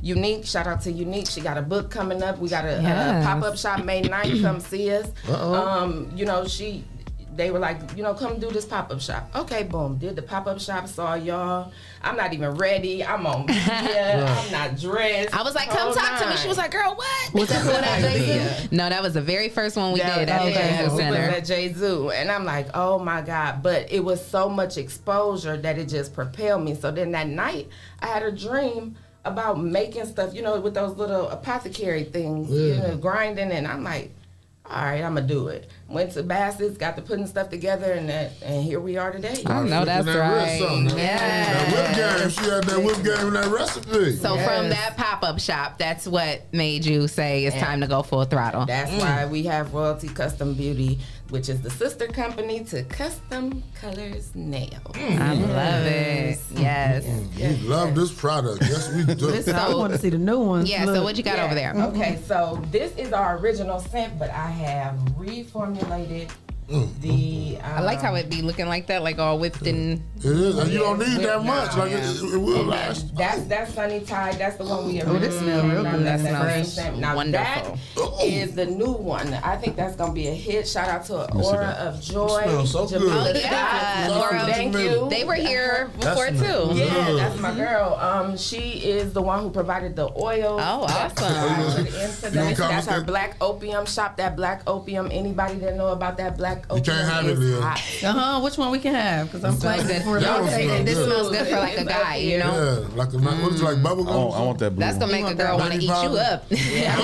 Unique, shout out to Unique. She got a book coming up. We got a pop-up shop May 9th. Come see us. They were like, come do this pop-up shop. Okay, boom. Did the pop-up shop, saw y'all. I'm not even ready. I'm on media. I'm not dressed. I was like, come talk to me. She was like, girl, what? Was that for that J-Zoo? No, that was the very first one we did at the J-Zoo Center. We was at J-Zoo. And I'm like, oh my God. But it was so much exposure that it just propelled me. So then that night, I had a dream about making stuff, with those little apothecary things, grinding. And I'm like, all right, I'm going to do it. Went to Bassett's, got to putting stuff together, and here we are today. I know that's right. That whip game, she had that whip game in that recipe. So from that pop-up shop, that's what made you say it's time to go full throttle. That's why we have Royalty Custom Beauty, which is the sister company to Custom Colors Nails. I love it. Yes. We love this product. Yes, we do. I want to see the new ones. Yeah, so what you got over there? Okay, so this is our original scent, but I have reformulated the... I like how it be looking like that, like all whipped in... It is, and you don't need that much. Like it will last. That's Sunny Tide. That's the one we this smells real good. That smells scent. Now wonderful. That is the new one. I think that's going to be a hit. Shout out to Aura of Joy. It smells so good. Oh, yeah. Laura, thank you. They were here before, too. Yeah, that's my girl. She is the one who provided the oil. Oh, awesome. That's her Black Opium. Shop that Black Opium. Anybody that know about that Black Opium? You can't have it, Leah. Which one we can have? Because I'm playing good. This smells good for like a guy, Yeah, like what is it, like bubble gum? I want that blue. That's gonna make a girl want to eat you up. Yeah.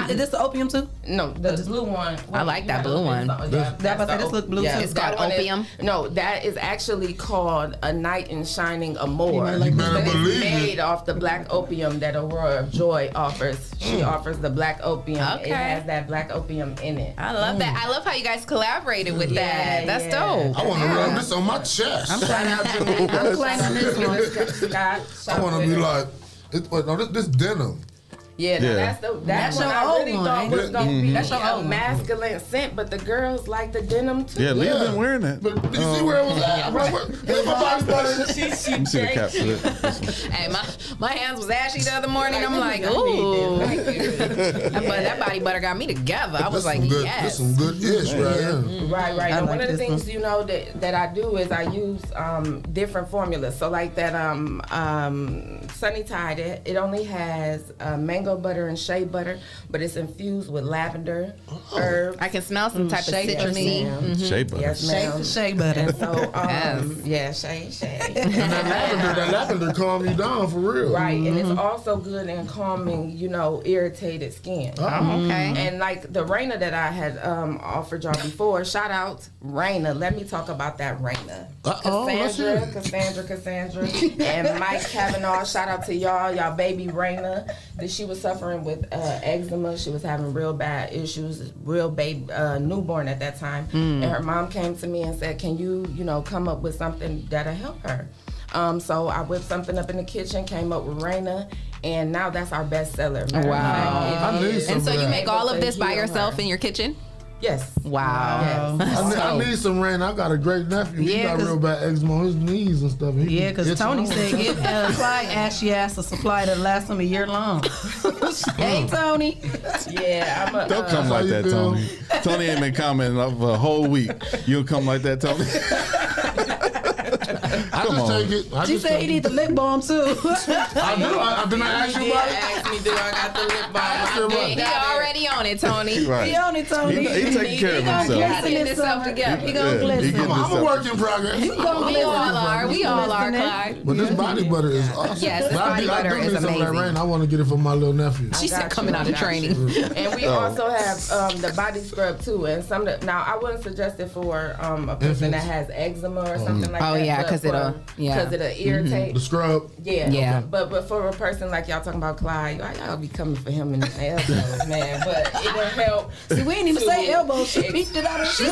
Is this the opium too? No, the blue one. I like that blue one. This look blue too. It's called opium. No, that is actually called A Knight in Shining Amour. You better believe it's made off the Black Opium that Aurora of Joy offers. She offers the Black Opium. Okay. It has that Black Opium in it. I love that. I love how you guys collaborated with that. That's dope. I want to rub this on my chest. I'm claiming this one. I want to be like, this denim. Yeah, that's one I really thought was going to be a masculine scent, but the girls like the denim too. Yeah, Leah been wearing that. But did you see where it was at? Where's my body butter? Let me see the cap for this. Hey, my hands was ashy the other morning. I'm like, ooh. But that body butter got me together. I was like, yes. That's some good ish right here. Right. And one of the things, that I do is I use different formulas. So like that Sunny Tide, it only has mango butter and shea butter, but it's infused with lavender, herb. I can smell some type of citrusy. Shea butter. Yes, shea butter. And so, Shae. And that lavender calm you down for real. Right, and it's also good in calming, irritated skin. Oh, okay. And like the Raina that I had offered y'all before, shout out Raina. Let me talk about that Raina. Cassandra, and Mike Kavanaugh. Shout out to y'all baby Raina. That she was suffering with eczema. She was having real bad issues, real baby, newborn at that time. And her mom came to me and said, can you, come up with something that'll help her? So I whipped something up in the kitchen, came up with Raina, and now that's our best seller. Wow. And so you make all of this by yourself in your kitchen? Yes. Wow. Yes. I need some rain. I got a great nephew. He got real bad eczema on his knees and stuff. Because Tony said Clyde asked you a supply that lasts him a year long. Hey, Tony. Yeah. Don't come like that, Tony. Tony ain't been commenting for a whole week. You'll come like that, Tony? Take it. She said he need the lip balm too. I do. Didn't I ask you about it? Ask me, do I got the lip balm? He already on on it, Tony. Right. He on it, Tony. He taking care of himself. He gonna get himself together. He gonna glisten. I'm a work in progress. We all are, Clyde. But this body butter is awesome. Yes, this body butter is amazing. I want to get it for my little nephew. She said coming out of training. And we also have the body scrub too. And now I wouldn't suggest it for a person that has eczema or something like that. Oh yeah, because it'll irritate. The scrub. Yeah. But for a person like y'all talking about Clyde, y'all be coming for him in the elbows, man. But it'll help. See, we didn't even say elbows. She peeked it out of her.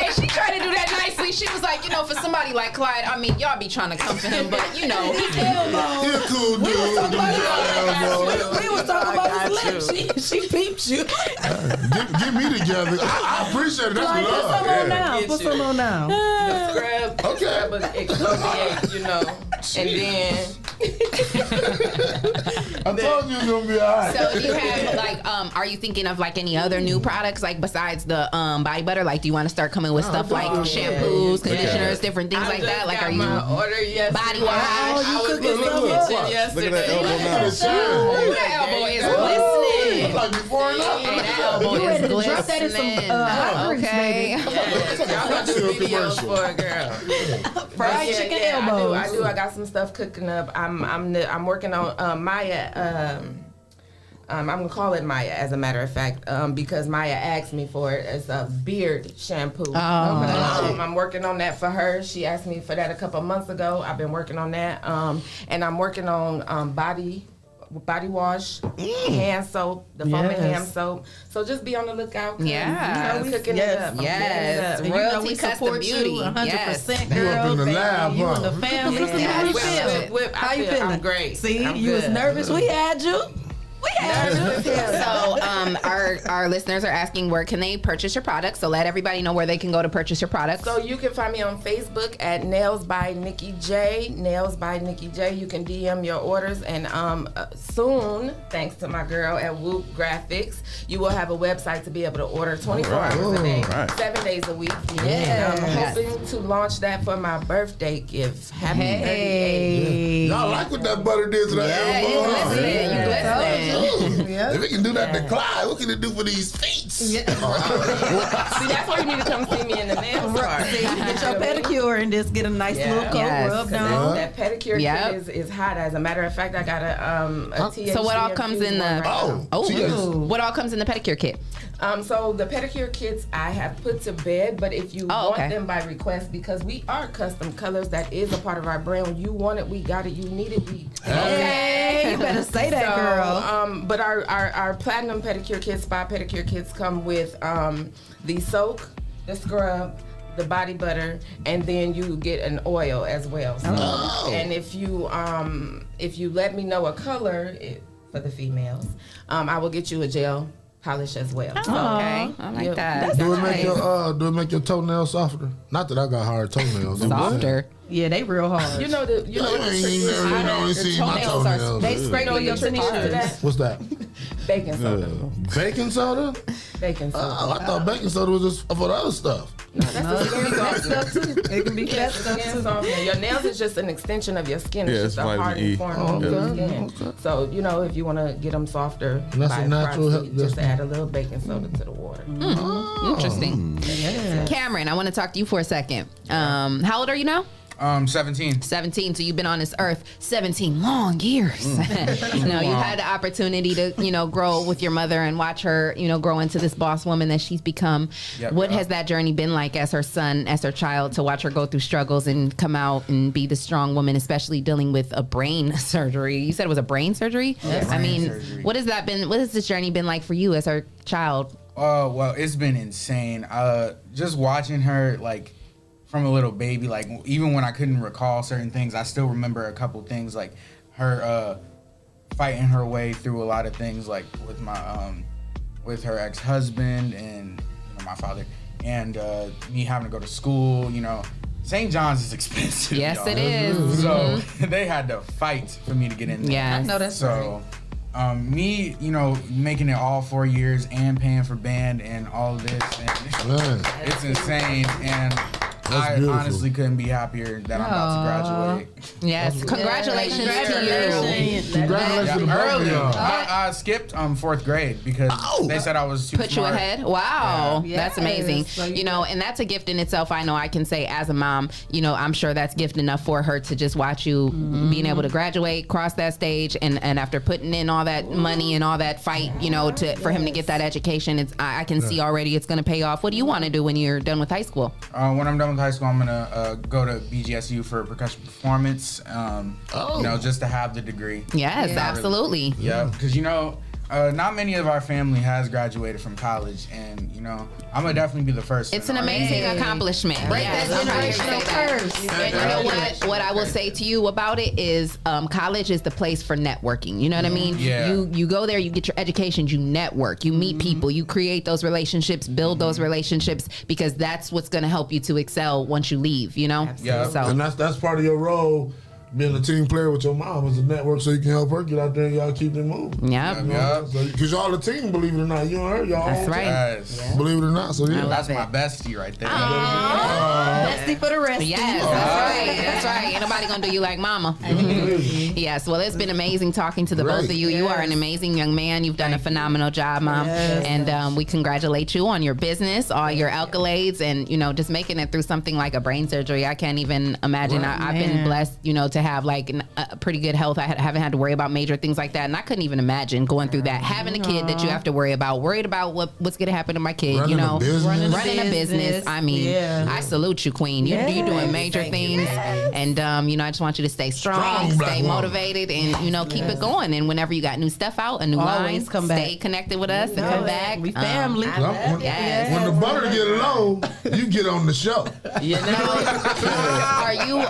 And she tried to do that nicely. She was like, for somebody like Clyde, I mean, y'all be trying to come for him, but he's elbows. You're a cool dude. We was talking about his lips. She peeped you. Get me together. I appreciate it. That's Like, love. put some on now. Put some on now. The scrub. Okay. But exfoliate, and then. I told you it was gonna be alright. So do you have are you thinking of any other new products besides the body butter? Do you want to start coming with stuff like shampoos, conditioners, different things like that? Are you order yesterday? Body wash? I was in the kitchen yesterday. Look at that elbow now. That elbow is glistening. Like before and after. That elbow You is ready to drop that in some grease, okay. Y'all gonna do videos for a girl. Fried chicken elbows. I do. I got some stuff cooking up. I'm working on Maya. I'm gonna call it Maya, as a matter of fact, because Maya asked me for it as a beard shampoo. I'm working on that for her. She asked me for that a couple months ago. I've been working on that, and I'm working on body wash, hand soap, the foaming hand soap. So just be on the lookout. Yeah, cooking it up. Yes, royalty custom beauty. 100%, You up in the lab, you huh? and the family. How you feeling? How you feeling? I'm great. See, I'm you good. was nervous. We had you. So our listeners are asking where can they purchase your products. So let everybody know where they can go to purchase your products. So you can find me on Facebook at Nails by Nikki J. Nails by Nikki J. You can DM your orders, and soon, thanks to my girl at Whoop Graphics, you will have a website to be able to order 24 hours a day, 7 days a week. Yeah. And I'm hoping to launch that for my birthday gift. Happy 38. Y'all like what that butter did to that elbow? You glistening. If we can do that to Clyde, what can it do for these feet? See, that's why you need to come see me in the nail salon. Get your pedicure and just get a nice little coat rubbed on. That pedicure kit is hot. As a matter of fact, I got a THC. So what all comes in the what all comes in the pedicure kit? So the pedicure kits I have put to bed, but if you want them by request, because we are custom colors, that is a part of our brand. When you want it, we got it. You need it, we. Okay, you better say that, girl. But our platinum pedicure kits, spa pedicure kits, come with the soak, the scrub, the body butter, and then you get an oil as well. So, and if you let me know a color for the females, I will get you a gel polish as well. Okay, I like that. Do it make your toenails softer? Not that I got hard toenails. Softer. Yeah, they real hard. You know the toenails are. They scrape on your toenails. What's that? Baking soda. Baking soda? Baking soda. Oh, I thought baking soda was just for the other stuff. No, that's stuff too. It can be fat stuff too. Your nails is just an extension of your skin. Yeah, it's just a hardened form of your skin. So if you want to get them softer, that's a natural. Just add a little baking soda to the water. Interesting. Yeah. Cameron, I want to talk to you for a second. How old are you now? 17. 17. So you've been on this earth 17 long years. You had the opportunity to, grow with your mother and watch her, grow into this boss woman that she's become. What has that journey been like as her son, as her child, to watch her go through struggles and come out and be the strong woman, especially dealing with a brain surgery? You said it was a brain surgery? Yes. Surgery. What has this journey been like for you as her child? Well, it's been insane. Just watching her, from a little baby, even when I couldn't recall certain things, I still remember a couple things, like her fighting her way through a lot of things, like with my with her ex-husband and my father, and me having to go to school. St. John's is expensive. Yes, y'all. It is. So they had to fight for me to get in there. Yeah, I know that's so. Me, making it all 4 years and paying for band and all of this, and it's insane. And I honestly couldn't be happier that I'm about to graduate. Yes, congratulations to you. Congratulations to early. y'all. I skipped skipped 4th grade because they said I was too Put smart. you ahead. Wow, Yeah. that's amazing. So you know, and that's a gift in itself. I know I can say as a mom, you know, I'm sure that's gift enough for her to just watch you being able to graduate, cross that stage, and after putting in all that money and all that fight, you know, for him to get that education, I can see already it's going to pay off. What do you want to do when you're done with high school? When I'm done with high school, I'm gonna go to BGSU for percussion performance. You know, just to have the degree. Yes, absolutely. Yeah, because you know, not many of our family has graduated from college, and you know, I'm gonna definitely be the first. It's an amazing accomplishment. Yes, I'm here to say that. And you know what? What I will say to you about it is, college is the place for networking. You know what I mean? Yeah. You go there, you get your education, you network, you meet people, you create those relationships, build those relationships, because that's what's going to help you to excel once you leave. You know? Yeah. So. And that's part of your role. Being a team player with your mom is a network, so you can help her get out there and y'all keep it moving. Yep. Because y'all a team, believe it or not. You and her, y'all. That's right. Yes. Believe it or not. So yeah, that's my bestie right there. Bestie for the rest. Yes, that's right. That's right. Ain't nobody gonna do you like mama. Yes. Well, it's been amazing talking to the both of you. You are an amazing young man. You've done a phenomenal job, Mom. And we congratulate you on your business, all your accolades, and you know, just making it through something like a brain surgery. I can't even imagine. I've been blessed, you know, to have like a pretty good health. I haven't had to worry about major things like that, and I couldn't even imagine going through that. Having a kid that you have to worry about, worried about what's going to happen to my kid. Running you know, running a business. I mean, I salute you, Queen. You're doing major things, and you know, I just want you to stay strong, stay motivated, and you know, keep it going. And whenever you got new stuff out, a new line, stay connected with us and come back. We family. When the butter get low, you get on the show. You know, are you?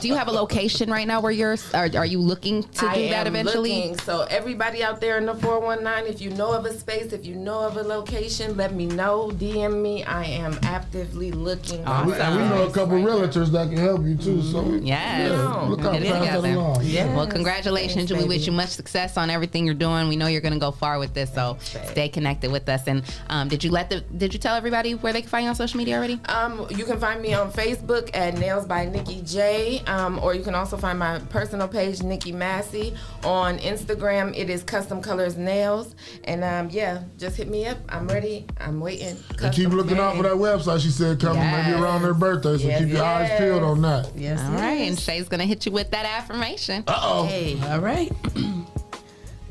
Do you have a location right now where you're? Are you looking to do that eventually? Looking. So everybody out there in the 419, if you know of a space, if you know of a location, let me know. DM me. I am actively looking. And we know a couple realtors that can help you too. So yes. Look out, Get it pass that together. along. Well, congratulations. We wish you much success on everything you're doing. We know you're going to go far with this, so stay connected with us. And did you tell everybody where they can find you on social media already? You can find me on Facebook at Nails by Nikki J, or you can also find my personal page, Nikki Massy. On Instagram, it is Custom Colors Nails. And just hit me up. I'm ready. I'm waiting. And keep looking out for that website she said coming maybe around her birthday. So keep your eyes peeled on that. Yes. All right. And Shae's going to hit you with that affirmation. Uh-oh. Hey. All right.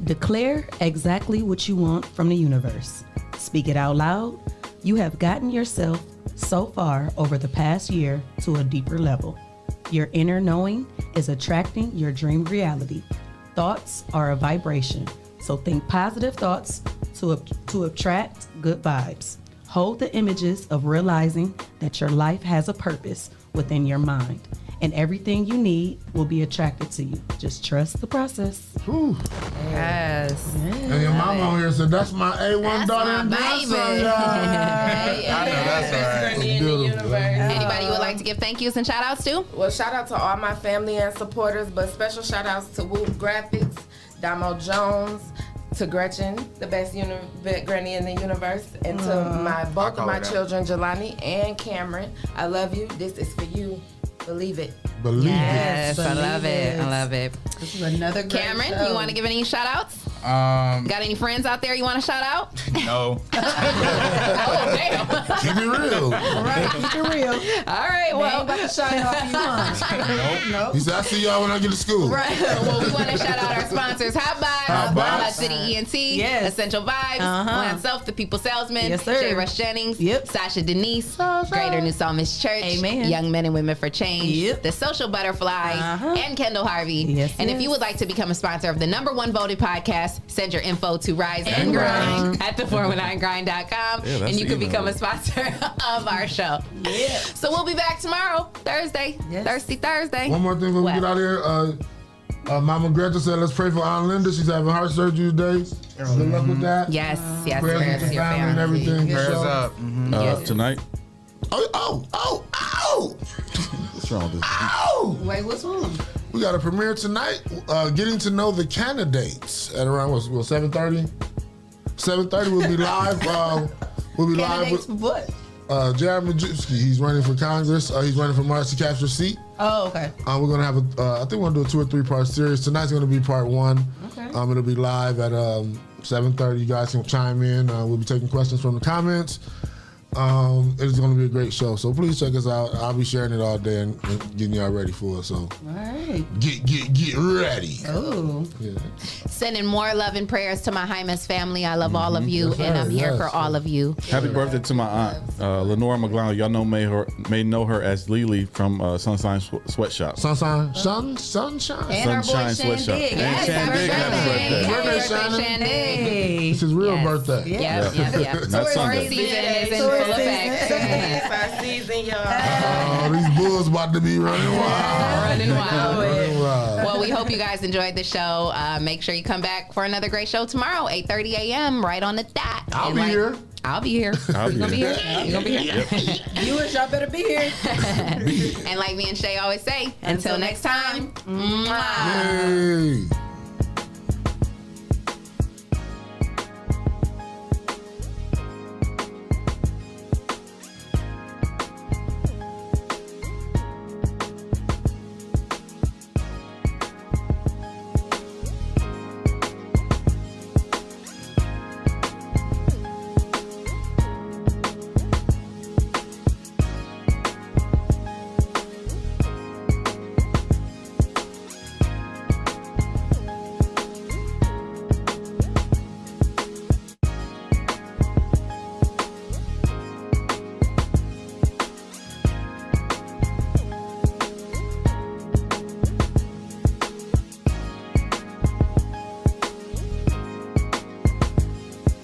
Declare exactly what you want from the universe. Speak it out loud. You have gotten yourself so far over the past year to a deeper level. Your inner knowing is attracting your dream reality. Thoughts are a vibration, so think positive thoughts to attract good vibes. Hold the images of realizing that your life has a purpose within your mind, and everything you need will be attracted to you. Just trust the process. Whew. Yes. And your mama on here said, that's my A1 daughter and grandson. I know that's all right. Anybody you would like to give thank yous and shout outs to? Well, shout out to all my family and supporters, but special shout outs to Whoop Graphics, Damo Jones, to Gretchen, the best granny in the universe, and to both of my children, Jelani and Cameron. I love you. This is for you. Believe it. Believe it. Yes, I love it. I love it. This is another great Cameron, show. you want to give any shout outs? Got any friends out there you want to shout out? No. Oh, damn. Keep it real. All right, keep it real. All right, well. About to shout out you Nope. He said, I see y'all when I get to school. Right. Well, we want to shout out our sponsors, Hot Box, City ENT, Yes. Essential Vibes, Land Self, The People Salesman, Yes, sir. Shae Rush Jennings, Yep. Sasha Denise, Greater New Psalmist Church, Amen. Young Men and Women for Change, Yep. The Social Butterfly, and Kendall Harvey. Yes, and if yes. you would like to become a sponsor of the #1 voted podcast, send your info to Rise and Grind at the419grind.com, Yeah, that's and you the can email. become a sponsor of our show. Yeah. So we'll be back tomorrow, Thursday. Yes. Thirsty Thursday. One more thing before we get out of here. Mama Greta said, let's pray for Aunt Linda. She's having heart surgery today. Good luck with that. Yes, yes, Prayers prayers to to your family and family. everything. Prayers So- up. Yes. Tonight. Oh. What's wrong with this? Ow! Wait, what's wrong? We got a premiere tonight, getting to know the candidates at around 7:30. 7:30 we'll be live. We'll be live Candidates with for what? Jared Majewski, he's running for Congress. He's running for Marcy Capture seat. Oh, okay. We're going to have I think we're going to do a 2 or 3 part series. Tonight's going to be part 1. Okay. It'll be live at 7:30. You guys can chime in. We'll be taking questions from the comments. It's going to be a great show. So please check us out. I'll be sharing it all day and getting y'all ready for it. So all right. Get ready. Oh. Yeah. Sending more love and prayers to my Hymas family. I love all of you, and I'm here for all of you. Happy birthday to my aunt, Lenora McGlown. Y'all may know her as Lily from Sunshine Sweatshop. Sunshine. And Sunshine our boy Sweatshop. Shandig. And Yes, Shandig, happy birthday. Shandig. It's his real birthday. Yep. That's Sunday. Season is in full effect. It's our season, y'all. Oh, these bulls about to be running wild. Running wild. Running wild. Well, we hope you guys enjoyed the show. Make sure you come back for another great show tomorrow, 8:30 a.m. right on the dot. I'll be here. I'll be here. You gonna be here? You gonna be here? Viewers, y'all better be here. And like me and Shae always say, until next time. Mwah. Hey.